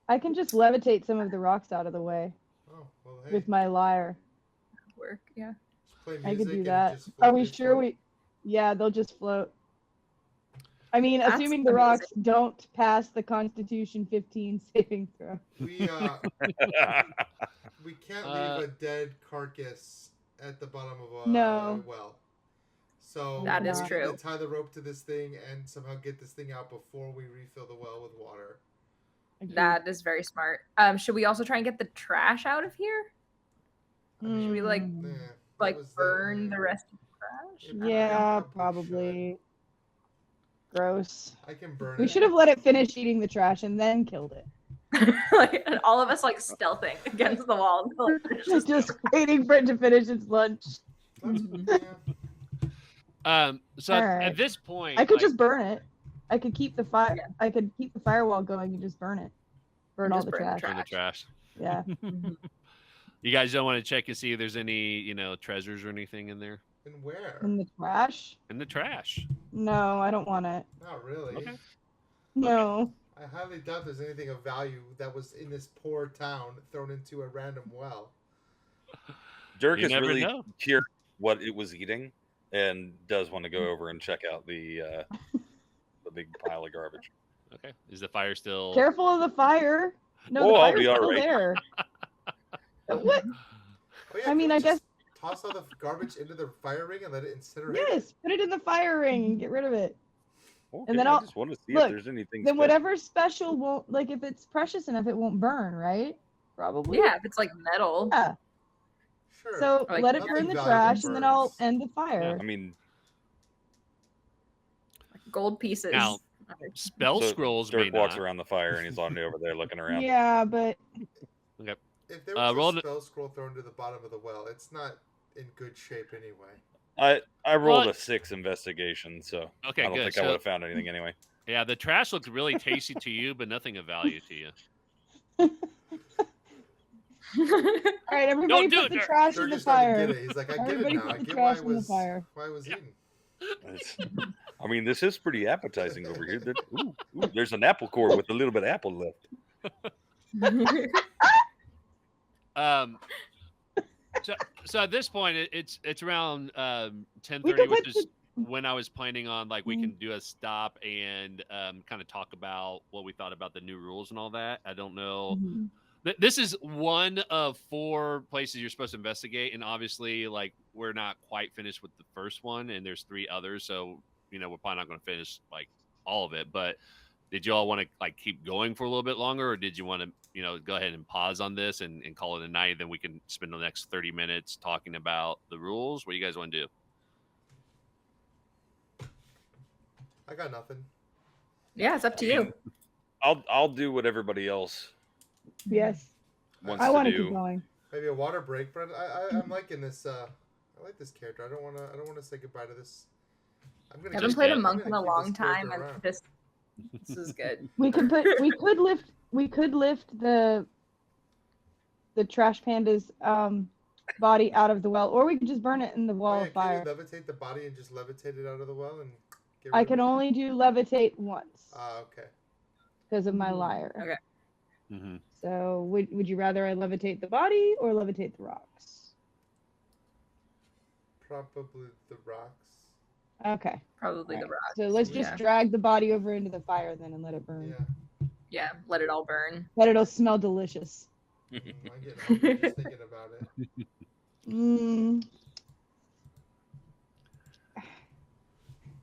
I can just levitate some of the rocks out of the way Oh, well, hey. with my lyre. Work, yeah. Just play I music could do and that. just Are float, we they sure float. Yeah, they'll just float. I mean, That's assuming the rocks don't pass the Constitution 15 saving throw. We can't leave a dead carcass at the bottom of a well. So that is we true. need to tie the rope to this thing and somehow get this thing out before we refill the well with water. That is very smart. Should we also try and get the trash out of here? Should we like burn the rest of the trash? Yeah, probably. Gross. I can burn We it. should have let it finish eating the trash and then killed it. Like, and all of us like stealthing against the wall until it finishes. Just waiting for it to finish its lunch. So Alright. at this point, I could like, just burn it. I could keep the fire. I could keep the firewall going and just burn it. Burn all Just the burn the trash. burn the trash. Yeah. You guys don't want to check and see if there's any, treasures or anything in there? And where? In the trash? In the trash. No, I don't want it. Not really. Okay. No. I highly doubt there's anything of value that was in this poor town thrown into a random well. Dirk You is never really know. curious what it was eating and does want to go over and check out the big pile of garbage. Okay. Is the fire still? Careful of the fire. No, Oh, the I'll fire's be still all right. there. What? Oh, yeah, I mean, can we I guess- just toss all the garbage into the fire ring and let it incinerate. Yes, put it in the fire ring and get rid of it. Okay, And then I I'll- just want to see look, if there's anything. Then special. whatever special won't, like, if it's precious enough, it won't burn, right? Probably. Yeah, if it's like metal. Yeah. Sure. So Like, let it nothing burn the valuable trash, and then I'll burns. end the fire. I mean, Gold pieces. Now, spell so scrolls may Dirk walks not. around the fire and he's on over there looking around. Yeah, but If there was roll a it- spell scroll thrown to the bottom of the well, it's not in good shape anyway. I rolled Well, a 6 investigation, so Okay, I don't good. think I So- would have found anything anyway. Yeah, the trash looked really tasty to you, but nothing of value to you. all right, everybody do put it, the Dirk. trash in Dirk the is starting to fire. get it. He's like, I get it Everybody now. put I the get trash why in the fire. I was Yeah. eating. I mean, this is pretty appetizing over here. Ooh, there's an apple core with a little bit of apple left. So at this point, it's around 10:30, could which put is when I was planning on like we can do a stop and kind of talk about what we thought about the new rules and all that. I don't know. This is one of 4 places you're supposed to investigate, and obviously, like we're not quite finished with the first one, and there's 3 others, so we're probably not going to finish like all of it. But did you all want to like keep going for a little bit longer, or did you want to go ahead and pause on this and call it a night? Then we can spend the next 30 minutes talking about the rules. What do you guys want to do? I got nothing. Yeah, it's up to you. I'll do what everybody else Yes. wants I to want to do. keep going. Maybe a water break, but I'm liking this. I like this character. I don't want to say goodbye to this. I haven't played a monk in a long time, and around. this is good. We could lift the trash panda's body out of the well, or we could just burn it in the wall of fire. Can you levitate the body and just levitate it out of the well and get rid I of can it? only do levitate once Okay. because of my lyre. Okay. So would you rather I levitate the body or levitate the rocks? Probably the rocks. Okay. Probably the Alright. rock. So let's just drag the body over into the fire then and let it burn. Yeah. Yeah, let it all burn. But it'll smell delicious. I get hungry just thinking about it.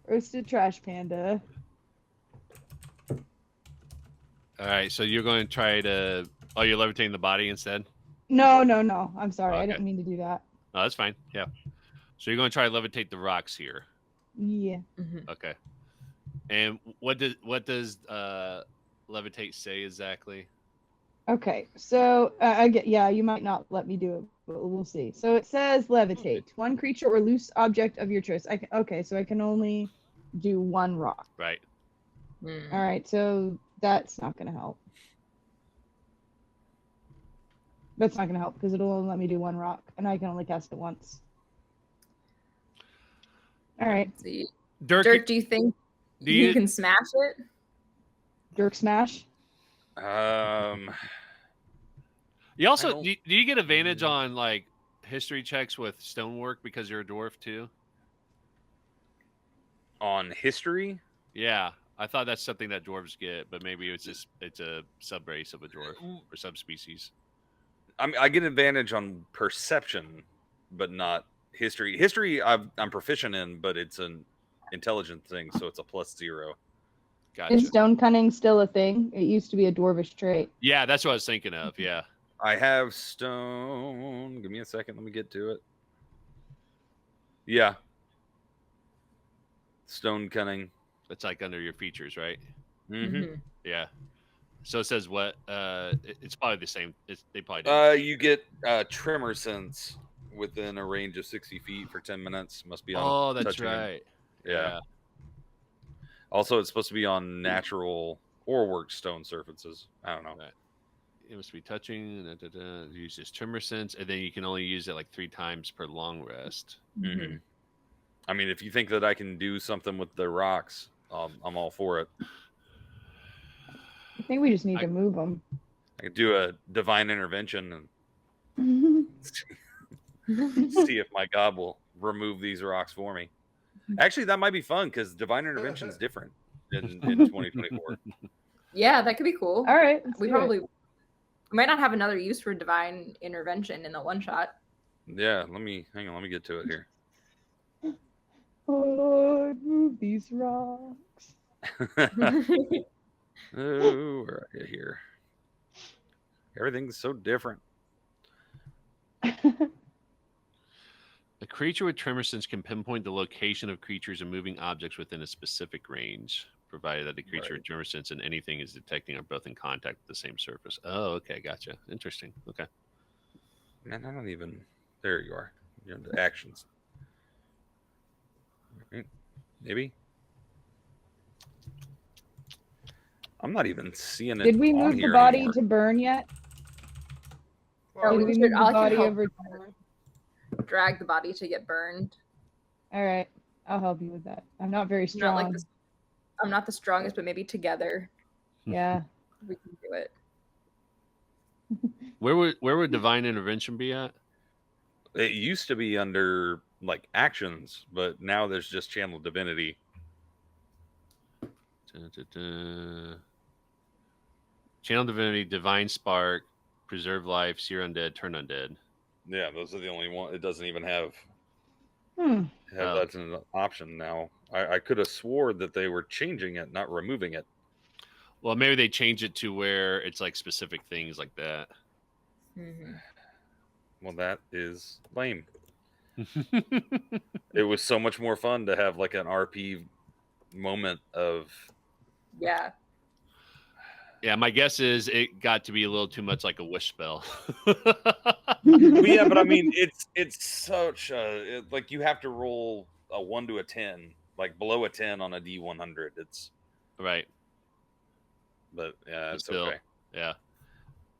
Roasted trash panda. All right, so you're going to try to. Oh, you're levitating the body instead? No. I'm sorry. I Okay. didn't mean to do that. Oh, that's fine. Yeah. So you're going to try to levitate the rocks here. Yeah. Okay. And what does levitate say exactly? Okay. So you might not let me do it, but we'll see. So it says levitate one creature or loose object of your choice. So I can only do 1 rock. Right. All right. So that's not going to help. That's not going to help because it'll only let me do 1 rock, and I can only cast it once. All right. See. Derk, do you think do you can smash it? Dirk smash. You also don't- do you get advantage on like history checks with stonework because you're a dwarf too? On history? Yeah, I thought that's something that dwarves get, but maybe it's a subrace of a dwarf or subspecies. I get advantage on perception, but not history. History I'm proficient in, but it's an intelligence thing, so it's a +0. Gotcha. Is stone cunning still a thing? It used to be a dwarvish trait. Yeah, that's what I was thinking of. Yeah. I have stone. Give me a second. Let me get to it. Yeah. Stone cunning. That's like under your features, right? Mm-hmm. Yeah. So it says what? It's probably the same. They probably do. You get tremor sense within a range of 60 feet for 10 minutes. Must be on. Oh, that's touching him. right. Yeah. Also, it's supposed to be on natural or worked stone surfaces. I don't know. Right. It must be touching. Use this tremor sense, and then you can only use it like 3 times per long rest. Mm-hmm. I mean, if you think that I can do something with the rocks, I'm all for it. I think we just need to move them. I could do a divine intervention and see if my god will remove these rocks for me. Actually, that might be fun because divine intervention is different in 2024. Yeah, that could be cool. All right. We might not have another use for divine intervention in the one shot. Yeah, hang on. Let me get to it here. Oh Lord, move these rocks. Oh, where are you here? Everything's so different. A creature with tremor sense can pinpoint the location of creatures and moving objects within a specific range, provided that the creature with tremor sense and anything is detecting are both in contact with the same surface. Oh, okay, gotcha. Interesting. Okay. Man, I don't even. There you are. You're into actions. Right. Maybe. I'm not even seeing it. Did we on move the here body anymore. to burn yet? Oh, Did we we should- move the I can body help over? drag the body to get burned. All right. I'll help you with that. I'm not very Not strong. like this. I'm not the strongest, but maybe together Yeah. we can do it. Where would divine intervention be at? It used to be under like actions, but now there's just channel divinity. Channel divinity, divine spark, preserve life, sear undead, turn undead. Yeah, those are the only one. It doesn't even have Hmm. that's an option now. I could have swore that they were changing it, not removing it. Well, maybe they change it to where it's like specific things like that. Mm-hmm. Well, that is lame. It was so much more fun to have like an RP moment of Yeah. Yeah, my guess is it got to be a little too much like a wish spell. yeah, but I mean, it's such a like you have to roll a 1 to a 10, like below a 10 on a D100. It's right, but yeah, it's still, okay. yeah.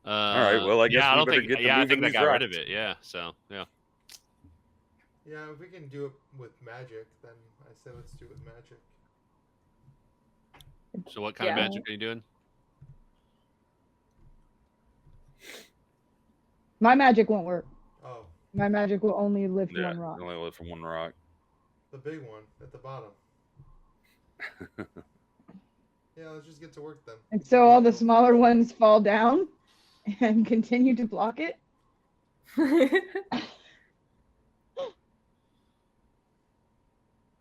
All right, well, I guess yeah, I we don't better think. get to Yeah, I moving think they these got rid rocks. of it. Yeah, so yeah. Yeah, if we can do it with magic, then I say let's do it with magic. So what kind of Yeah. magic are you doing? My magic won't work. Oh, My magic will only lift Yeah, one rock. you only live from one rock. the big one at the bottom. Yeah, let's just get to work then. And so all the smaller ones fall down and continue to block it.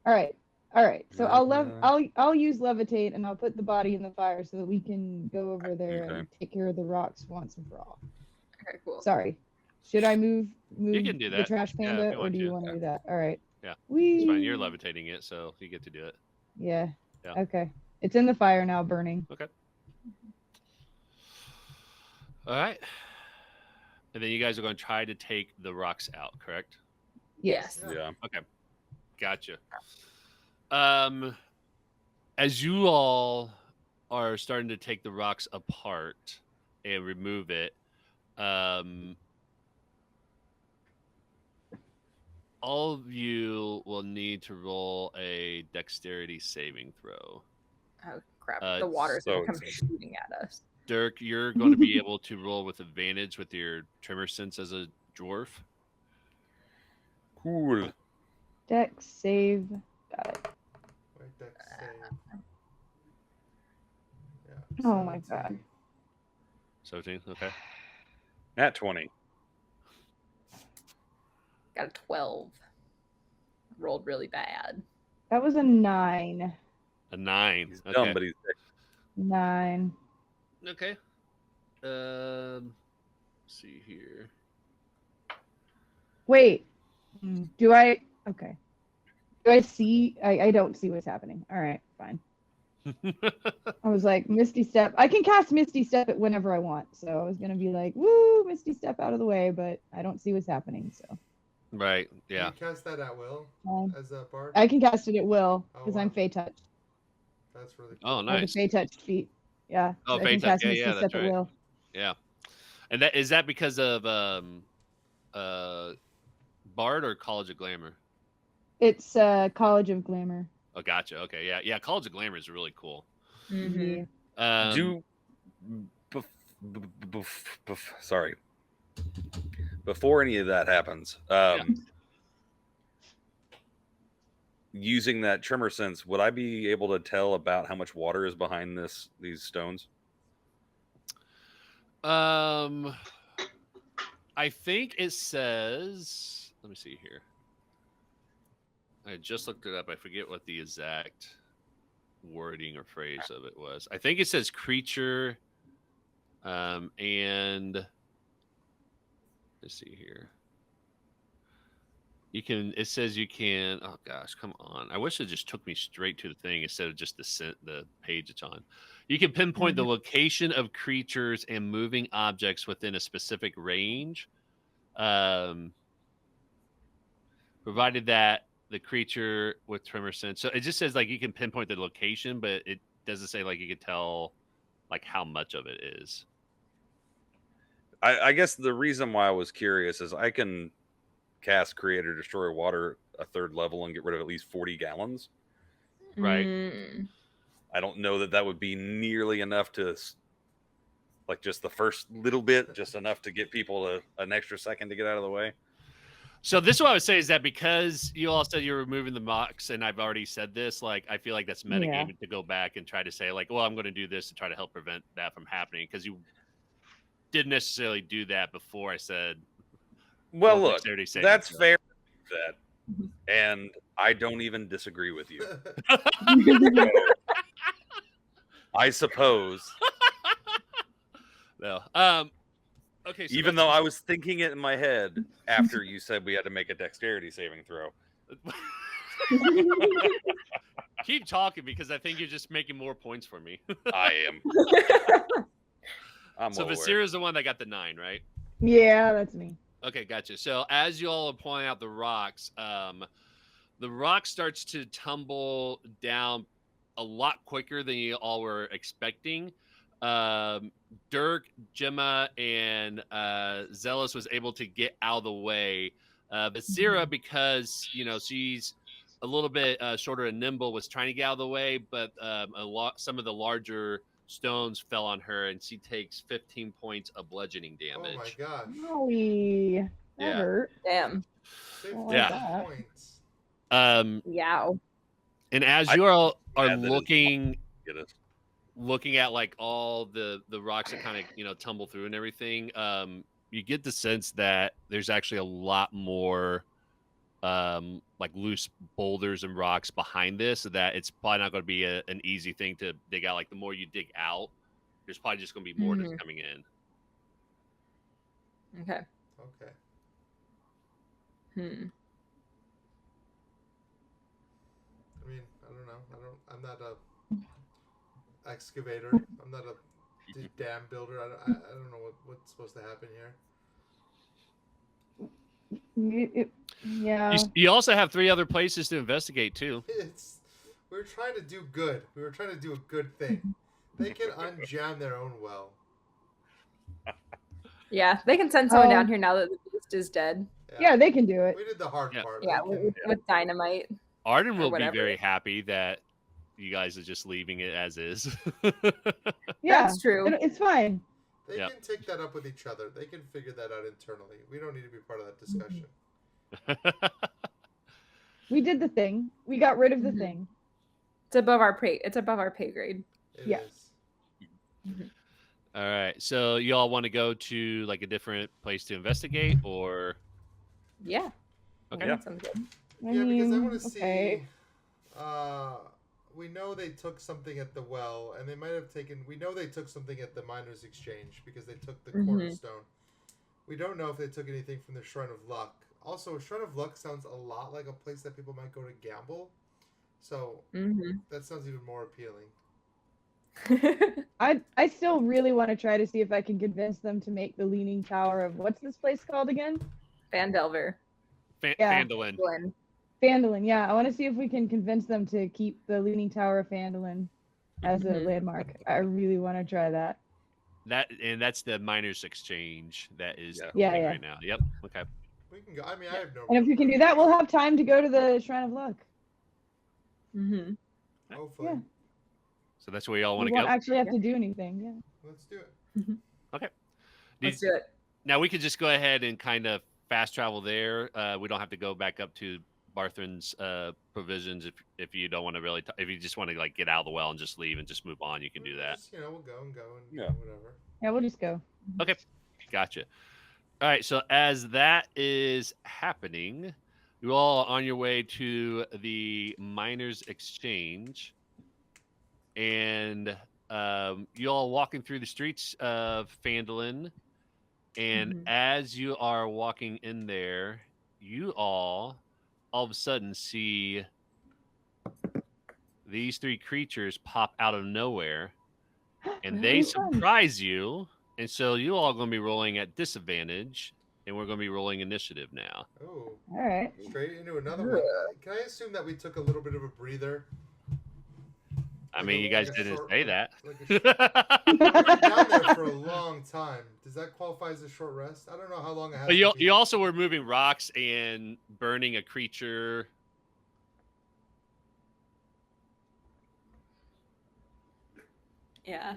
All right. So I'll use levitate and I'll put the body in the fire so that we can go over there Okay. and take care of the rocks once and for all. Okay, cool. Sorry. Should I move You can do the that. trash Yeah, if panda you or want do you to. want to do that? All right. Yeah, Whee! it's fine. You're levitating it, so you get to do it. Yeah. Yeah. Okay. It's in the fire now, burning. Okay. All right. And then you guys are going to try to take the rocks out, correct? Yes. Yeah. Okay. Gotcha. As you all are starting to take the rocks apart and remove it, all of you will need to roll a dexterity saving throw. Oh crap! The water's so gonna come it's- shooting at us. Derk, you're going to be able to roll with advantage with your tremor sense as a dwarf. Cool. Dex save. Got it. Wait, dex save. Yeah. Oh my 17. God. 17, okay. At 20. Got a 12. Rolled really bad. That was a 9. A 9. He's Okay. dumb, but he's 9. Okay. Let's see here. Wait. Do I? Okay. Do I see? I don't see what's happening. All right, fine. I was like, Misty Step. I can cast Misty Step at whenever I want. So I was gonna be like, woo, Misty Step out of the way, but I don't see what's happening. So Right. Yeah. Can you cast that at will as a bard? I can cast it at will because I'm wow. Fey touched. That's really cool. Oh, I have nice. a Fey touched feat. Yeah. Oh, I can Fey touch. cast Yeah, Misty yeah, Step that's at right. will. Yeah. And that is that because of Bard or College of Glamour? It's College of Glamour. Oh, gotcha. Okay. Yeah. Yeah. College of Glamour is really cool. Mm-hmm. Do sorry. Before any of that happens, using that tremor sense, would I be able to tell about how much water is behind these stones? I think it says. Let me see here. I just looked it up. I forget what the exact wording or phrase of it was. I think it says creature, and let's see here. You can. It says you can. Oh gosh, come on! I wish it just took me straight to the thing instead of just the page it's on. You can pinpoint the location of creatures and moving objects within a specific range, provided that the creature with tremor sense. So it just says like you can pinpoint the location, but it doesn't say like you can tell like how much of it is. I guess the reason why I was curious is I can cast Create or Destroy Water a 3rd level and get rid of at least 40 gallons. Right. I don't know that that would be nearly enough to, like, just the first little bit, just enough to get people an extra second to get out of the way. So this is what I would say is that because you all said you're removing the mocks, and I've already said this, like, I feel like that's metagaming to go back and try to say, like, well, I'm going to do this to try to help prevent that from happening, because you didn't necessarily do that before I said. Well, look, that's fair. And I don't even disagree with you. So, I suppose. No. Okay. So even though I was thinking it in my head after you said we had to make a dexterity saving throw. Keep talking, because I think you're just making more points for me. I am. So Vasira is the one that got the 9, right? Yeah, that's me. Okay, gotcha. So as you all are pointing out the rocks starts to tumble down a lot quicker than you all were expecting. Derk, Gemma, and Xelos was able to get out of the way. Vasira, because she's a little bit shorter and nimble, was trying to get out of the way, but some of the larger stones fell on her, and she takes 15 points of bludgeoning damage. Oh my gosh! Holy, that hurt. Damn. 15 Yeah. points. Yeah. And as you all are looking at like all the rocks that kind of tumble through and everything, you get the sense that there's actually a lot more like loose boulders and rocks behind this, so that it's probably not going to be an easy thing to dig out. Like, the more you dig out, there's probably just going to be more that's coming in. Okay. I mean, I don't know. I'm not a excavator. I'm not a dam builder. I don't know what's supposed to happen here. Yeah. You also have 3 other places to investigate too. We're trying to do good. We were trying to do a good thing. They can unjam their own well. Yeah, they can send someone down here now that the beast is dead. Yeah, they can do it. We did the hard part. Yeah, with dynamite. Arden will be very happy that you guys are just leaving it as is. Yeah, that's true. It's fine. They can take that up with each other. They can figure that out internally. We don't need to be part of that discussion. We did the thing. We got rid of the thing. It's above our pay. It's above our pay grade. It is. All right. So you all want to go to like a different place to investigate, or? Yeah. Okay. That sounds good. Yeah, because I want to see. We know they took something at the well, and they might have taken. We know they took something at the Miners' Exchange because they took the cornerstone. We don't know if they took anything from the Shrine of Luck. Also, Shrine of Luck sounds a lot like a place that people might go to gamble. So that sounds even more appealing. I still really want to try to see if I can convince them to make the Leaning Tower of what's this place called again? Phandelver. Phandalin. Phandalin, yeah. I want to see if we can convince them to keep the Leaning Tower of Phandalin as a landmark. I really want to try that. That's the Miners' Exchange that is right now. Yep. Okay. We can go. I mean, I have no. And if we can do that, we'll have time to go to the Shrine of Luck. Hopefully. Yeah. So that's where y'all want to We go? won't actually have to do anything. Yeah. Let's do it. Okay. Let's do it. Now we could just go ahead and kind of fast travel there. We don't have to go back up to Barthren's provisions if you don't want to really. If you just want to like get out of the well and just leave and just move on, you can do that. Just, we'll go and whatever. Yeah, we'll just go. Okay, gotcha. All right, so as that is happening, you all are on your way to the Miners' Exchange, and you all walking through the streets of Phandalin, and as you are walking in there, you all of a sudden see these 3 creatures pop out of nowhere, and they surprise you. And so you all going to be rolling at disadvantage, and we're going to be rolling initiative now. Oh, all right. Straight into another one. Can I assume that we took a little bit of a breather? I mean, you guys didn't say that. We've been down there for a long time. Does that qualify as a short rest? I don't know how long it has But to be. you also were moving rocks and burning a creature. Yeah.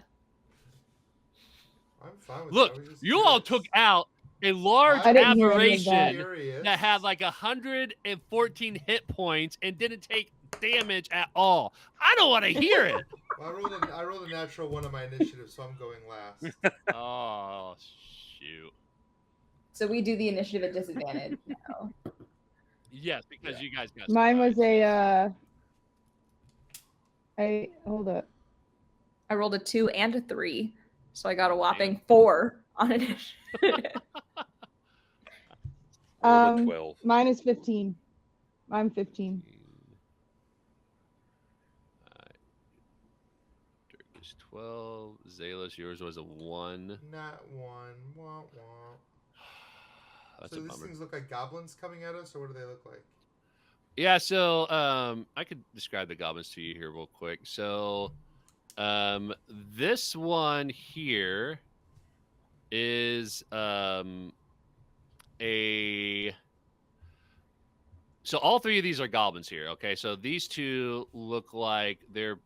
I'm fine with Look, that. I was just you all curious. took out a large I didn't hear any of that. aberration that had like 114 hit points and didn't take damage at all. I don't want to hear it. Well, I rolled a natural one on my initiative, so I'm going last. Oh, shoot. So we do the initiative at disadvantage now. Yes, because you guys got Mine was surprised. hold up. I rolled a 2 and a 3, so I got a whopping 4 on initiative. Rolled a 12. Mine is 15. I'm 15. Derk is 12. Xelos, yours was a 1. Not one. Wah, wah. That's So a these bummer. things look like goblins coming at us, or what do they look like? Yeah, so I could describe the goblins to you here real quick. So this one here is so all three of these are goblins here. Okay, so these two look like they're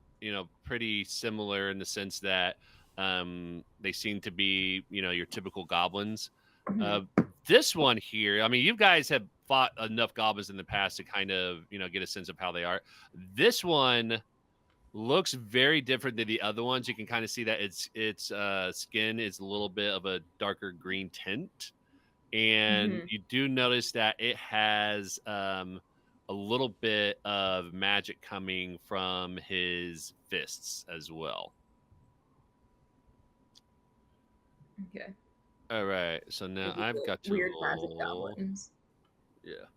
pretty similar in the sense that they seem to be your typical goblins. This one here, I mean, you guys have fought enough goblins in the past to kind of get a sense of how they are. This one looks very different than the other ones. You can kind of see that its skin is a little bit of a darker green tint, and you do notice that it has a little bit of magic coming from his fists as well. Okay. All right, so now I've got to weird roll. magic goblins. Yeah.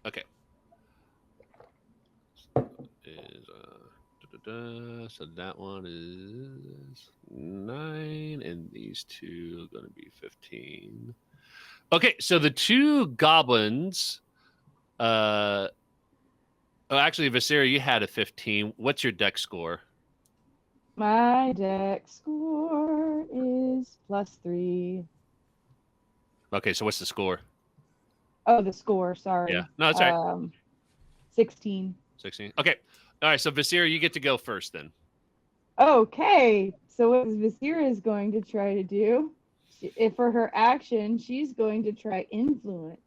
Okay. Is so that one is 9, and these two are going to be 15. Okay, so the two goblins. Oh, actually, Vasira, you had a 15. What's your deck score? My deck score is +3. Okay, so what's the score? Oh, the score. Sorry. Yeah, no, that's right. 16. 16. Okay. All right, so Vasira, you get to go first then. Okay. So what Vasira is going to try to do, for her action, she's going to try influence.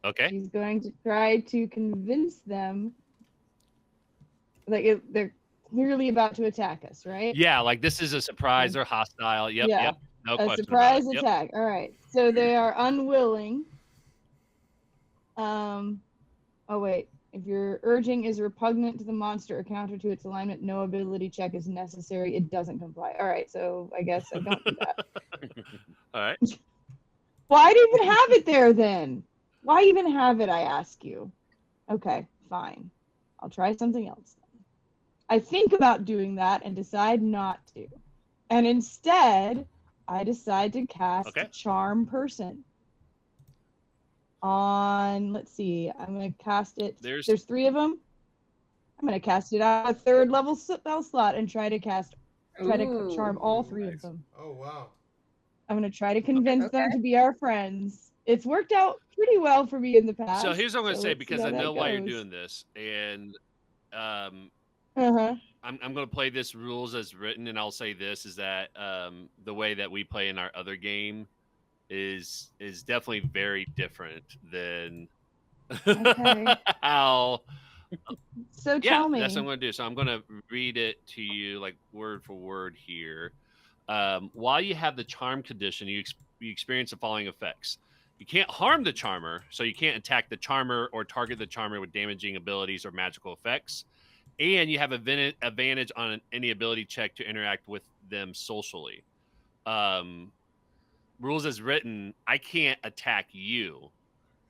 Okay. She's going to try to convince them, like they're clearly about to attack us, right? Yeah, like this is a surprise or hostile. Yep, Yeah. yep. No A question surprise about it. attack. All right. So they are unwilling. Oh wait. If your urging is repugnant to the monster or counter to its alignment, no ability check is necessary. It doesn't comply. All right. So I guess I don't do that. All right. Why do you even have it there then? Why even have it, I ask you? Okay, fine. I'll try something else then. I think about doing that and decide not to. And instead, I decide to cast Charm Person. On, let's see, I'm going to cast it. There's 3 of them. I'm going to cast it out a 3rd level spell slot and try to charm all 3 of them. Oh, wow. I'm going to try to convince them to be our friends. It's worked out pretty well for me in the past. So here's what I'm going to say, let's because see I how know that why you're goes. doing this. And I'm going to play this rules as written, and I'll say this, is that the way that we play in our other game is definitely very different than how. So tell me. That's what I'm going to do. So I'm going to read it to you like word for word here. While you have the charm condition, you experience the following effects. You can't harm the charmer, so you can't attack the charmer or target the charmer with damaging abilities or magical effects. And you have advantage on any ability check to interact with them socially. Rules as written, I can't attack you.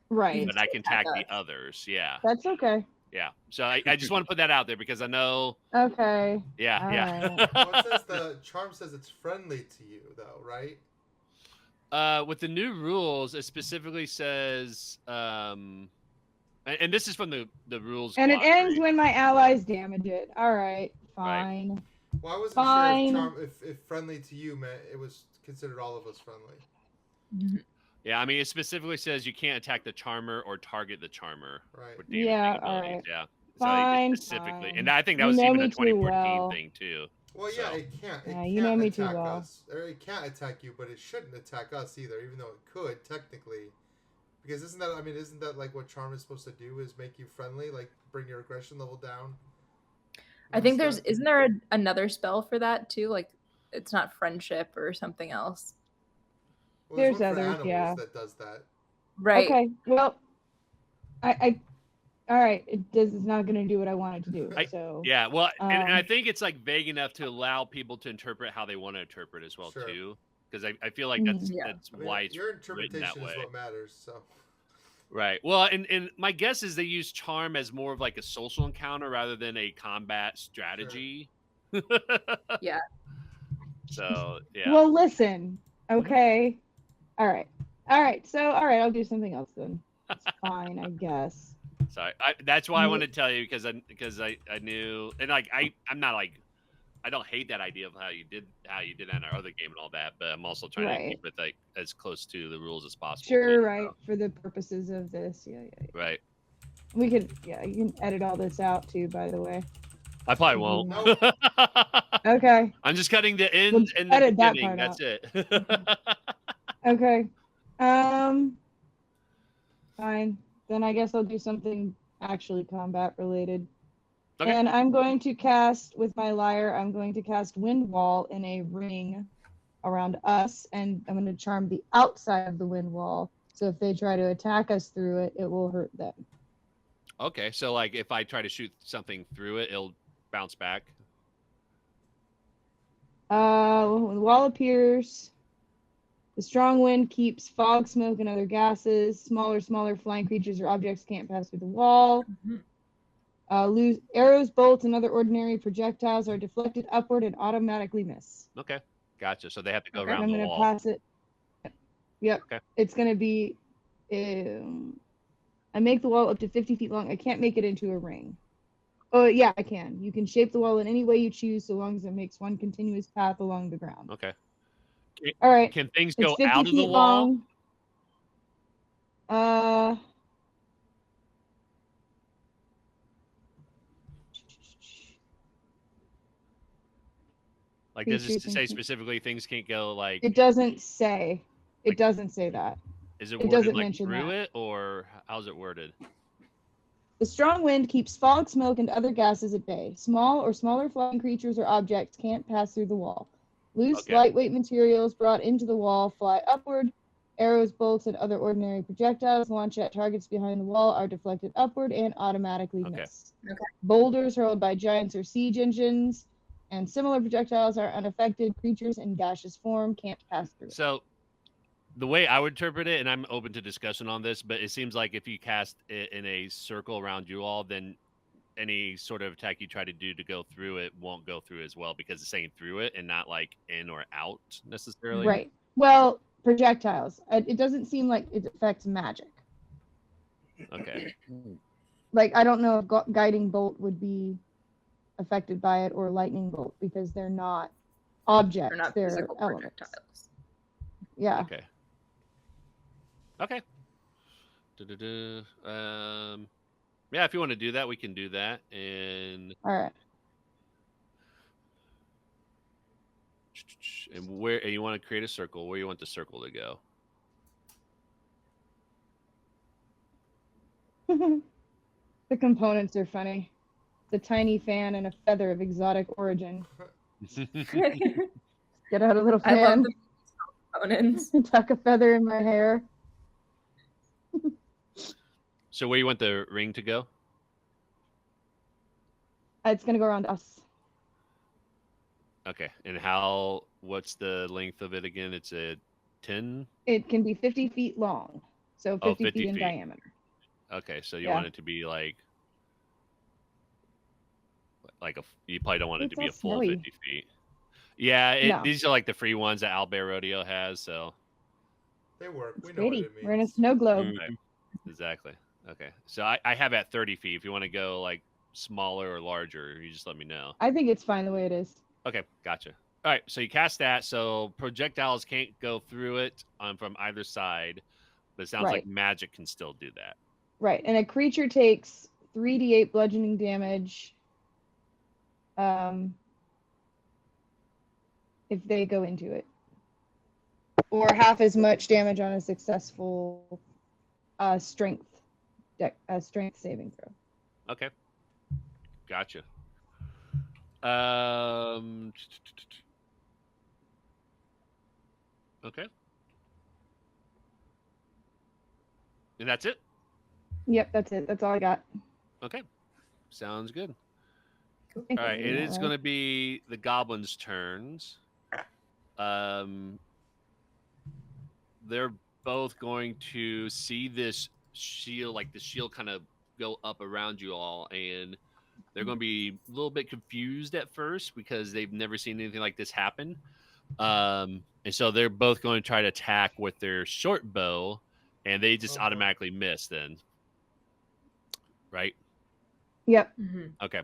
Right. But I can attack the others. Yeah. That's okay. Yeah. So I just want to put that out there because I know. Okay. Yeah. All yeah. Well, it says the charm says it's friendly to you, though, right? With the new rules, it specifically says, and and this is from the rules. And it ends glossary. when my allies damage it. All right, fine. Well, I wasn't Fine. sure if friendly to you meant it was considered all of us friendly. Yeah, I mean, it specifically says you can't attack the charmer or target the charmer. Right. With damaging Yeah, abilities. all right. Yeah. Fine, Specifically, fine. and I think that You was know even me a too 2014 well. thing too. Well, yeah, it can't. It Yeah, can't you know me too attack well. us, or it can't attack you, but it shouldn't attack us either, even though it could technically. Because isn't that like what charm is supposed to do? Is make you friendly, like bring your aggression level down. I think isn't there another spell for that too? Like it's not friendship or something else. Well, There's one for others, animals yeah. that does that. Right. Okay, well, I all right. It's not going to do what I want it to do. So Yeah, well, and I think it's like vague enough to allow people to interpret how they want to interpret as well Sure. too. Because I feel like that's why it's your written that interpretation way. is what matters. So. Right. Well, and my guess is they use charm as more of like a social encounter rather than a combat strategy. Sure. Yeah. So yeah. Well, listen. Okay. All right. So all right, I'll do something else then. It's fine, I guess. Sorry, that's why I wanted to tell you because I knew, and like I'm not like I don't hate that idea of how you did that in our other game and all that, but I'm also trying to keep it like as close to the rules as possible. Sure, too, right. For the purposes of this, yeah. Right. We could, you can edit all this out too. By the way, I probably won't. Nope. Okay. I'm just cutting the end and the edit that beginning. part That's it. Okay. Fine. Then I guess I'll do something actually combat related. Okay. And I'm going to cast with my lyre. I'm going to cast Wind Wall in a ring around us, and I'm going to charm the outside of the wind wall. So if they try to attack us through it, it will hurt them. Okay, so like if I try to shoot something through it, it'll bounce back. When the wall appears, the strong wind keeps fog, smoke, and other gases. Smaller flying creatures or objects can't pass through the wall. Lose arrows, bolts, and other ordinary projectiles are deflected upward and automatically miss. Okay, gotcha. So they have to go And around I'm the going to wall. pass it. Yep. Okay. It's going to be. I make the wall up to 50 feet long. I can't make it into a ring. Oh, yeah, I can. You can shape the wall in any way you choose, so long as it makes one continuous path along the ground. Okay. All right. Can things It's go 50 out of the feet wall? long. Like, does it say specifically things can't go like? It doesn't say. It doesn't say that. Is it It worded doesn't like mention through that. it, or how's it worded? The strong wind keeps fog, smoke, and other gases at bay. Small or smaller flying creatures or objects can't pass through the wall. Loose, lightweight materials brought into the wall fly upward. Arrows, bolts, and other ordinary projectiles launched at targets behind the wall are deflected upward and automatically miss. Okay. Boulders hurled by giants or siege engines and similar projectiles are unaffected. Creatures in gaseous form can't pass through. So the way I would interpret it, and I'm open to discussion on this, but it seems like if you cast it in a circle around you all, then any sort of attack you try to do to go through it won't go through as well because it's saying through it and not like in or out necessarily. Right. Well, projectiles. It doesn't seem like it affects magic. Okay. Like, I don't know if guiding bolt would be affected by it or lightning bolt because they're not objects. They're not they're physical elements. projectiles. Yeah. Okay. Okay. Yeah, if you want to do that, we can do that. And All right. And where and you want to create a circle, where you want the circle to go? The components are funny. It's a tiny fan and a feather of exotic origin. Get out a little I love fan. the components. Tuck a feather in my hair. So where you want the ring to go? It's gonna go around us. Okay. And what's the length of it again? It's a 10? It can be 50 feet long, so 50, 50 feet in feet. diameter. Okay, so you Yeah. want it to be like you probably don't want it It's to be all a full snowy. 50 feet. Yeah, No. these are like the free ones that Owlbear Rodeo has, so They work. We know Pretty. what it means. We're in a snow globe. Right. Exactly. Okay. So I have at 30 feet. If you want to go like smaller or larger, you just let me know. I think it's fine the way it is. Okay, gotcha. All right, so you cast that. So projectiles can't go through it from either side, but it sounds like Right. magic can still do that. Right, and a creature takes 3d8 bludgeoning damage if they go into it, or half as much damage on a successful strength saving throw. Okay, gotcha. Okay, and that's it. Yep, that's it. That's all I got. Okay, sounds good. Cool. All right, it is going to be the goblins' turns. They're both going to see this shield, like the shield kind of go up around you all, and they're going to be a little bit confused at first because they've never seen anything like this happen. And so they're both going to try to attack with their short bow, and they just automatically miss then. Right? Yep. Mm-hmm. Okay.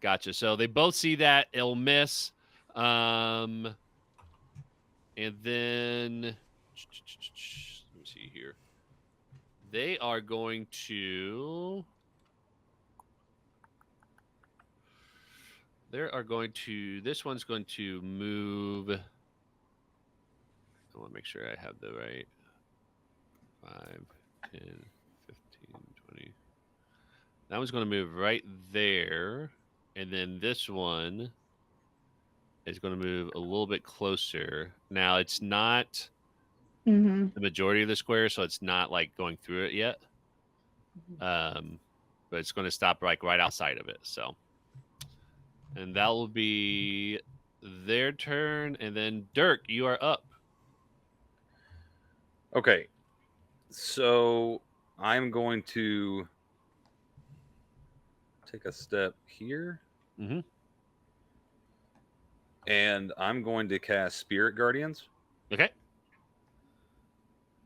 Gotcha. So they both see that. It'll miss. And then let me see here. They are going to... This one's going to move... I want to make sure I have the right... 5, 10, 15, 20... That one's going to move right there. And then this one is going to move a little bit closer. Now, it's not the majority of the square, so it's not like going through it yet. But it's going to stop like right outside of it. So, and that will be their turn. And then Derk, you are up. Okay. So I'm going to take a step here. Mm-hmm. And I'm going to cast Spirit Guardians. Okay.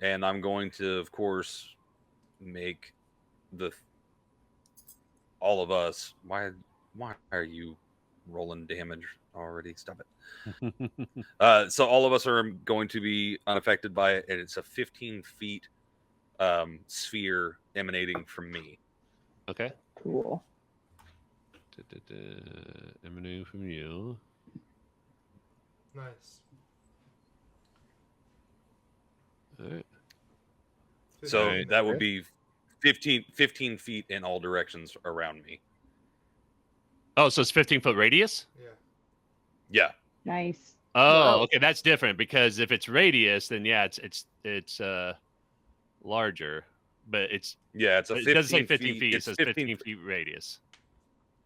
And I'm going to, of course, make all of us. Why are you rolling damage already? Stop it. So all of us are going to be unaffected by it, and it's a 15 feet sphere emanating from me. Okay. Cool. Emanating from you. Nice. All right. So Right. that would be 15 feet in all directions around me. Oh, so it's 15-foot radius? Yeah. Yeah. Nice. Oh, Whoa. okay, that's different because if it's radius, then yeah, it's larger, but it's Yeah, it doesn't say 15 feet. It It's says 15 feet radius.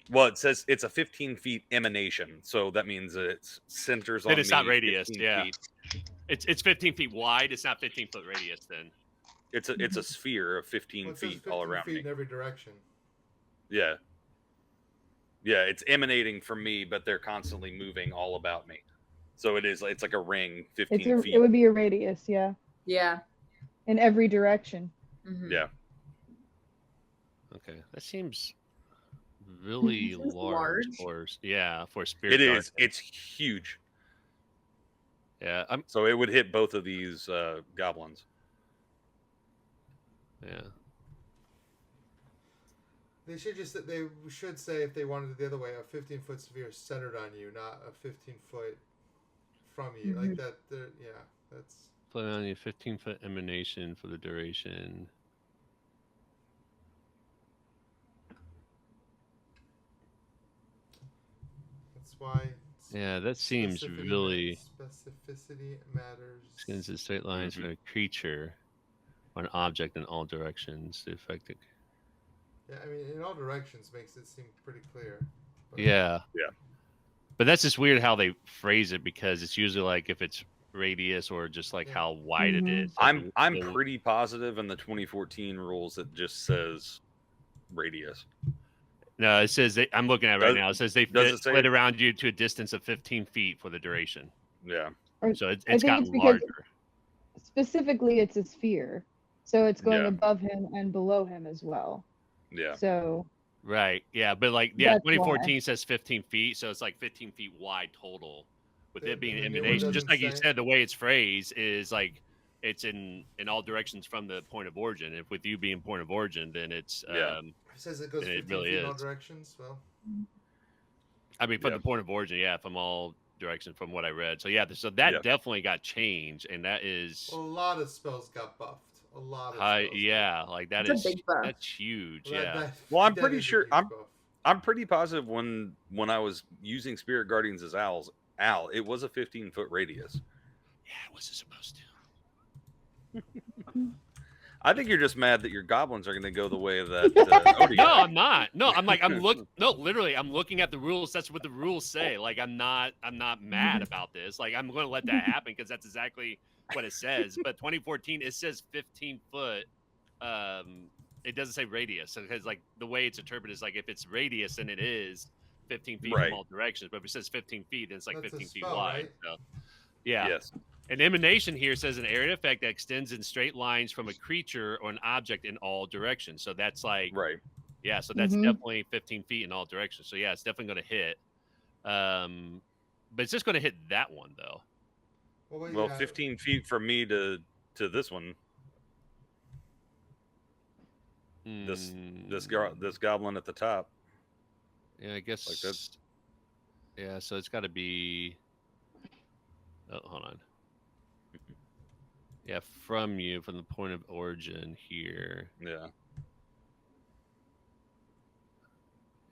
Well, it says it's a 15 feet emanation, so that means that it centers on Then it's me. not radius. 15 Yeah, feet. it's 15 feet wide. It's not 15-foot radius. Then It's a sphere of 15 Well, it says feet all 15 around feet me. in every direction. Yeah. Yeah, it's emanating from me, but they're constantly moving all about me. So it's like a ring, 15 feet. It would be a radius, yeah, Yeah. in every direction. Mm-hmm. Yeah. okay, that seems really Seems large large. for spirit. It is. Guardian. It's huge. Yeah, So it would hit both of these goblins. yeah. They should say if they wanted it the other way, a 15-foot sphere centered on you, not a 15-foot from you. Like that. Yeah, that's. Put on a 15-foot emanation for the duration. That's why. Yeah, that seems really. Specificity matters. Skins in straight lines for a creature or an object in all directions. The effect. Yeah, I mean, in all directions makes it seem pretty clear. But Yeah. Yeah. But that's just weird how they phrase it because it's usually like if it's radius or just like Yeah. how wide it is. I'm So- pretty positive in the 2014 rules it just says radius. No, it says I'm looking at it right now. It says they does it say fit it? around you to a distance of 15 feet for the duration. Yeah. Or So it's think gotten it's because- larger. specifically, it's a sphere. So it's going Yeah. above him and below him as well. Yeah. So Right. Yeah. But like, yeah, That's 2014 says 15 feet. So it's like 15 feet wide total with The- it being the new one emanation. Just doesn't like you say. said, the way it's phrased is like it's in all directions from the point of origin. If with you being point of origin, then it's, Yeah. It says it goes And it 15 really feet in all is. directions. Well, I mean, from Yeah. the point of origin, yeah, from all directions from what I read. So yeah, so that Yeah. definitely got changed. And that is, a lot of spells got buffed. A lot of high, spells. got yeah, like that It's is, a big buff. that's huge. Well, Yeah. Well, I'm that pretty is a sure- huge I'm- buff. I'm pretty positive when I was using Spirit Guardians as owls, it was a 15-foot radius. Yeah, what's it supposed to? I think you're just mad that your goblins are going to go the way that Odie No, got. I'm not. No, I'm like, literally, I'm looking at the rules. That's what the rules say. Like, I'm not mad about this. Like, I'm going to let that happen because that's exactly what it says. But 2014, it says 15 foot. It doesn't say radius because like the way it's interpreted is like if it's radius, then it is 15 feet Right. from all directions. But if it says 15 feet, then it's like That's a 15 feet spell, wide. right? So, yeah. Yes. An emanation here says an area effect that extends in straight lines from a creature or an object in all directions. So that's like, Right. yeah, so that's Mhm. definitely 15 feet in all directions. So yeah, it's definitely going to hit. But it's just going to hit that one though. Well, yeah, 15 feet from me to this one. This goblin at the top. Yeah, I guess. Like that. Yeah, so it's got to be. Oh, hold on. Yeah, from you, from the point of origin here. Yeah.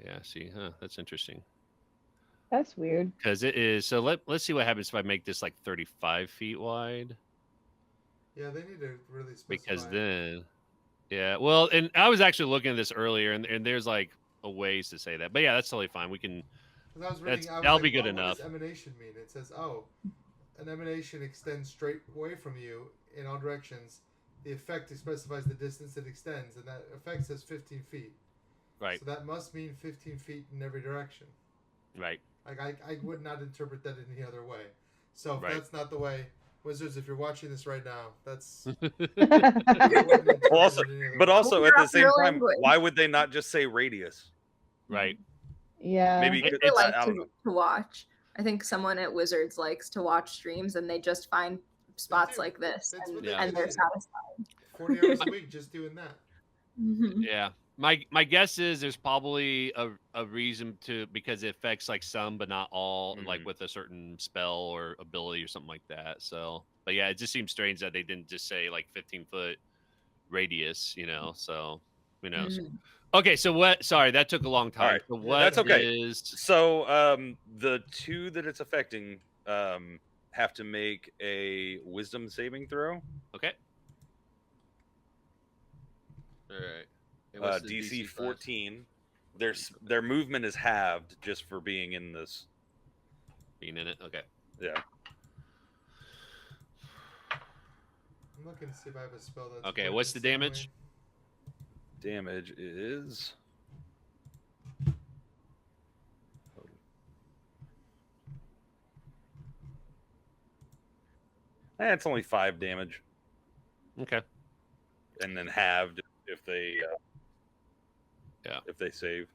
Yeah, see, huh? That's interesting. that's weird. Because it is. So let's see what happens if I make this like 35 feet wide. Yeah, they need to really specify. Because then, yeah, well, and I was actually looking at this earlier, and there's like a ways to say that, but yeah, that's totally fine. We can. 'Cause I was reading, I was that'll like, be good "Oh, enough." What does emanation mean? It says, "Oh, an emanation extends straight away from you in all directions. The effect specifies the distance it extends, and that effect says 15 feet. Right. So that must mean 15 feet in every direction. Right. Like I would not interpret that in any other way. So if Right. that's not the way, Wizards, if you're watching this right now, that's. Well, also at the same Your time, language. why would they not just say radius? Right. Yeah. Maybe It's it's, like I don't know. to watch. I think someone at Wizards likes to watch streams and they just find spots do. like this That's and, what they and do. they're satisfied. 40 hours a week just doing that. Mhm. Yeah. My guess is there's probably a reason to because it affects like some but not all, like Mhm. with a certain spell or ability or something like that. So, but yeah, it just seems strange that they didn't just say like 15-foot radius, you know. So who knows? Mhm. Okay, so what? Sorry, that took a long time. right. So Yeah, what that's okay. is- So the two that it's affecting have to make a wisdom saving throw. Okay. All right. And what's the DC class? 14. Their movement is halved just for being in this. Being in it. Okay. Yeah. I'm looking to see if I have a spell that's. Okay, worked what's the same damage? way. Damage is. It's only 5 damage, Okay. and then halved if they. Yeah. If they save.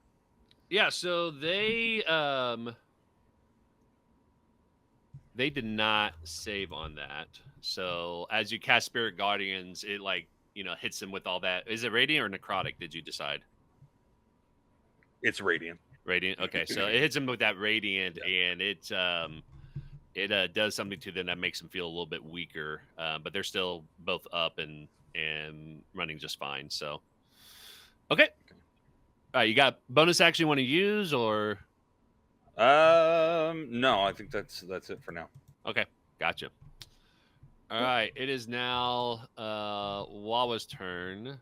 Yeah. So they did not save on that. So as you cast Spirit Guardians, it like hits them with all that. Is it radiant or necrotic? Did you decide? It's radiant. Radiant. Okay, so it hits them with that radiant, Yeah. and it does something to them that makes them feel a little bit weaker. But they're still both up and running just fine. So, okay. All right, you got bonus action you want to use, or No, I think that's it for now. okay, gotcha. All right, it is now Wawa's turn.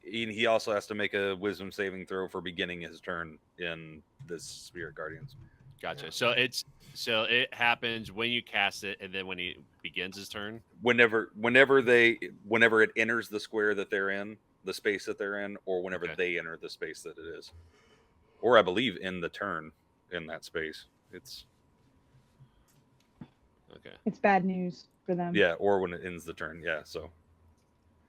He also has to make a wisdom saving throw for beginning his turn in this Spirit Guardians. Gotcha. Yeah. So it happens when you cast it, and then when he begins his turn. Whenever it enters the square that they're in, the space that they're in, or whenever Okay. they enter the space that it is, or I believe in the turn in that space. It's Okay. It's bad news for them. yeah, or when it ends the turn. Yeah, so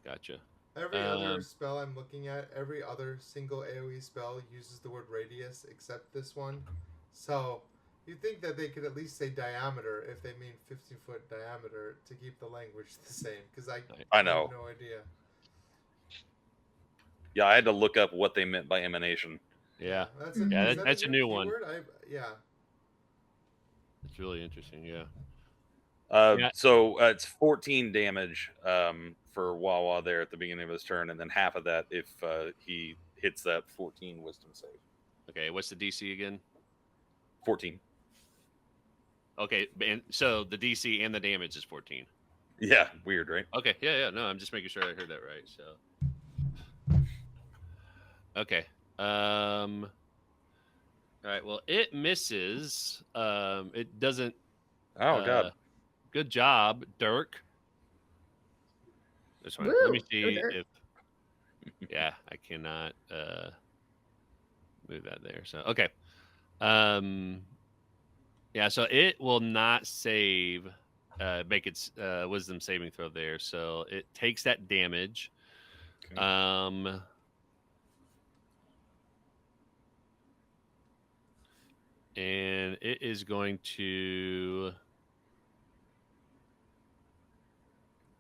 Gotcha. Every other spell I'm looking at, every other single AoE spell uses the word radius except this one. So you'd think that they could at least say diameter if they mean 50-foot diameter to keep the language the same. Because I know. have no idea. Yeah, I had to look up what they meant by emanation. Yeah. That's that's a new one. keyword? Yeah. It's really interesting. Yeah. So it's 14 damage for Wawa there at the beginning of his turn, and then half of that if he hits that 14 wisdom save. Okay, what's the DC again? 14. Okay, and so the DC and the damage is 14. Yeah, weird, right? Okay, yeah. No, I'm just making sure I heard that right. So, okay. All right. Well, it misses. It doesn't. Oh God. Good job, Derk. This one. Woo, Let me see go Derk. if. Yeah, I cannot move that there. So okay. Yeah, so it will not save. Make its wisdom saving throw there. So it takes that damage. Okay. And it is going to.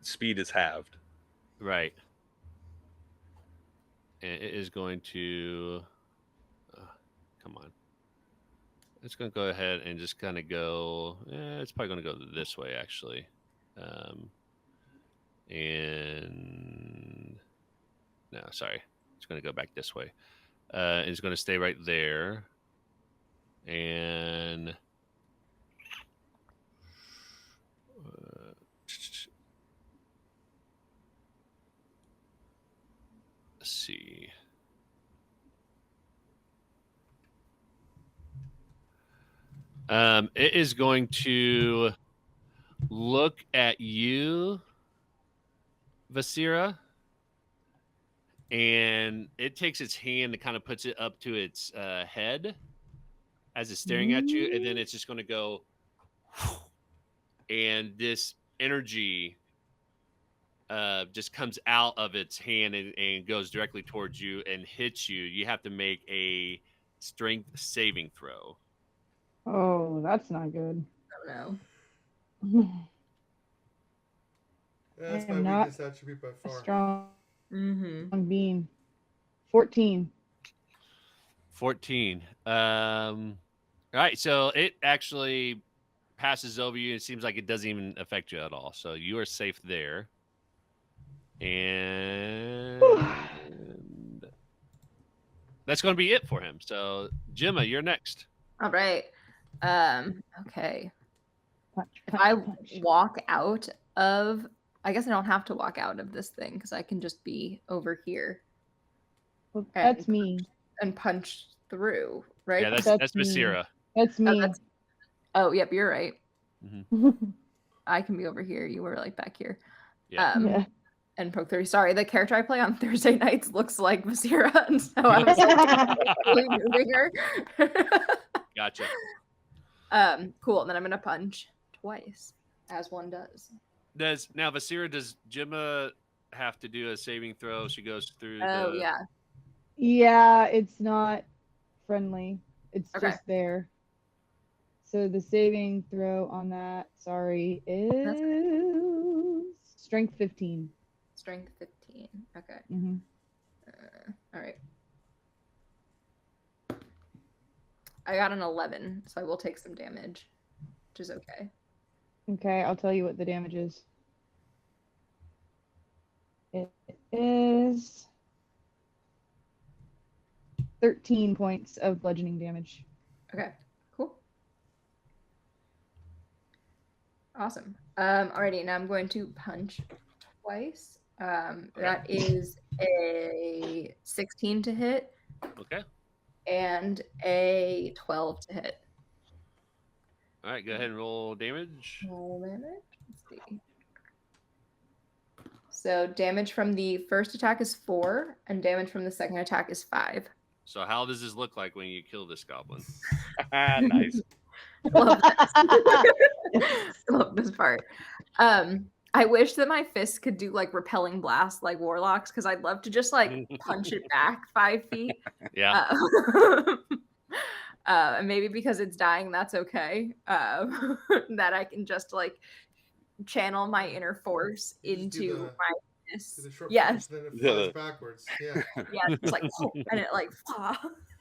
Speed is halved. Right. And it is going to. Come on. It's going to go ahead and just kind of go. It's probably going to go this way, actually. And. No, sorry. It's going to go back this way. It's going to stay right there. And. Let's see. It is going to look at you, Vasira, and it takes its hand and kind of puts it up to its head as it's staring at you, and then it's just going to go, and this energy just comes out of its hand and goes directly towards you and hits you. You have to make a strength saving throw. Oh, that's not good. Oh no. Yeah, that's I my am not weakest attribute by A far. strong being. 14. 14. All right, so it actually passes over you. It seems like it doesn't even affect you at all. So you are safe there. And that's going to be it for him. So, Gemma, you're next. All right. Okay. Punch, If punch, I punch. walk out of, I guess I don't have to walk out of this thing because I can just be over here Well, that's me. and punch through, right? Yeah, that's That's me. Vasira. That's Oh, me. oh, yep, you're right. Mm-hmm. I can be over here. You were like back here. Yeah. Yeah. And poke through. Sorry, the character I play on Thursday nights looks like Vasira, and so I was like, moving her. Gotcha. Cool. And then I'm gonna punch twice, as one does. Now, Vasira, does Gemma have to do a saving throw? She goes through. Oh the... yeah. Yeah, it's not friendly. It's Okay. just there. So the saving throw on that, sorry, is strength 15. Strength 15. Okay. Mm-hmm. All right. I got an 11, so I will take some damage, which is okay. Okay, I'll tell you what the damage is. It is 13 points of bludgeoning damage. Okay. Cool. Awesome. Alrighty, now I'm going to punch twice. That is a 16 to hit Okay. and a 12 to hit. All right, go ahead and roll damage. Roll damage. Let's see. So damage from the first attack is 4, and damage from the second attack is 5. So how does this look like when you kill this goblin? Nice. Love this. Love this part. I I wish that my fists could do like repelling blast like warlocks, because I'd love to just like punch it back 5 feet. Yeah. And maybe because it's dying, that's okay. That I can just like channel my inner force You just do into the- my To fists. the short Yes. punch, then it flies backwards. Yeah. Yeah, it's like and it like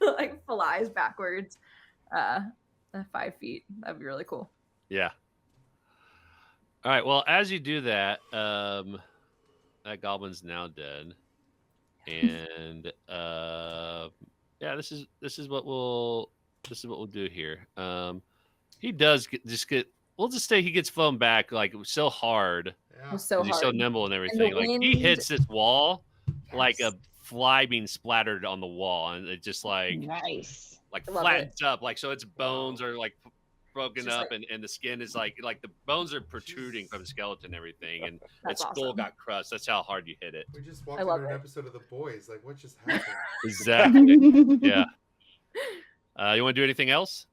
like flies backwards 5 feet. That'd be really cool. Yeah. All right. Well, as you do that, that goblin's now dead, and yeah, this is what we'll do here. He does get. We'll just say he gets flown back like so hard. Yeah. It's so He's so hard. nimble and everything. Like he wind- hits this wall like Yes. a fly being splattered on the wall, and it just like Nice. I love flattens up, like so its bones are like broken Just up, and the skin is like the bones are protruding from the skeleton and everything, and That's its skull awesome. got crushed. That's how hard you hit it. We just walked I into love an it. episode of The Boys. Like, what just happened? Exactly. Yeah. You want to do anything else?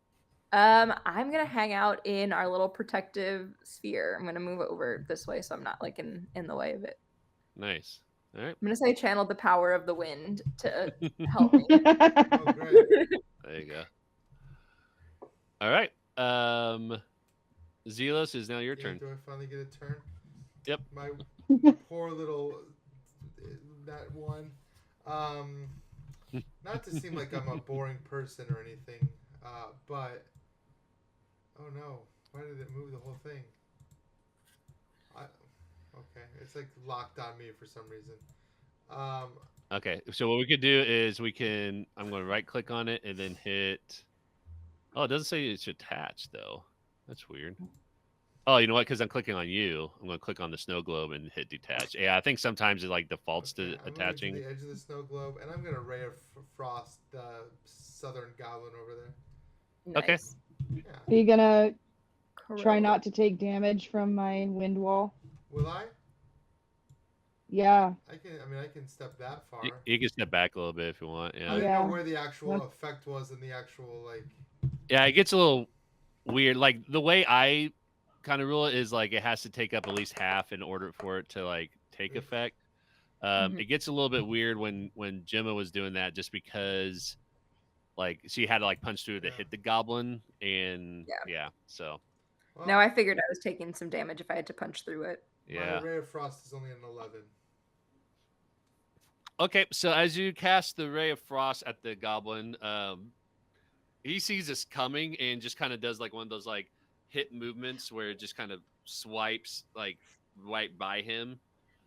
I'm gonna hang out in our little protective sphere. I'm gonna move over this way so I'm not like in the way of it. Nice. All right. I'm gonna say channel the power of the wind to help me. Oh, great. There you go. All right. Xelos, is now your Yeah, turn. do I finally get a turn? Yep. My poor little that one. Not to seem like I'm a boring person or anything, but oh no, why did it move the whole thing? Okay, it's like locked on me for some reason. Okay. So what we could do is I'm going to right click on it and then hit. Oh, it doesn't say it's attached though. That's weird. Oh, you know what? Because I'm clicking on you, I'm going to click on the snow globe and hit detach. Yeah, I think sometimes it like defaults okay, to I'm attaching. going to the edge of the snow globe, and I'm gonna ray of frost the southern goblin over there. Okay. Nice. Yeah, Are you gonna try Corrode. not to take damage from my wind wall? will I? Yeah. I can step that far. You can step back a little bit if you want. I Yeah. didn't Yeah. know where the actual That's- effect was in the actual like. Yeah, it gets a little weird. Like the way I kind of rule it is like it has to take up at least half in order for it to like take effect. Mhm. It gets a little bit weird when Gemma was doing that, just because like she had to like punch through to hit the goblin, and Yeah. so Well, Now I figured I was taking some damage if I had to punch through it. yeah. My ray of frost is only an 11. Okay, so as you cast the ray of frost at the goblin, he sees this coming and just kind of does like one of those like hit movements where it just kind of swipes like right by him,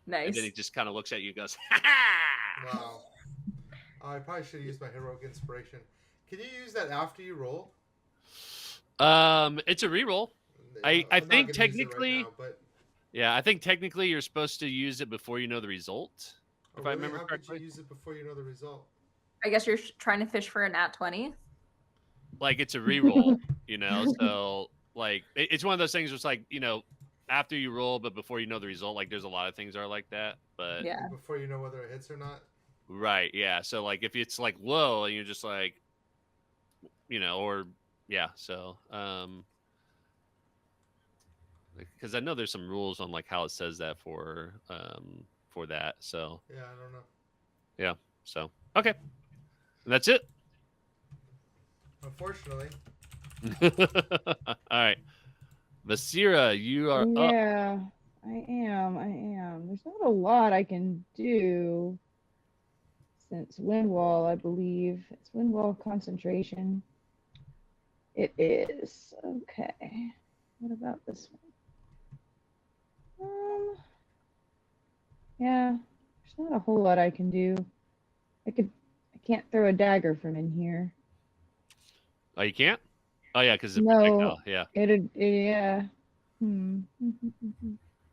and Nice. then he just kind of looks at you and goes, "Ha ha!" Wow. I probably should have used my heroic inspiration. Can you use that after you roll? It's a reroll. I'm I not think gonna use it technically- now, but Yeah, I think technically you're supposed to use it before you know the result, if I remember how could correctly. you use it before you know the result? I guess you're trying to fish for a nat 20. Like it's a reroll, you know. So like it's one of those things where it's like, you know, after you roll, but before you know the result. Like there's a lot of things that are like that, but Yeah. Before you know whether it hits or not. right, yeah. So like if it's like low and you're just like, you know, or yeah. So because I know there's some rules on like how it says that for that. So Yeah, I don't know. so okay, and that's it. Unfortunately, All right, Vasira, you are up. Yeah, I am. There's not a lot I can do since wind wall, I believe. It's wind wall concentration. It is. Okay. What about this one? Yeah, there's not a whole lot I can do. I can't throw a dagger from in here. Oh, you can't? Oh yeah, because it's No. projectile. Yeah. Yeah.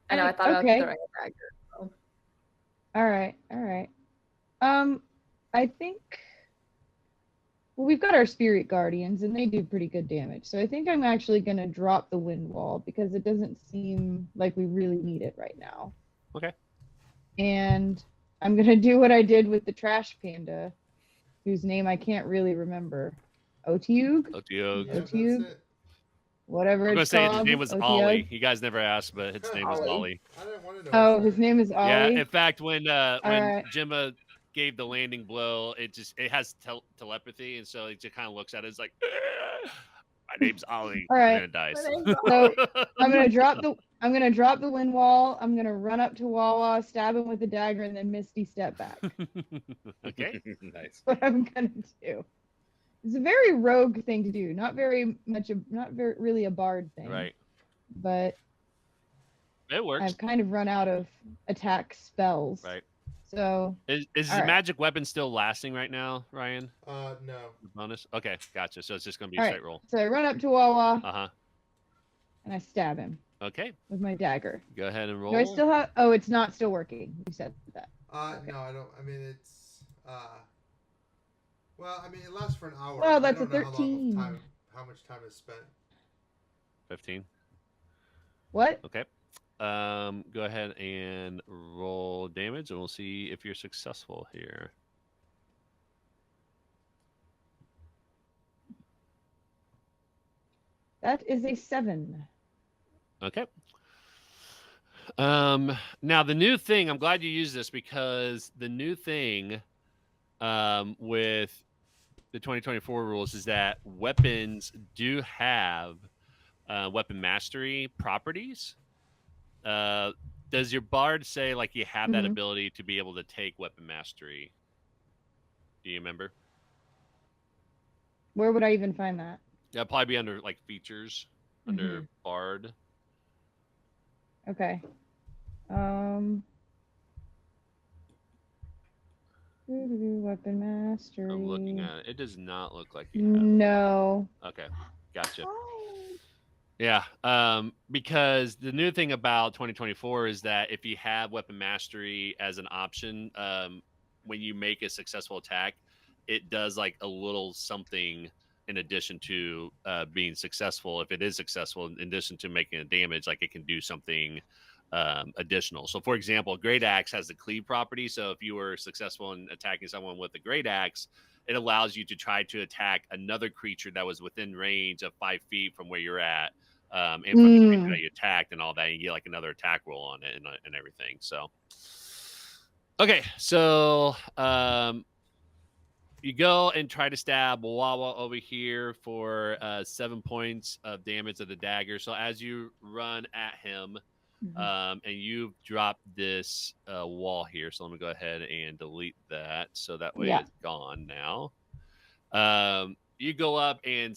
I know, I thought Okay. about throwing a dagger. All right. I think. Well, we've got our spirit guardians, and they do pretty good damage. So I think I'm actually going to drop the wind wall because it doesn't seem like we really need it right now. Okay. And I'm going to do what I did with the trash panda, whose name I can't really remember. Otiug? Otiog. yeah, that's you? it. whatever I'm gonna it's say called. his name was OTO. Ollie. You guys never asked, but his name was Ollie. Ollie. I didn't want to know. Oh, his his name is Yeah, Ollie. in fact, when right. Gemma gave the landing blow, it has telepathy, and so it just kind of looks at it. It's like, my name's Ollie, All and right. then it dies. My name's So I'm gonna drop the wind wall. I'm gonna run up to Wawa, stab him with a dagger, and then Misty step back. Okay. Nice. That's what I'm gonna do. It's a very rogue thing to do. Not very really a bard thing. Right. But It works. I've kind of run out of attack spells. Right. So Is all the right. magic weapon still lasting right now, Ryan? No. The bonus? Okay, gotcha. So it's just gonna be a All straight right. roll. So I run up to Wawa Uh-huh. and I stab him Okay. with my dagger. Go ahead and roll. Do I still have? Oh, it's not still working. You said that. No, I don't. I mean, it's. Well, I mean, it lasts for an hour. Well, I that's a don't know how long 13. how much time is spent. 15. What? Okay. Go ahead and roll damage, and we'll see if you're successful here. That is a 7. Okay. Now the new thing, I'm glad you used this because the new thing with the 2024 rules is that weapons do have weapon mastery properties. Does your bard say like you have that Mhm. ability to be able to take weapon mastery? Do you remember? Where would I even find that? That'd probably be under like features, under Mhm. bard. Okay. Weapon mastery. I'm looking at it. It does not look like you have. No. Okay, gotcha. Yeah, because the new thing about 2024 is that if you have weapon mastery as an option, when you make a successful attack, it does like a little something in addition to being successful. If it is successful, in addition to making a damage, like it can do something additional. So, for example, a great axe has the cleave property. So, if you were successful in attacking someone with a great axe, it allows you to try to attack another creature that was within range of 5 feet from where you're at, and from the creature that you attacked and all that. And you get like another attack roll on it and everything. So, okay, so you go and try to stab Wawa over here for 7 points of damage of the dagger. So as you run at him, and you've dropped this wall here. So let me go ahead and delete that. So that way it's gone now. You go up and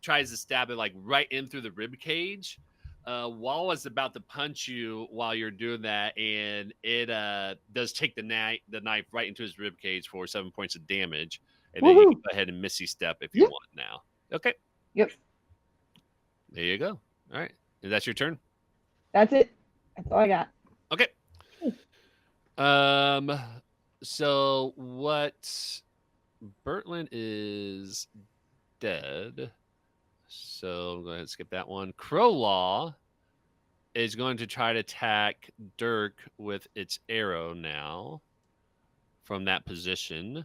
tries to stab it like right in through the rib cage. Wawa's about to punch you while you're doing that, and it does take the knife right into his rib cage for 7 points of damage. And then you can go ahead and Missy step if you want now. Okay. Yep. There you go. All right. Is that your turn? That's it. That's all I got. Okay. So what? Bertlin is dead. So I'm going to skip that one. Crowlaw is going to try to attack Derk with its arrow now from that position.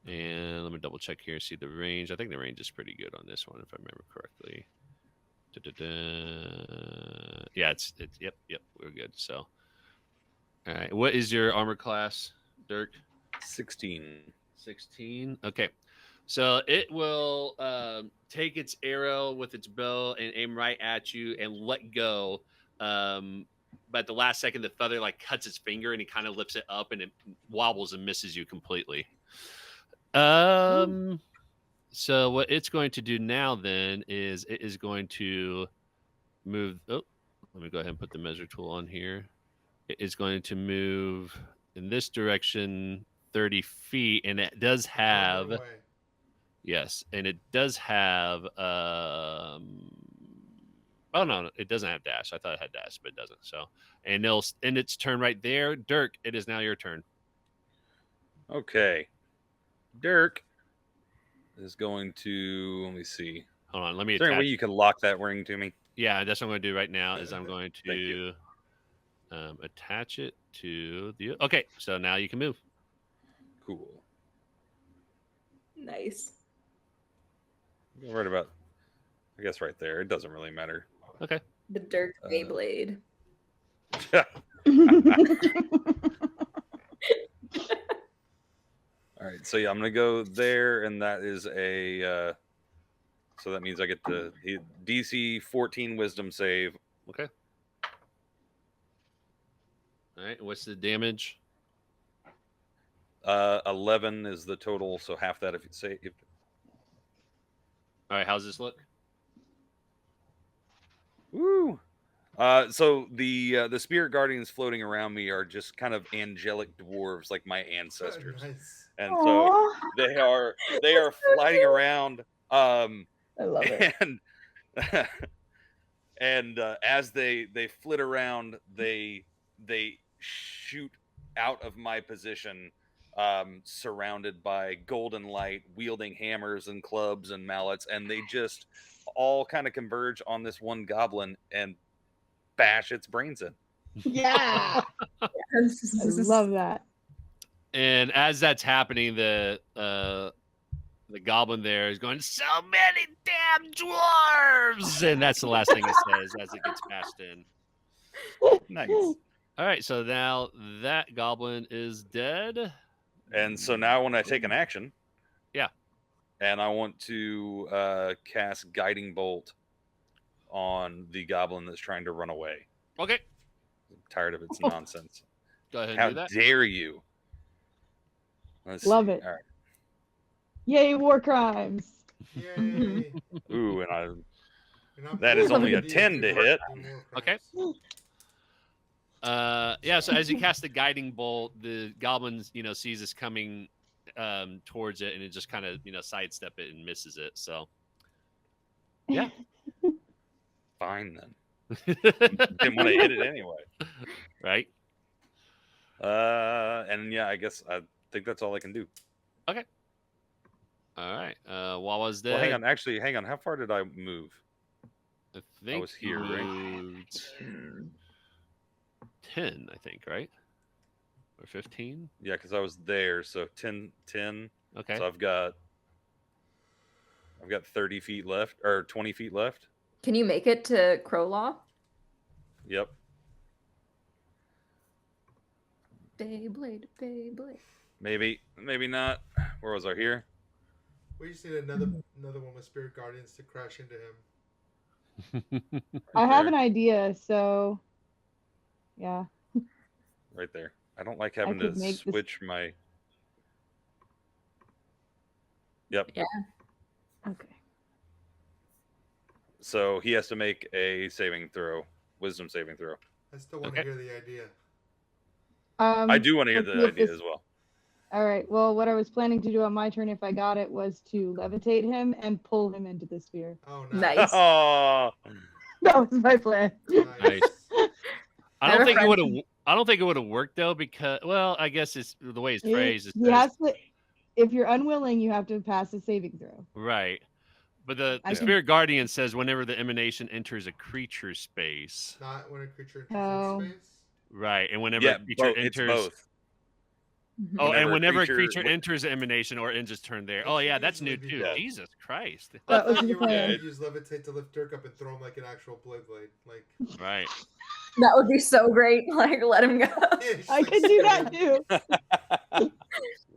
And let me double check here, see the range. I think the range is pretty good on this one, if I remember correctly. Yeah, it's yep, we're good. So, all right, what is your armor class, Derk? 16. 16. Okay, so it will take its arrow with its bow and aim right at you and let go. But at the last second, the feather like cuts its finger and he kind of lifts it up and it wobbles and misses you completely. So what it's going to do now then is it is going to move. Oh, let me go ahead and put the measure tool on here. It is going to move in this direction 30 feet, and it does have yes, and it does have oh no, it doesn't have dash. I thought it had dash, but it doesn't. So, and it'll end its turn right there. Derk, it is now your turn. Okay. Derk is going to, let me see. Hold on, let me Is there any way attach. you can lock that ring to me? Yeah, that's what I'm going to do right now. Is I'm going to attach it to the. Okay, so now you can move. Cool. Nice. Right about I guess right there. It doesn't really matter. Okay. The Derk Beyblade. All right, so yeah, I'm gonna go there, and that is a. So that means I get the DC 14 Wisdom save. Okay. All right. What's the damage? 11 is the total, so half that if you say. All right. How's this look? Woo! So the spirit guardians floating around me are just kind of angelic dwarves, like my ancestors, Nice. and Aw. so they are flying around. I love it. And as they flit around, they shoot out of my position, surrounded by golden light, wielding hammers and clubs and mallets, and they just all kind of converge on this one goblin and bash its brains in. Yeah. I love that. And as that's happening, the goblin there is going, "So many damn dwarves!" And that's the last thing it says as it gets bashed in. Nice. All right, so now that goblin is dead. And so now when I take an action, Yeah. and I want to cast Guiding Bolt on the goblin that's trying to run away. Okay, I'm tired of its nonsense. go ahead and How do that. dare you? Let's Love see. it. All right. Yay, war crimes. Yay. Ooh, and You're not That is playing only a D&D 10 to war hit. Okay. crimes. Yeah, so as you cast the guiding bolt, the goblin, sees this coming towards it, and it just kind of, sidestep it and misses it. So, yeah. fine then. Didn't want to hit it anyway. Right? And yeah, I guess I think that's all I can do. All right. Wawa's dead. Well, hang on. How far did I move? I think was here, right? moved 10, I think, right? Or 15? Yeah, because I was there. So 10. Okay. So I've got 30 feet left, or 20 feet left. Can you make it to Crowlaw? Yep. Beyblade, Beyblade. Maybe not. Where was I here? We just need another one with spirit guardians to crash into him. I have there. an idea, so yeah. Right there. I don't like having to could make this- switch my. Yep. Yeah. Okay. So he has to make a wisdom saving throw. I still want to Okay. hear the idea. I do want to hear let's the see if idea this- as well. All right. Well, what I was planning to do on my turn, if I got it, was to levitate him and pull him into the sphere. Oh, Nice. Oh, That was my plan. Nice. I don't Never think it would have. friendly. I don't think it would have worked though, because I guess it's the way it's phrased. It He says- has to. If you're unwilling, you have to pass a saving throw. right. But the I can- spirit guardian says whenever the emanation enters a creature space, Not when a creature Oh. enters in space. right, and whenever yeah, a creature it's enters. both. Oh, and Whenever whenever a a creature creature- enters an emanation or ends its turn there. It Oh, should yeah, that's new usually be too. both. Jesus Christ. I That was thought the you were plan. going to use levitate to lift Derk up and throw him like an actual blade. Like, Right. That would be so great. Like, let him go. yeah, just I like could do stab that him. too.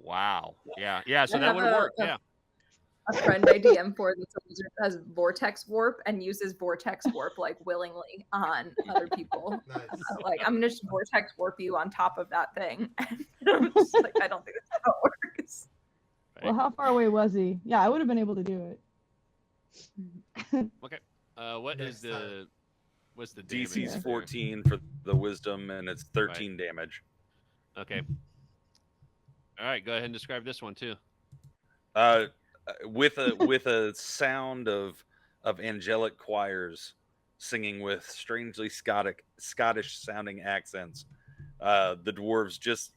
Wow. Yeah. Yeah. So I that have would have a- worked. Yeah. A friend I DM for that's a wizard has vortex warp and uses vortex warp like willingly on other people. Nice. Like, I'm gonna just vortex warp you on top of that thing. I'm just like, I don't think that's how it works. Well, how far away was he? Yeah, I would have been able to do it. What Next is the. What's the DC's damage there? 14 for the wisdom, and it's 13 damage. Okay. All right. Go ahead and describe this one too. With a sound of angelic choirs singing with strangely Scottish sounding accents. The dwarves just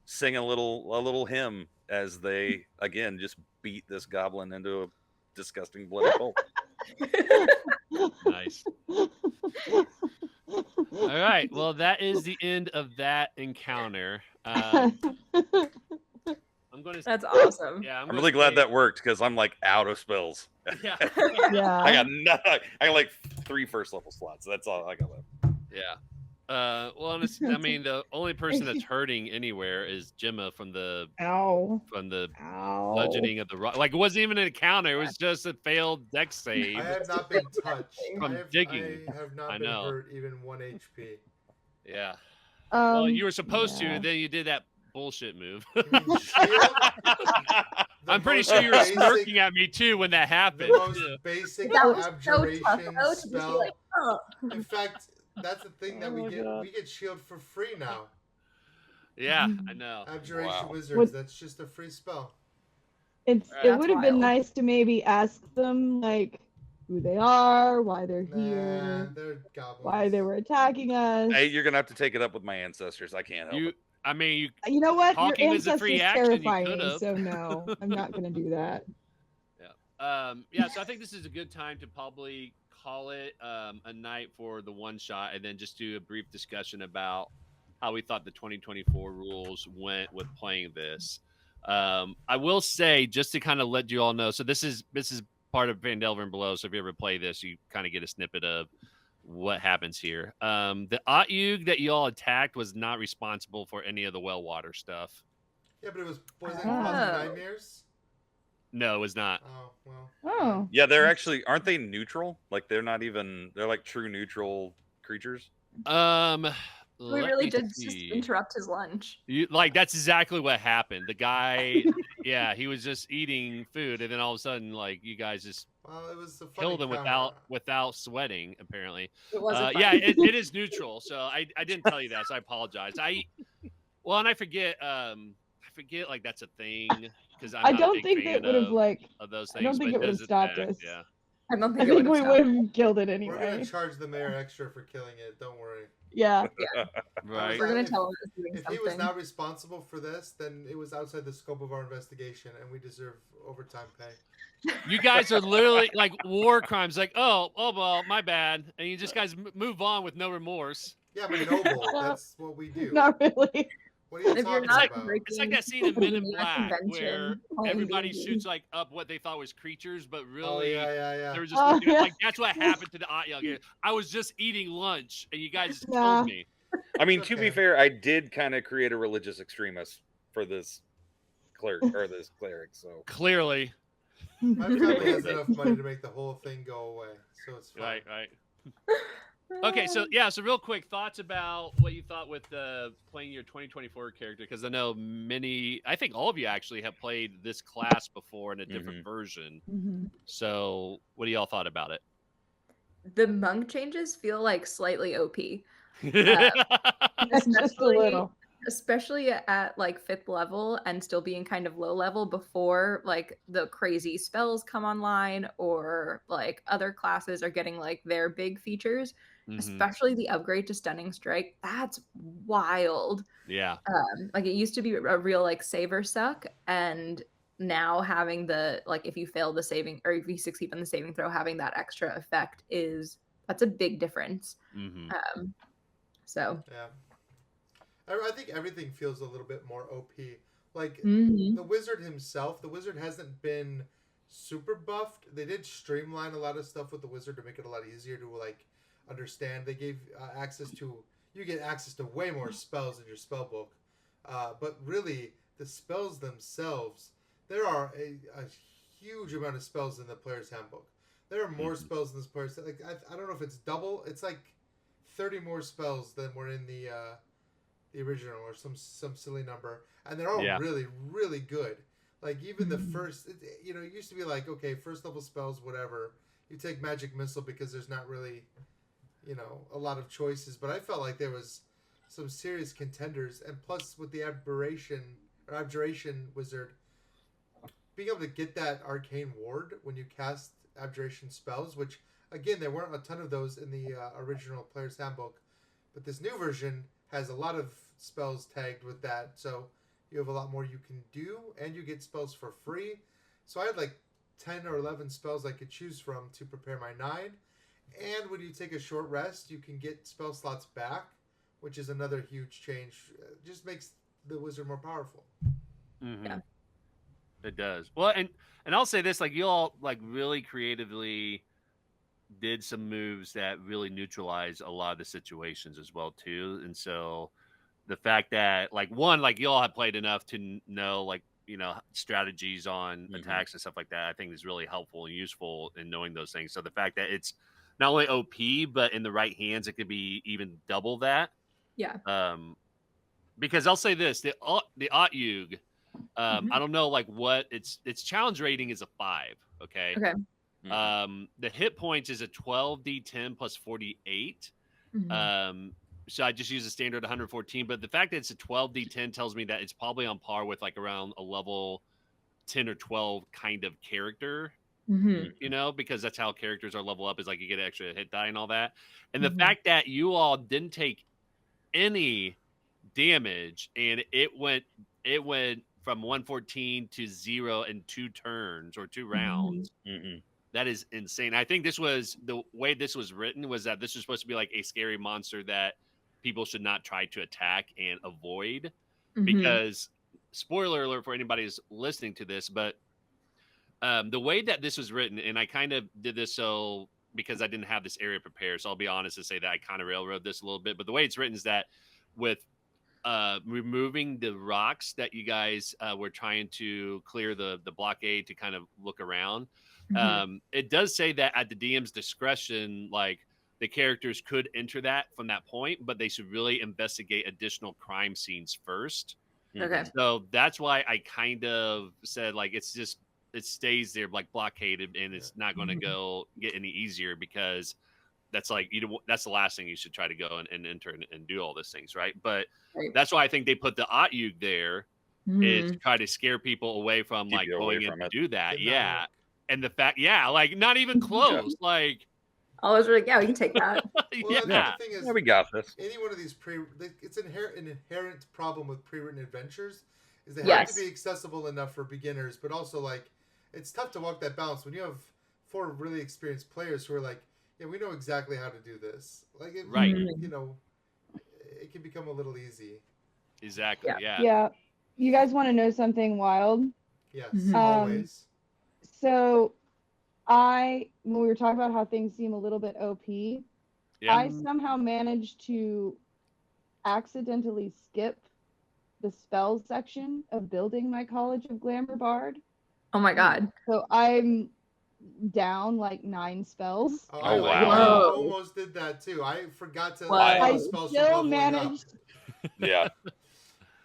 sing a little hymn as they again just beat this goblin into a disgusting bloody pulp. Nice. All right. Well, that is the end of that encounter. I'm going to. That's awesome. Yeah, I'm really glad that worked because I'm like out of spells. Yeah. Yeah. I got nothing. I got like 3 first level slots. That's all I got left. Yeah. Well, I mean, the only person that's hurting anywhere is Gemma from the Ow. Ow. bludgeoning of the rock. Like, it wasn't even an encounter. It was just a failed dex save. I have not been touched. From digging. I have not I been know. hurt even 1 HP. Yeah. Well, you were supposed yeah. to. Then you did that bullshit move. You mean shield? I'm pretty most sure you were basic- smirking at me too when that The happened. most Yeah. basic That was so abjuration tough, though, to just be spell. like, oh. In fact, that's the thing that Oh my God. we get shield for free now. Yeah, I know. Abjuration Wow. wizards. What- That's just a free spell. It That's would have been wild. nice to maybe ask them like who they are, why they're Nah, here, they're goblins. why they were attacking us. Hey, you're gonna have to take it up with my ancestors. I can't help it. I mean, You know what? Your Talking is a free ancestors action, you terrify me, could've. so no, I'm not gonna do that. yeah. So I think this is a good time to probably call it a night for the one shot, and then just do a brief discussion about how we thought the 2024 rules went with playing this. I will say, just to kind of let you all know, so this is part of Phandelver Below. So if you ever play this, you kind of get a snippet of what happens here. The Otyug that you all attacked was not responsible for any of the well water stuff. Yeah, but it was Oh. causing nightmares. No, it was not. Oh well. Oh, Yeah, they're actually aren't they neutral? Like they're not even. They're like true neutral creatures. We let really me did just see. interrupt his lunch. Like that's exactly what happened. The guy, yeah, he was just eating food, and then all of a sudden, like you guys just Well, it was a funny killed him counter. without sweating. Apparently, It wasn't yeah, funny. it is neutral. So I didn't tell you that, so I apologize. And I forget like that's a thing because I not don't a big think fan that would have of those I things. don't think but it would have does stopped attack, us. Yeah, I don't I think it would think we have would stopped. have killed it We're anyway. gonna charge the mayor extra for killing it. Don't worry. Yeah. right. We're gonna If- tell him it's doing If he something. was not responsible for this, then it was outside the scope of our investigation, and we deserve overtime pay. You guys are literally like war crimes. Like, oh well, my bad, and you just guys move on with no remorse. Yeah, but noble. That's what we do. Not really. What are you If you're talking not about? It's like that scene in Men in Black where everybody shoots like up what they thought was creatures, but really Oh yeah. they were just Oh, looking at, yeah. like that's what happened to the Otyug. I was just eating lunch and you guys just Nah. killed me. I mean, It's to be okay. fair, I did kind of create a religious extremist for this cleric or this cleric. So Clearly, My family has enough money to make the whole thing go away, so it's fine. right. Okay, so yeah, so real quick thoughts about what you thought with playing your 2024 character, because I know I think all of you actually have played this class before in a different version. Mhm. So what do y'all thought about it? The monk changes feel like slightly OP, Just a especially little. especially at like 5th level and still being kind of low level before like the crazy spells come online or like other classes are getting like their big features. Mhm. Especially the upgrade to stunning strike. That's wild. Yeah. Like it used to be a real like saver suck, and now having the like if you fail the saving or if you succeed on the saving throw, having that extra effect that's a big difference. Mm-hmm. So Yeah. I think everything feels a little bit more OP. Like mhm. the wizard himself, the wizard hasn't been super buffed. They did streamline a lot of stuff with the wizard to make it a lot easier to like understand. They gave you get access to way more spells in your spell book. But really, the spells themselves, there are a huge amount of spells in the player's handbook. There are more spells in this player's like I don't know if it's double. It's like 30 more spells than were in the original or some silly number, and they're all really really good. Like even the first, it used to be like okay, first level spells, whatever. You take magic missile because there's not really, a lot of choices. But I felt like there was some serious contenders, and plus with the abjuration wizard, being able to get that arcane ward when you cast abjuration spells, which again there weren't a ton of those in the original player's handbook, but this new version has a lot of spells tagged with that, so you have a lot more you can do, and you get spells for free. So I had like 10 or 11 spells I could choose from to prepare my 9. And when you take a short rest, you can get spell slots back, which is another huge change. It just makes the wizard more powerful. Mm-hmm. Yeah. It does. Well, and I'll say this, like you all like really creatively did some moves that really neutralize a lot of the situations as well too. And so the fact that like one, like you all have played enough to know like, you know, strategies on attacks and stuff like that, I think is really helpful and useful in knowing those things. So the fact that it's not only OP, but in the right hands, it could be even double that. Yeah. Because I'll say this, the Otyug, I don't know like what its challenge rating is a 5. Okay. Okay. The hit points is a 12d10 plus 48. So I just use a standard 114. But the fact that it's a 12d10 tells me that it's probably on par with like around a level 10 or 12 kind of character. You know, because that's how characters are level up, is like you get an extra hit die and all that. And the fact that you all didn't take any damage and it went from 114 to 0 in 2 turns or 2 rounds. That is insane. I think this was the way this was written, was that this was supposed to be like a scary monster that people should not try to attack and avoid, because spoiler alert for anybody who's listening to this, but the way that this was written, and I kind of did this so because I didn't have this area prepared, so I'll be honest and say that I kind of railroad this a little bit, but the way it's written is that with removing the rocks that you guys were trying to clear the blockade to kind of look around, it does say that at the DM's discretion, like the characters could enter that from that point, but they should really investigate additional crime scenes first. Okay. So that's why I kind of said like it stays there like blockaded, and it's not going to go get any easier, because that's like that's the last thing you should try to go and enter and do all those things, right? But that's why I think they put the Otyug there, is to try to scare people away from like going in to do that. Yeah. And the fact, like not even close. Like I was like, yeah, we can take that. Well, yeah. the thing is, we got this. Any one of these it's an inherent problem with pre-written adventures is they have to be accessible enough for beginners, but also like it's tough to walk that balance when you have 4 really experienced players who are like, yeah, we know exactly how to do this. Like, you know, it can become a little easy. Exactly. Yeah. Yeah. You guys want to know something wild? Yes, always. So, when we were talking about how things seem a little bit OP, I somehow managed to accidentally skip the spells section of building my College of Glamour Bard. Oh my god. So I'm down like 9 spells. Oh, wow. I almost did that too. I forgot to I still managed.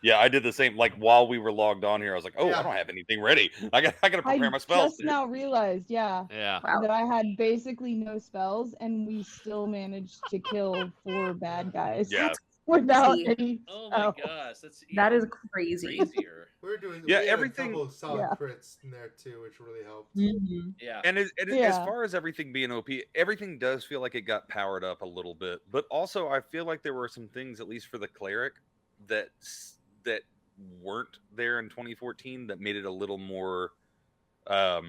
Yeah, I did the same. Like while we were logged on here, I was like, "Oh, I don't have anything ready. I got to prepare my spells." Just now realized, that I had basically no spells, and we still managed to kill 4 bad guys. Yeah. Without any. Oh my gosh, that is crazy. Crazier. We were doing everything. A couple of solid crits in there too, which really helped. Yeah. And as far as everything being OP, everything does feel like it got powered up a little bit. But also, I feel like there were some things, at least for the cleric, that weren't there in 2014 that made it a little more. I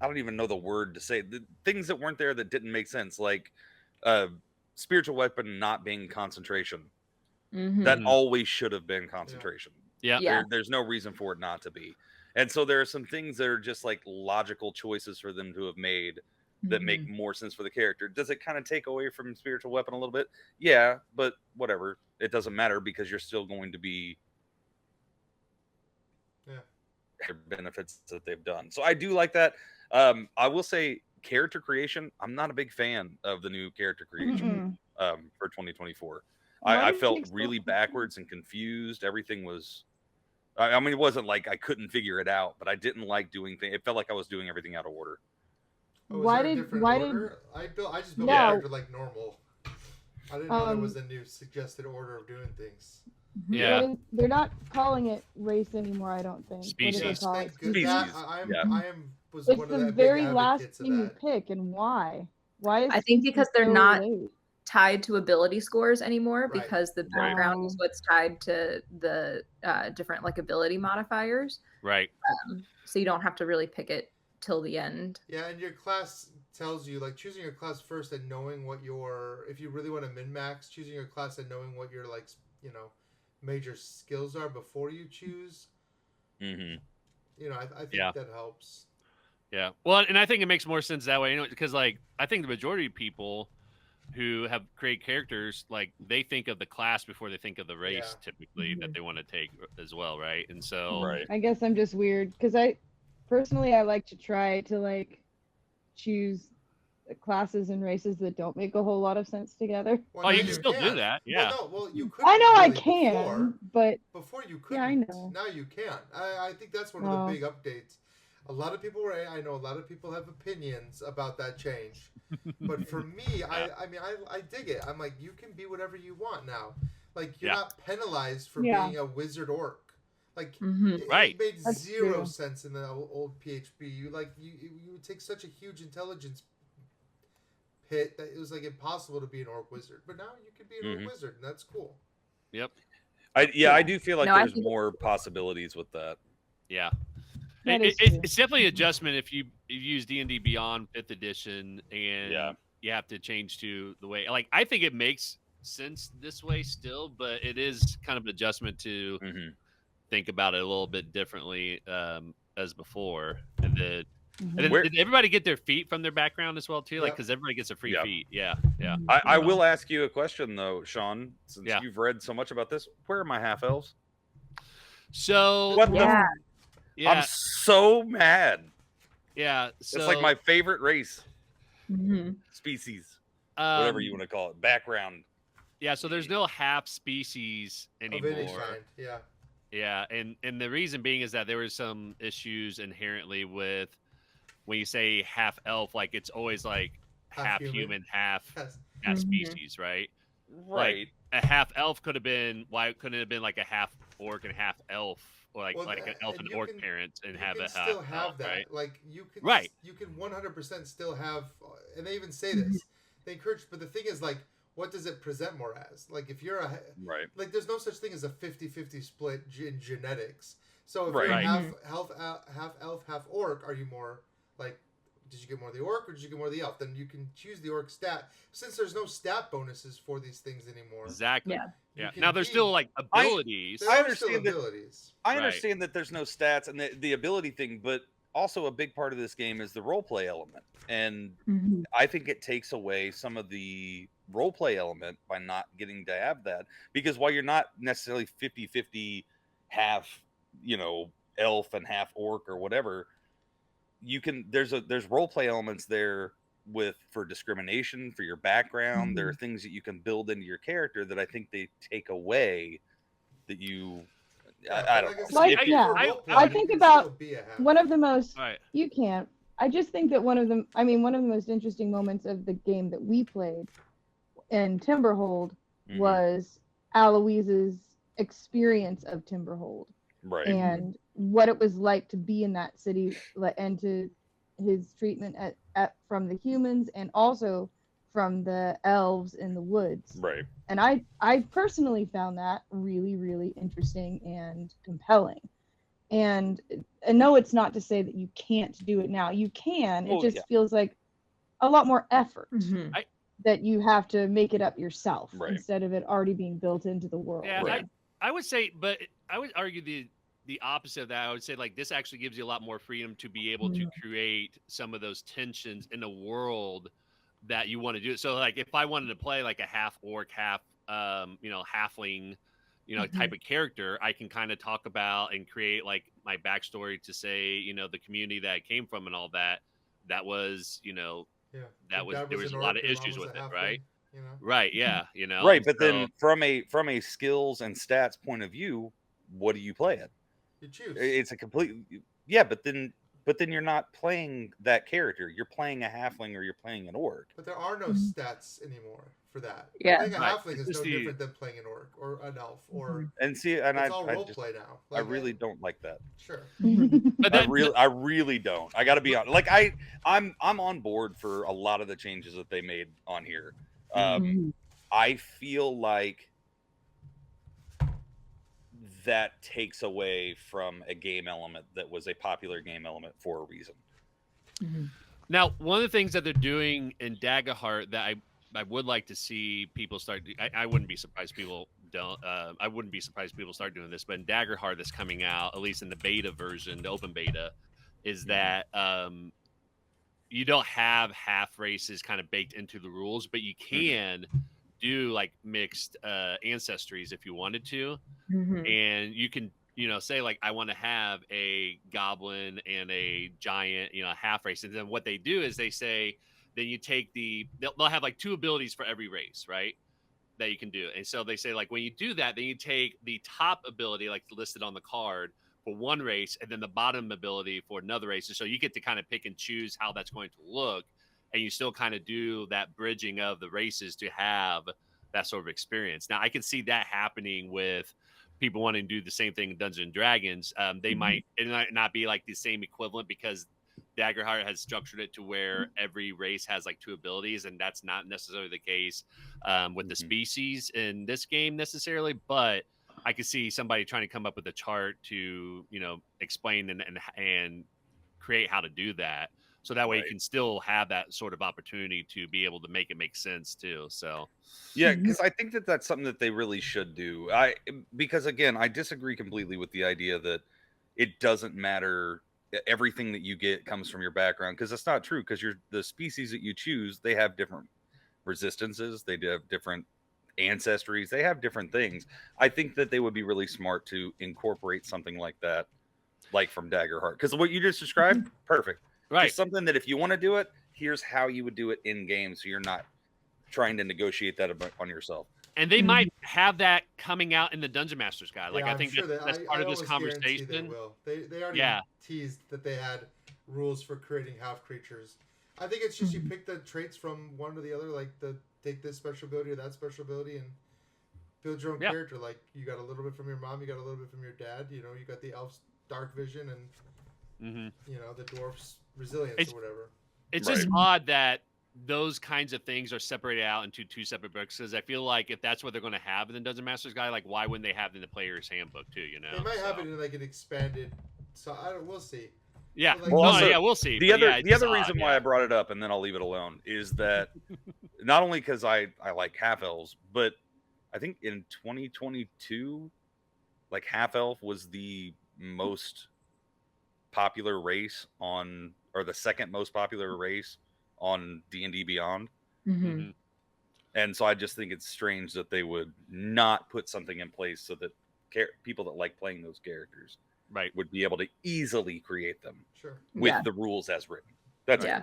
don't even know the word to say. The things that weren't there that didn't make sense, like spiritual weapon not being concentration. That always should have been concentration. There's no reason for it not to be. And so there are some things that are just like logical choices for them to have made that make more sense for the character. Does it kind of take away from spiritual weapon a little bit? Yeah, but whatever. It doesn't matter, because you're still going to be benefits that they've done. So I do like that. I will say character creation, I'm not a big fan of the new character creation for 2024. I felt really backwards and confused. Everything was, I mean, it wasn't like I couldn't figure it out, but I didn't like doing things. It felt like I was doing everything out of order. Oh, I just built my character like normal. I didn't know there was a new suggested order of doing things. Yeah. They're not calling it race anymore, I don't think. Species. What do they call it? Was it's one the of the very big last advocates of thing you that. pick, and why? Why is I think because they're so not late? tied to ability scores anymore, Right. because the background is what's tied to the different like ability modifiers. Right. So you don't have to really pick it till the end. Yeah, and your class tells you, like, choosing your class first and knowing what if you really want to min-max, choosing your class and knowing what your, like, you know, major skills are before you choose Mm-hmm. You know, I think Yeah. that helps. Yeah. Well, and I think it makes more sense that way, because like I think the majority of people who have created characters, like they think of the class before they think of the race typically that they want to take as well, right? And so Right. I guess I'm just weird because I like to try to like choose classes and races that don't make a whole lot of sense together. Well, Oh, now you can still do that. Yeah. Well, no, well, you could. I know I really can, before. but Before you Yeah, I couldn't. know. Now you can. I think that's one of Oh. the big updates. A lot of people I know a lot of people have opinions about that change. But for me, I mean I dig it. I'm like, you can be whatever you want now. Like you're not penalized for Yeah. being a wizard orc. Like Right. it made That's zero true. sense in the old PHP. You would take such a huge intelligence pit that it was like impossible to be an orc wizard. But now you can be an orc wizard, and that's cool. Yep. I do feel like No, I there's think- more possibilities with that. Yeah. That is true. It's definitely an adjustment if you use D&D Beyond 5th edition and Yeah. you have to change to the way, like, I think it makes sense this way still, but it is kind of an adjustment to Mm-hmm. think about it a little bit differently as before. And then, Mhm. and then Where- did everybody get their feet from their background as well too? Like, Yep. because everybody gets a free Yeah. feet. Yeah. Yeah. I will ask you a question though, Sean, since Yeah. you've read so much about this. Where are my half elves? So What Yeah. yeah, I'm so mad. yeah. So It's like my favorite race, Mhm. species, whatever you want to call it, background. Yeah, so there's no half species Of any anymore. kind, yeah. Yeah, and the reason being is that there was some issues inherently with when you say half elf, like it's always like half human, half Yes. that Mhm. species, right? Right. A half elf could have been, why couldn't it have been like a half orc and half elf, or like Well, an elf and you orc can- parent and You have can a still half have elf, that. right? Like you can Right. You can 100% still have, and they even say this. They encourage, but the thing is, like, what does it present more as? Like, if you're Right. like, there's no such thing as a 50-50 split in genetics. So if Right. you're Right. half elf, half orc, are you more like? Did you get more of the orc or did you get more of the elf? Then you can choose the orc stat. Since there's no stat bonuses for these things anymore. Exactly. Yeah. you Yeah. can Now there's be- still like abilities. there I are still understand that- abilities. I Right. understand that there's no stats and the ability thing, but also a big part of this game is the roleplay element. And Mhm. I think it takes away some of the roleplay element by not getting to have that. Because while you're not necessarily 50-50 half, elf and half orc or whatever, you can there's roleplay elements there for discrimination, for your background. There are things that you can build into your character that I think they take away that you I don't know. Like, If you- yeah. I think about one of the most Right. you can't. I just think that one of the most interesting moments of the game that we played in Timberhold Mhm. was Aloise's experience of Timberhold right. and what it was like to be in that city and to his treatment from the humans and also from the elves in the woods. Right. And I personally found that really, really interesting and compelling. And no, it's not to say that you can't do it now. You can. It Oh, just yeah. feels like a lot more effort Mhm. that you have to make it up yourself Right. instead of it already being built into the world. Yeah, Right. I would say, but I would argue the opposite of that. I would say like this actually gives you a lot more freedom to be able to create some of those tensions in a world that you want to do. So like if I wanted to play like a half orc, half halfling, type of character, I can kind of talk about and create like my backstory to say, the community that I came from and all that. That was, Yeah. that Your was dad there was an a lot orc, of your mom issues was with a it, halfling, right? You know? Right. Yeah. Right, and but so- then from a skills and stats point of view, what do you play it? You choose. It's a complete but then you're not playing that character. You're playing a halfling or you're playing an orc. But there are no stats anymore for that. Yeah. Playing a Right. halfling It's is just no the- different than playing an orc or an elf or And see, and it's all I role just play now. I really don't like that. Sure. but then, I really don't. I got to be honest. Like I'm on board for a lot of the changes that they made on here. I feel like that takes away from a game element that was a popular game element for a reason. Now, one of the things that they're doing in Daggerheart that I would like to see people start. I wouldn't be surprised if people don't. I wouldn't be surprised if people start doing this, but in Daggerheart that's coming out, at least in the beta version, the open beta, is that you don't have half races kind of baked into the rules, but you can do like mixed ancestries if you wanted to, and you can say like I want to have a goblin and a giant half race, and then what they do is they say then you take they'll have like 2 abilities for every race, right, that you can do. And so they say like when you do that, then you take the top ability like listed on the card for one race and then the bottom ability for another race. And so you get to kind of pick and choose how that's going to look, and you still kind of do that bridging of the races to have that sort of experience. Now I can see that happening with people wanting to do the same thing in Dungeons and Dragons. It might not be like the same equivalent because Daggerheart has structured it to where every race has like 2 abilities, and that's not necessarily the case with the species in this game necessarily. But I could see somebody trying to come up with a chart to explain and create how to do that, so that way you can still have that sort of opportunity to be able to make it make sense too. So yeah, because I think that that's something that they really should do. Because again, I disagree completely with the idea that it doesn't matter. Everything that you get comes from your background, because that's not true. Because the species that you choose, they have different resistances, they have different ancestries, they have different things. I think that they would be really smart to incorporate something like that, like from Daggerheart, because what you just described, perfect. Right, just something that if you want to do it, here's how you would do it in game, so you're not trying to negotiate that on yourself. And they might have that coming out in the Dungeon Master's Guide. Like, yeah, I think sure that's part of this conversation. They will. They already teased that they had rules for creating half creatures. I think it's just you pick the traits from one to the other, like take this special ability or that special ability and build your own character. Like you got a little bit from your mom, you got a little bit from your dad. You got the elf's dark vision and the dwarf's resilience or whatever. It's just odd that those kinds of things are separated out into 2 separate books, because I feel like if that's what they're going to have in the Dungeon Master's Guide, like why wouldn't they have it in the Player's Handbook too? They might have it in like an expanded. So we'll see. Yeah, like, we'll see. The other reason why I brought it up, and then I'll leave it alone, is that not only because I like half elves, but I think in 2022, like half elf was the most popular race on, or the second most popular race on D&D Beyond. And so I just think it's strange that they would not put something in place so that people that like playing those characters would be able to easily create them with the rules as written. That's it.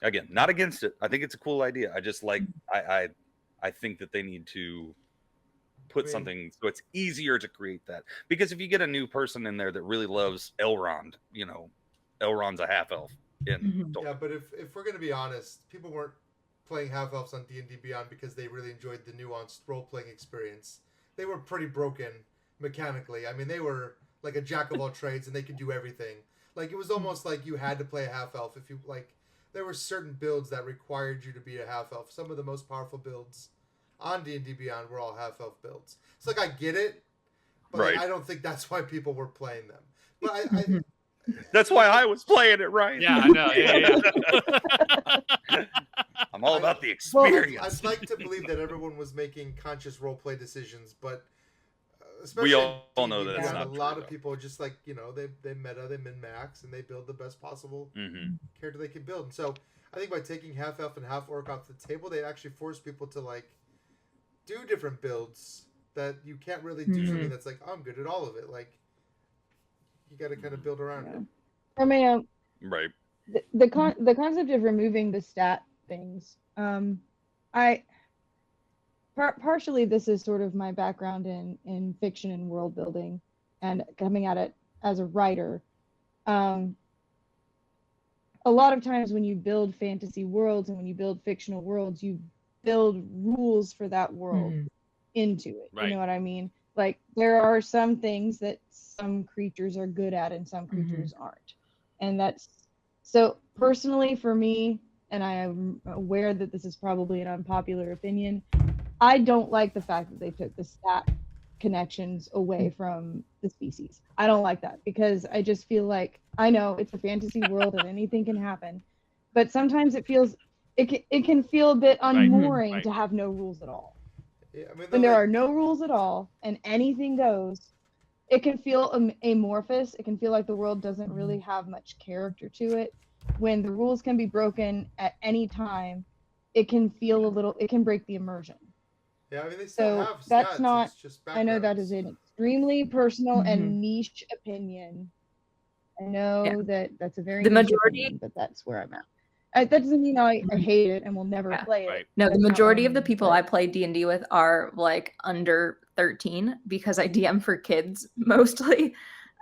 Again, not against it. I think it's a cool idea. I just like I think that they need to put something so it's easier to create that, because if you get a new person in there that really loves Elrond, Elrond's a half elf. Yeah, but if we're gonna be honest, people weren't playing half elves on D&D Beyond because they really enjoyed the nuanced role playing experience. They were pretty broken mechanically. I mean, they were like a jack of all trades and they could do everything. Like it was almost like you had to play a half elf if you like. There were certain builds that required you to be a half elf. Some of the most powerful builds on D&D Beyond were all half elf builds. It's like I get it, but I don't think that's why people were playing them. But I that's why I was playing it, right? Yeah, I know. Yeah. I'm all about the experience. Well, I'd like to believe that everyone was making conscious role play decisions, but especially we all know that it's not a lot of people just like they meta, they min max, and they build the best possible character they can build. And so I think by taking half elf and half orc off the table, they actually force people to like do different builds that you can't really do something that's like, I'm good at all of it. Like you got to kind of build around it. I mean, right. The concept of removing the stat things. Partially this is sort of my background in fiction and world building, and coming at it as a writer. A lot of times when you build fantasy worlds and when you build fictional worlds, you build rules for that world into it. You know what I mean? Like there are some things that some creatures are good at and some creatures aren't. And that's so personally for me, and I am aware that this is probably an unpopular opinion, I don't like the fact that they took the stat connections away from the species. I don't like that because I just feel like, I know it's a fantasy world and anything can happen, but sometimes it can feel a bit unmooring to have no rules at all. Yeah, I mean, when there are no rules at all and anything goes, it can feel amorphous. It can feel like the world doesn't really have much character to it. When the rules can be broken at any time, it can feel it can break the immersion. Yeah, I mean, they still have that's stats, not, it's just I know that is an extremely personal and niche opinion. I know that that's a very The niche majority- opinion, but that's where I'm at. That doesn't mean I hate it and will never play it. Right. No, the That's not majority what I of the mean, people but- I play D&D with are like under 13 because I DM for kids mostly,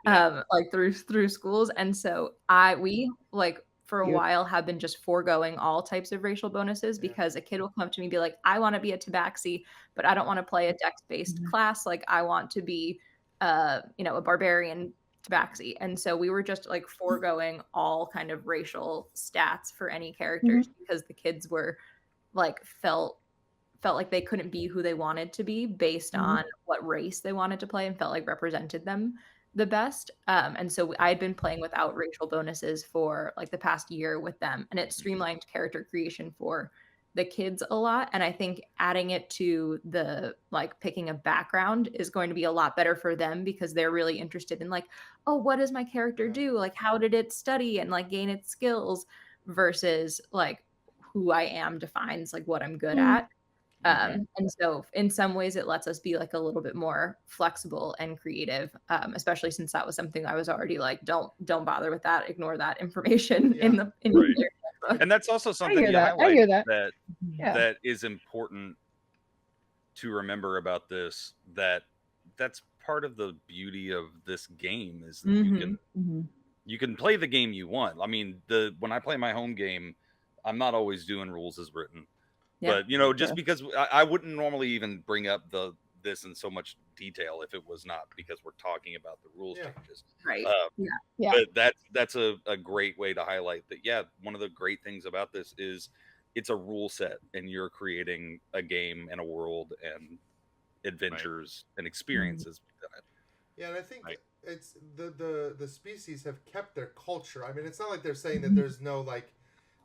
like through schools. And so we like for a while have been just foregoing all types of racial bonuses because a kid will come up to me and be like, I want to be a tabaxi, but I don't want to play a dex-based class. Like I want to be, a barbarian tabaxi. And so we were just like foregoing all kind of racial stats for any characters because the kids were like felt like they couldn't be who they wanted to be based on what race they wanted to play and felt like represented them the best. And so I had been playing without racial bonuses for like the past year with them, and it streamlined character creation for the kids a lot. And I think adding it to the like picking a background is going to be a lot better for them because they're really interested in like, oh, what does my character do? Like, how did it study and like gain its skills versus like who I am defines like what I'm good at. And so in some ways it lets us be like a little bit more flexible and creative, especially since that was something I was already like, don't bother with that, ignore that information in the book. And that's also something you I highlight hear that. that is important to remember about this, that's part of the beauty of this game is that you can play the game you want. I mean, when I play my home game, I'm not always doing rules as written. But just because I wouldn't normally even bring up this in so much detail if it was not because we're talking about the rules changes. Right. But that's a great way to highlight that. One of the great things about this is it's a rule set, and you're creating a game and a world and adventures and experiences. Yeah, and I think it's the species have kept their culture. I mean, it's not like they're saying that there's no like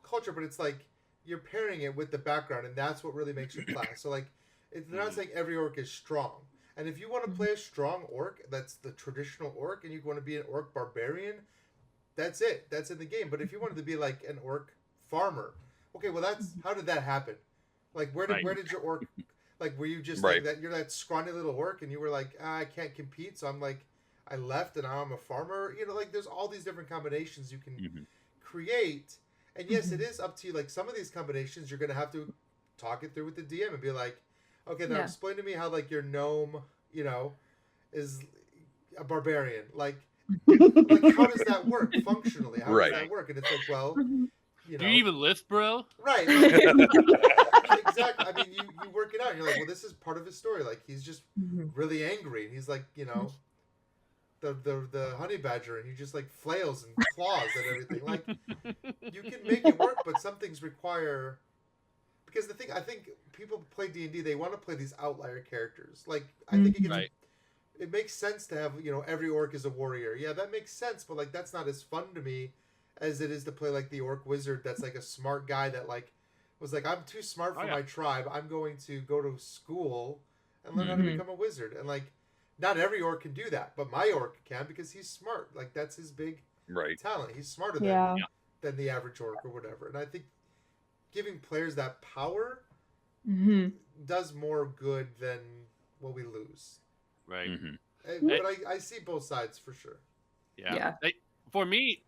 culture, but it's like you're pairing it with the background, and that's what really makes your class. So like, they're not saying every orc is strong. And if you want to play a strong orc, that's the traditional orc, and you want to be an orc barbarian, that's it. That's in the game. But if you wanted to be like an orc farmer, okay, well how did that happen? Like where did your orc like were you just like that you're that scrawny little orc and you were like, I can't compete, so I'm like I left and now I'm a farmer? Like there's all these different combinations you can create. And yes, it is up to you. Like some of these combinations, you're gonna have to talk it through with the DM and be like, okay, now explain to me how like your gnome, is a barbarian. Like how does that work functionally? How does that work? And it's like, well, do you even lift, bro? Right. Exactly. I mean, you work it out. And you're like, well, this is part of his story. Like he's just really angry, and he's like, the honey badger, and he just like flails and claws and everything. Like you can make it work, but some things require, because I think people play D&D, they want to play these outlier characters. Like I think it makes sense to have every orc is a warrior. Yeah, that makes sense, but like that's not as fun to me as it is to play like the orc wizard that's like a smart guy that like was like, I'm too smart for my tribe, I'm going to go to school and learn how to become a wizard. And like not every orc can do that, but my orc can because he's smart. Like that's his big talent. He's smarter than the average orc or whatever. And I think giving players that power does more good than what we lose. Right. But I see both sides for sure. Yeah. For me,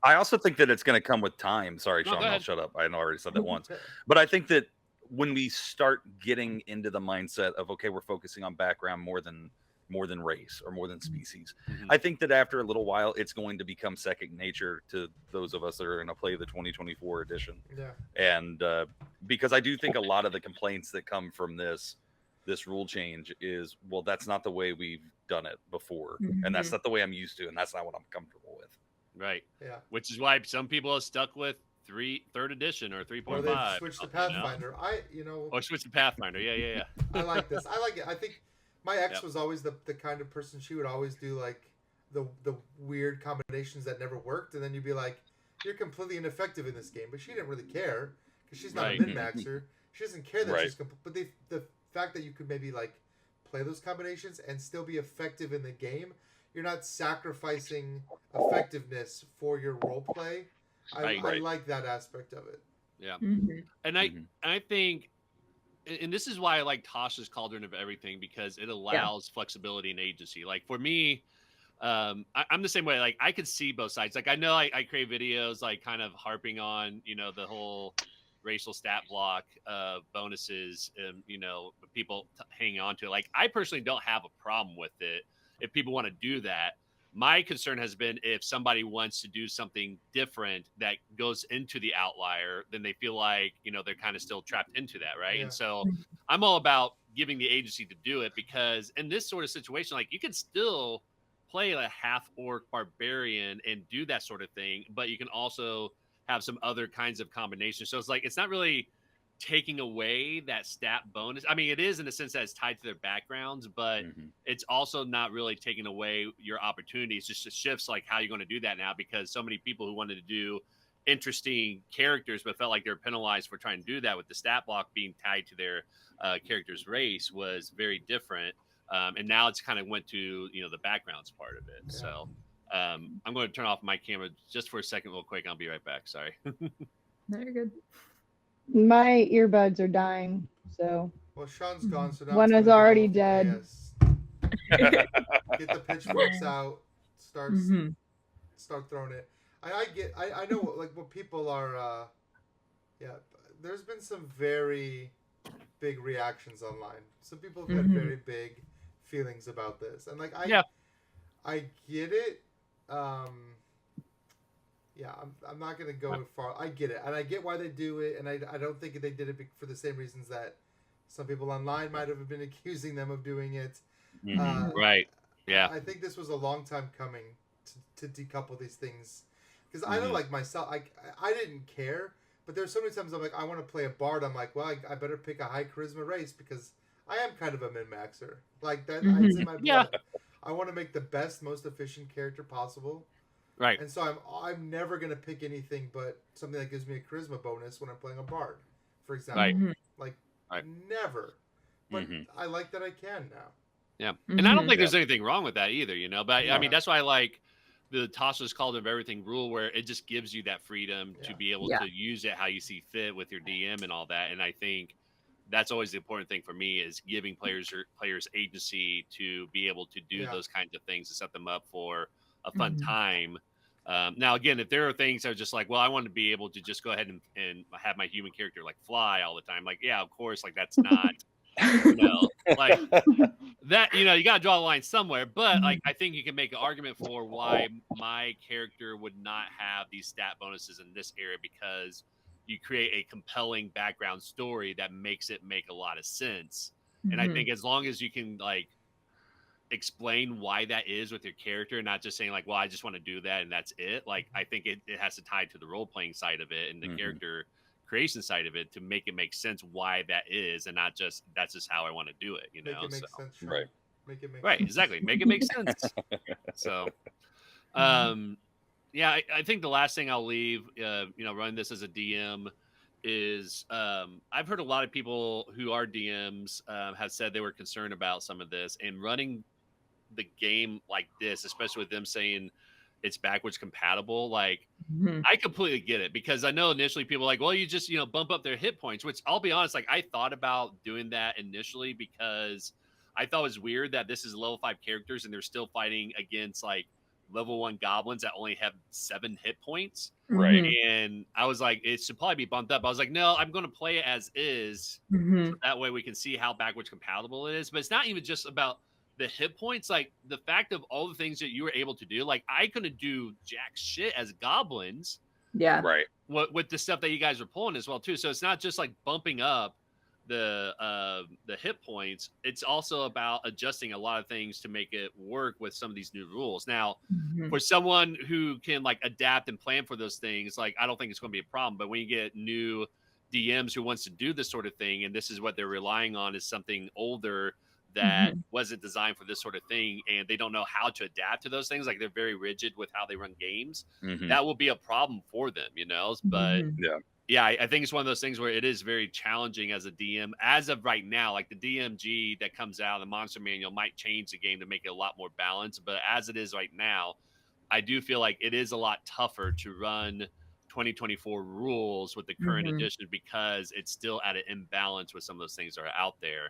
I also think that it's going to come with time. Sorry, Sean, I'll shut up. I know I already said that once. But I think that when we start getting into the mindset of, okay, we're focusing on background more than race or more than species, I think that after a little while, it's going to become second nature to those of us that are going to play the 2024 edition. Yeah. And because I do think a lot of the complaints that come from this rule change is, well, that's not the way we've done it before. And that's not the way I'm used to. And that's not what I'm comfortable with. Right. Yeah. Which is why some people are stuck with third edition or 3.5. Or they've switched to Pathfinder. Or switch to Pathfinder. Yeah. I like this. I like it. I think my ex was always the kind of person, she would always do like the weird combinations that never worked, and then you'd be like, you're completely ineffective in this game. But she didn't really care because she's not a min-maxer. She doesn't care that she's but the fact that you could maybe like play those combinations and still be effective in the game. You're not sacrificing effectiveness for your role play. I like that aspect of it. Yeah. Mhm. And I think, and this is why I like Tasha's Cauldron of Everything, because it allows flexibility and agency. Like for me, I'm the same way. Like I could see both sides. Like I know I create videos like kind of harping on, you know, the whole racial stat block bonuses and, you know, people hanging on to it. Like I personally don't have a problem with it if people want to do that. My concern has been if somebody wants to do something different that goes into the outlier, then they feel like, you know, they're kind of still trapped into that, right? Yeah. And so I'm all about giving the agency to do it, because in this sort of situation, like you can still play a half orc barbarian and do that sort of thing, but you can also have some other kinds of combinations. So it's like, it's not really taking away that stat bonus. I mean, it is in the sense that it's tied to their backgrounds, but it's also not really taking away your opportunities. Just shifts like how you're going to do that now, because so many people who wanted to do interesting characters but felt like they're penalized for trying to do that with the stat block being tied to their character's race was very different. And now it's kind of went to, you know, the backgrounds part of it. So I'm going to turn off my camera just for a second real quick. I'll be right back. Sorry. No, you're good. My earbuds are dying, so Well, Sean's gone, so now one it's is gonna go already off dead. Get the pitchforks out. Start throwing it. I know what people are. There's been some very big reactions online. Some people have had very big feelings about this, and like I get it. I'm not gonna go far. I get it, and I get why they do it, and I don't think they did it for the same reasons that some people online might have been accusing them of doing it. Right. Yeah. I think this was a long time coming to decouple these things, because I know, like myself, I didn't care, but there's so many times I'm like, I want to play a bard. I'm like, well, I better pick a high charisma race because I am kind of a min-maxer. Like that, it's in my blood. I want to make the best, most efficient character possible. Right. And so I'm never gonna pick anything but something that gives me a charisma bonus when I'm playing a bard, for example. Never. But I like that I can now. Yeah. And I don't think there's anything wrong with that either, you know. But I mean, that's why I like the Tasha's Cauldron of Everything rule, where it just gives you that freedom to be able to use it how you see fit with your DM and all that. And I think that's always the important thing for me, is giving players agency to be able to do those kinds of things to set them up for a fun time. Now, again, if there are things that are just like, well, I want to be able to just go ahead and have my human character like fly all the time. Like, yeah, of course, like that's not, you know, like that, you know, you got to draw the line somewhere. But like, I think you can make an argument for why my character would not have these stat bonuses in this area, because you create a compelling background story that makes it make a lot of sense. And I think as long as you can like explain why that is with your character, not just saying like, well, I just want to do that and that's it. Like, I think it has to tie to the role playing side of it and the character creation side of it to make it make sense why that is, and not just that's just how I want to do it, you know. Make it make sense, Sean. Right. Make it make right, sense. exactly. Make it make sense. So yeah, I think the last thing I'll leave, you know, running this as a DM is I've heard a lot of people who are DMs have said they were concerned about some of this, and running the game like this, especially with them saying it's backwards compatible. Like, I completely get it, because I know initially people are like, well, you just, you know, bump up their hit points, which I'll be honest, like I thought about doing that initially, because I thought it was weird that this is level 5 characters and they're still fighting against like level 1 goblins that only have 7 hit points. Right. And I was like, it should probably be bumped up. I was like, no, I'm going to play it as is. So that way we can see how backwards compatible it is. But it's not even just about the hit points, like the fact of all the things that you were able to do. Like, I couldn't do jack shit as goblins. Yeah. Right. With the stuff that you guys are pulling as well too. So it's not just like bumping up the hit points. It's also about adjusting a lot of things to make it work with some of these new rules. Now, for someone who can like adapt and plan for those things, like I don't think it's going to be a problem. But when you get new DMs who wants to do this sort of thing, and this is what they're relying on, is something older that wasn't designed for this sort of thing, and they don't know how to adapt to those things, like they're very rigid with how they run games, that will be a problem for them, you know. But Yeah, I think it's one of those things where it is very challenging as a DM. As of right now, like the DMG that comes out, the Monster Manual might change the game to make it a lot more balanced. But as it is right now, I do feel like it is a lot tougher to run 2024 rules with the current edition because it's still at an imbalance with some of those things that are out there.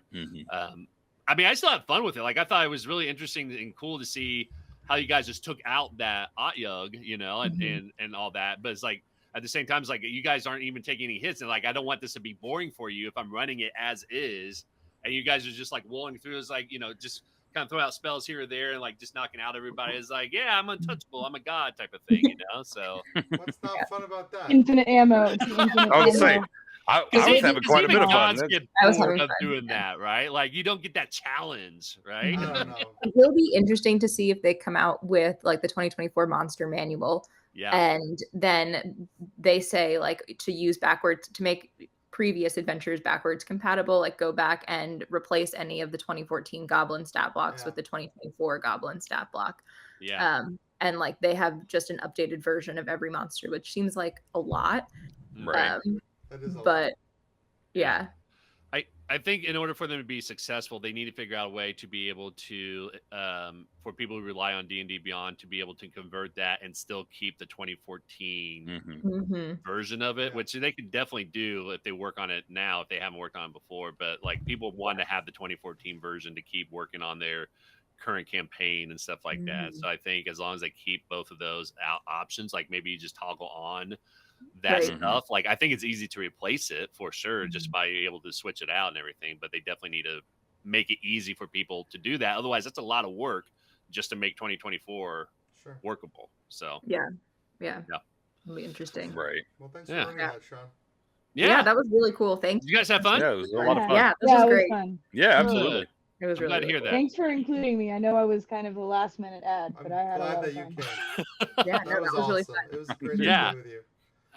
I mean, I still have fun with it. Like, I thought it was really interesting and cool to see how you guys just took out that Otyug, you know, and all that. But it's like, at the same time, it's like you guys aren't even taking any hits. And like, I don't want this to be boring for you if I'm running it as is. And you guys are just like rolling through. It's like, you know, just kind of throw out spells here or there and like just knocking out everybody. It's like, yeah, I'm untouchable. I'm a god type of thing, you know? So What's not fun about that? Infinite ammo. It's the infinite I was ammo. saying, I was having quite a bit of fun. Get I was bored having of fun. doing that, right? Like you don't get that challenge, right? I don't know. It will be interesting to see if they come out with like the 2024 Monster Manual. Yeah. And then they say like to use backwards to make previous adventures backwards compatible, like go back and replace any of the 2014 Goblin stat blocks with the 2024 Goblin stat block. Yeah. And like they have just an updated version of every monster, which seems like a lot. Right. That is a But lot. yeah. I think in order for them to be successful, they need to figure out a way to be able to, for people who rely on D&D Beyond, to be able to convert that and still keep the 2014 version of it, which they could definitely do if they work on it now, if they haven't worked on it before. But like people want to have the 2014 version to keep working on their current campaign and stuff like that. So I think as long as they keep both of those options, like maybe you just toggle on that stuff, like I think it's easy to replace it for sure just by able to switch it out and everything, but they definitely need to make it easy for people to do that. Otherwise that's a lot of work just to make 2024 workable. So yeah it'll be interesting. Right. Well, thanks for running that, Sean. Yeah, that was really cool. Thank you guys have fun. Yeah, it was a lot of fun. Yeah, this was great. Fun. Yeah, absolutely. It was really glad to hear that. Thanks for including me. I know I was kind of a last minute ad, but I had a lot of fun. Yeah, that was really fun. It was great to be with you.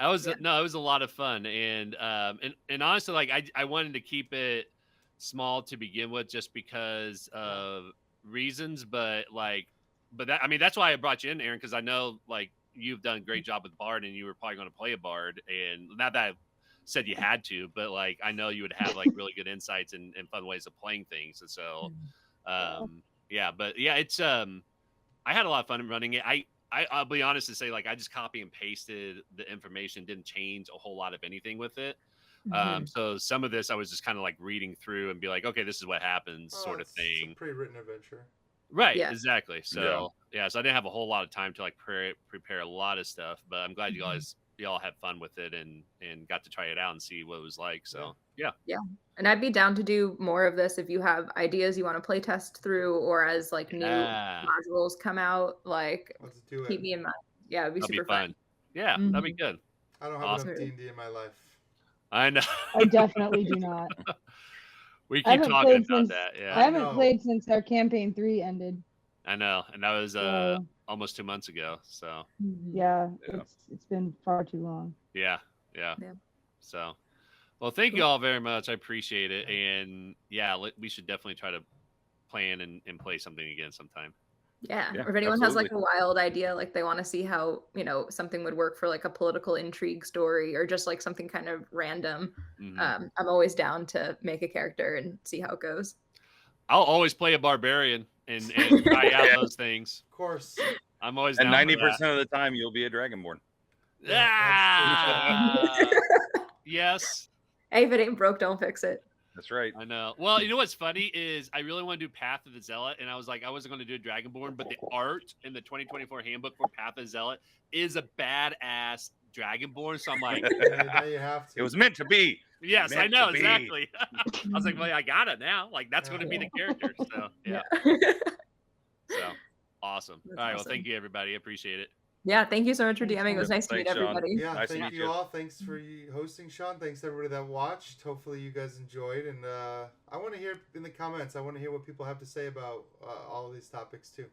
That was no, it was a lot of fun, and honestly, like I wanted to keep it small to begin with, just because of reasons. But that, I mean, that's why I brought you in, Aaron, because I know like you've done a great job with Bard, and you were probably going to play a Bard, and not that I said you had to, but like I know you would have like really good insights and fun ways of playing things, and so it's I had a lot of fun running it. I'll be honest and say, like, I just copy and pasted the information, didn't change a whole lot of anything with it. So some of this I was just kind of like reading through and be like, okay, this is what happens, sort of thing. It's a pre-written adventure. Right, exactly. So so I didn't have a whole lot of time to like prepare a lot of stuff, but I'm glad y'all had fun with it and got to try it out and see what it was like. So yeah. And I'd be down to do more of this if you have ideas you want to play test through, or as like new modules come out, like Let's do it. keep me in mind. Yeah, it'd be That'd super be fun. Yeah, that'd be good. I don't have enough D&D in my life. I know. I definitely do not. We keep talking about that. Yeah. I haven't played since our campaign 3 ended. I know, and that was almost 2 months ago. So yeah, it's been far too long. Yeah. So, well, thank you all very much. I appreciate it, and we should definitely try to plan and play something again sometime. Yeah. Or if anyone has like a wild idea, like they want to see how, you know, something would work for like a political intrigue story, or just like something kind of random, I'm always down to make a character and see how it goes. I'll always play a barbarian and try out those things. Of course. I'm always and down 90% for of the time you'll be a dragonborn. Yes. Hey, if it ain't broke, don't fix it. That's right. I know. Well, you know what's funny is I really want to do Path of the Zealot, and I was like, I wasn't going to do a Dragonborn, but the art in the 2024 handbook for Path of the Zealot is a badass Dragonborn. So I'm like, now you have to. It was meant to be. Yes, I know, exactly. I was like, well, I got it now. Like, that's going to be the character. So, So, awesome. That's all right. Well, awesome. thank you, everybody. Appreciate it. Yeah, thank you so much for DMing. It was nice to meet Thanks, Sean. everybody. Yeah, Nice to thank meet you you. all. Thanks for hosting, Sean. Thanks everybody that watched. Hopefully you guys enjoyed, and I want to hear in the comments. I want to hear what people have to say about all of these topics too.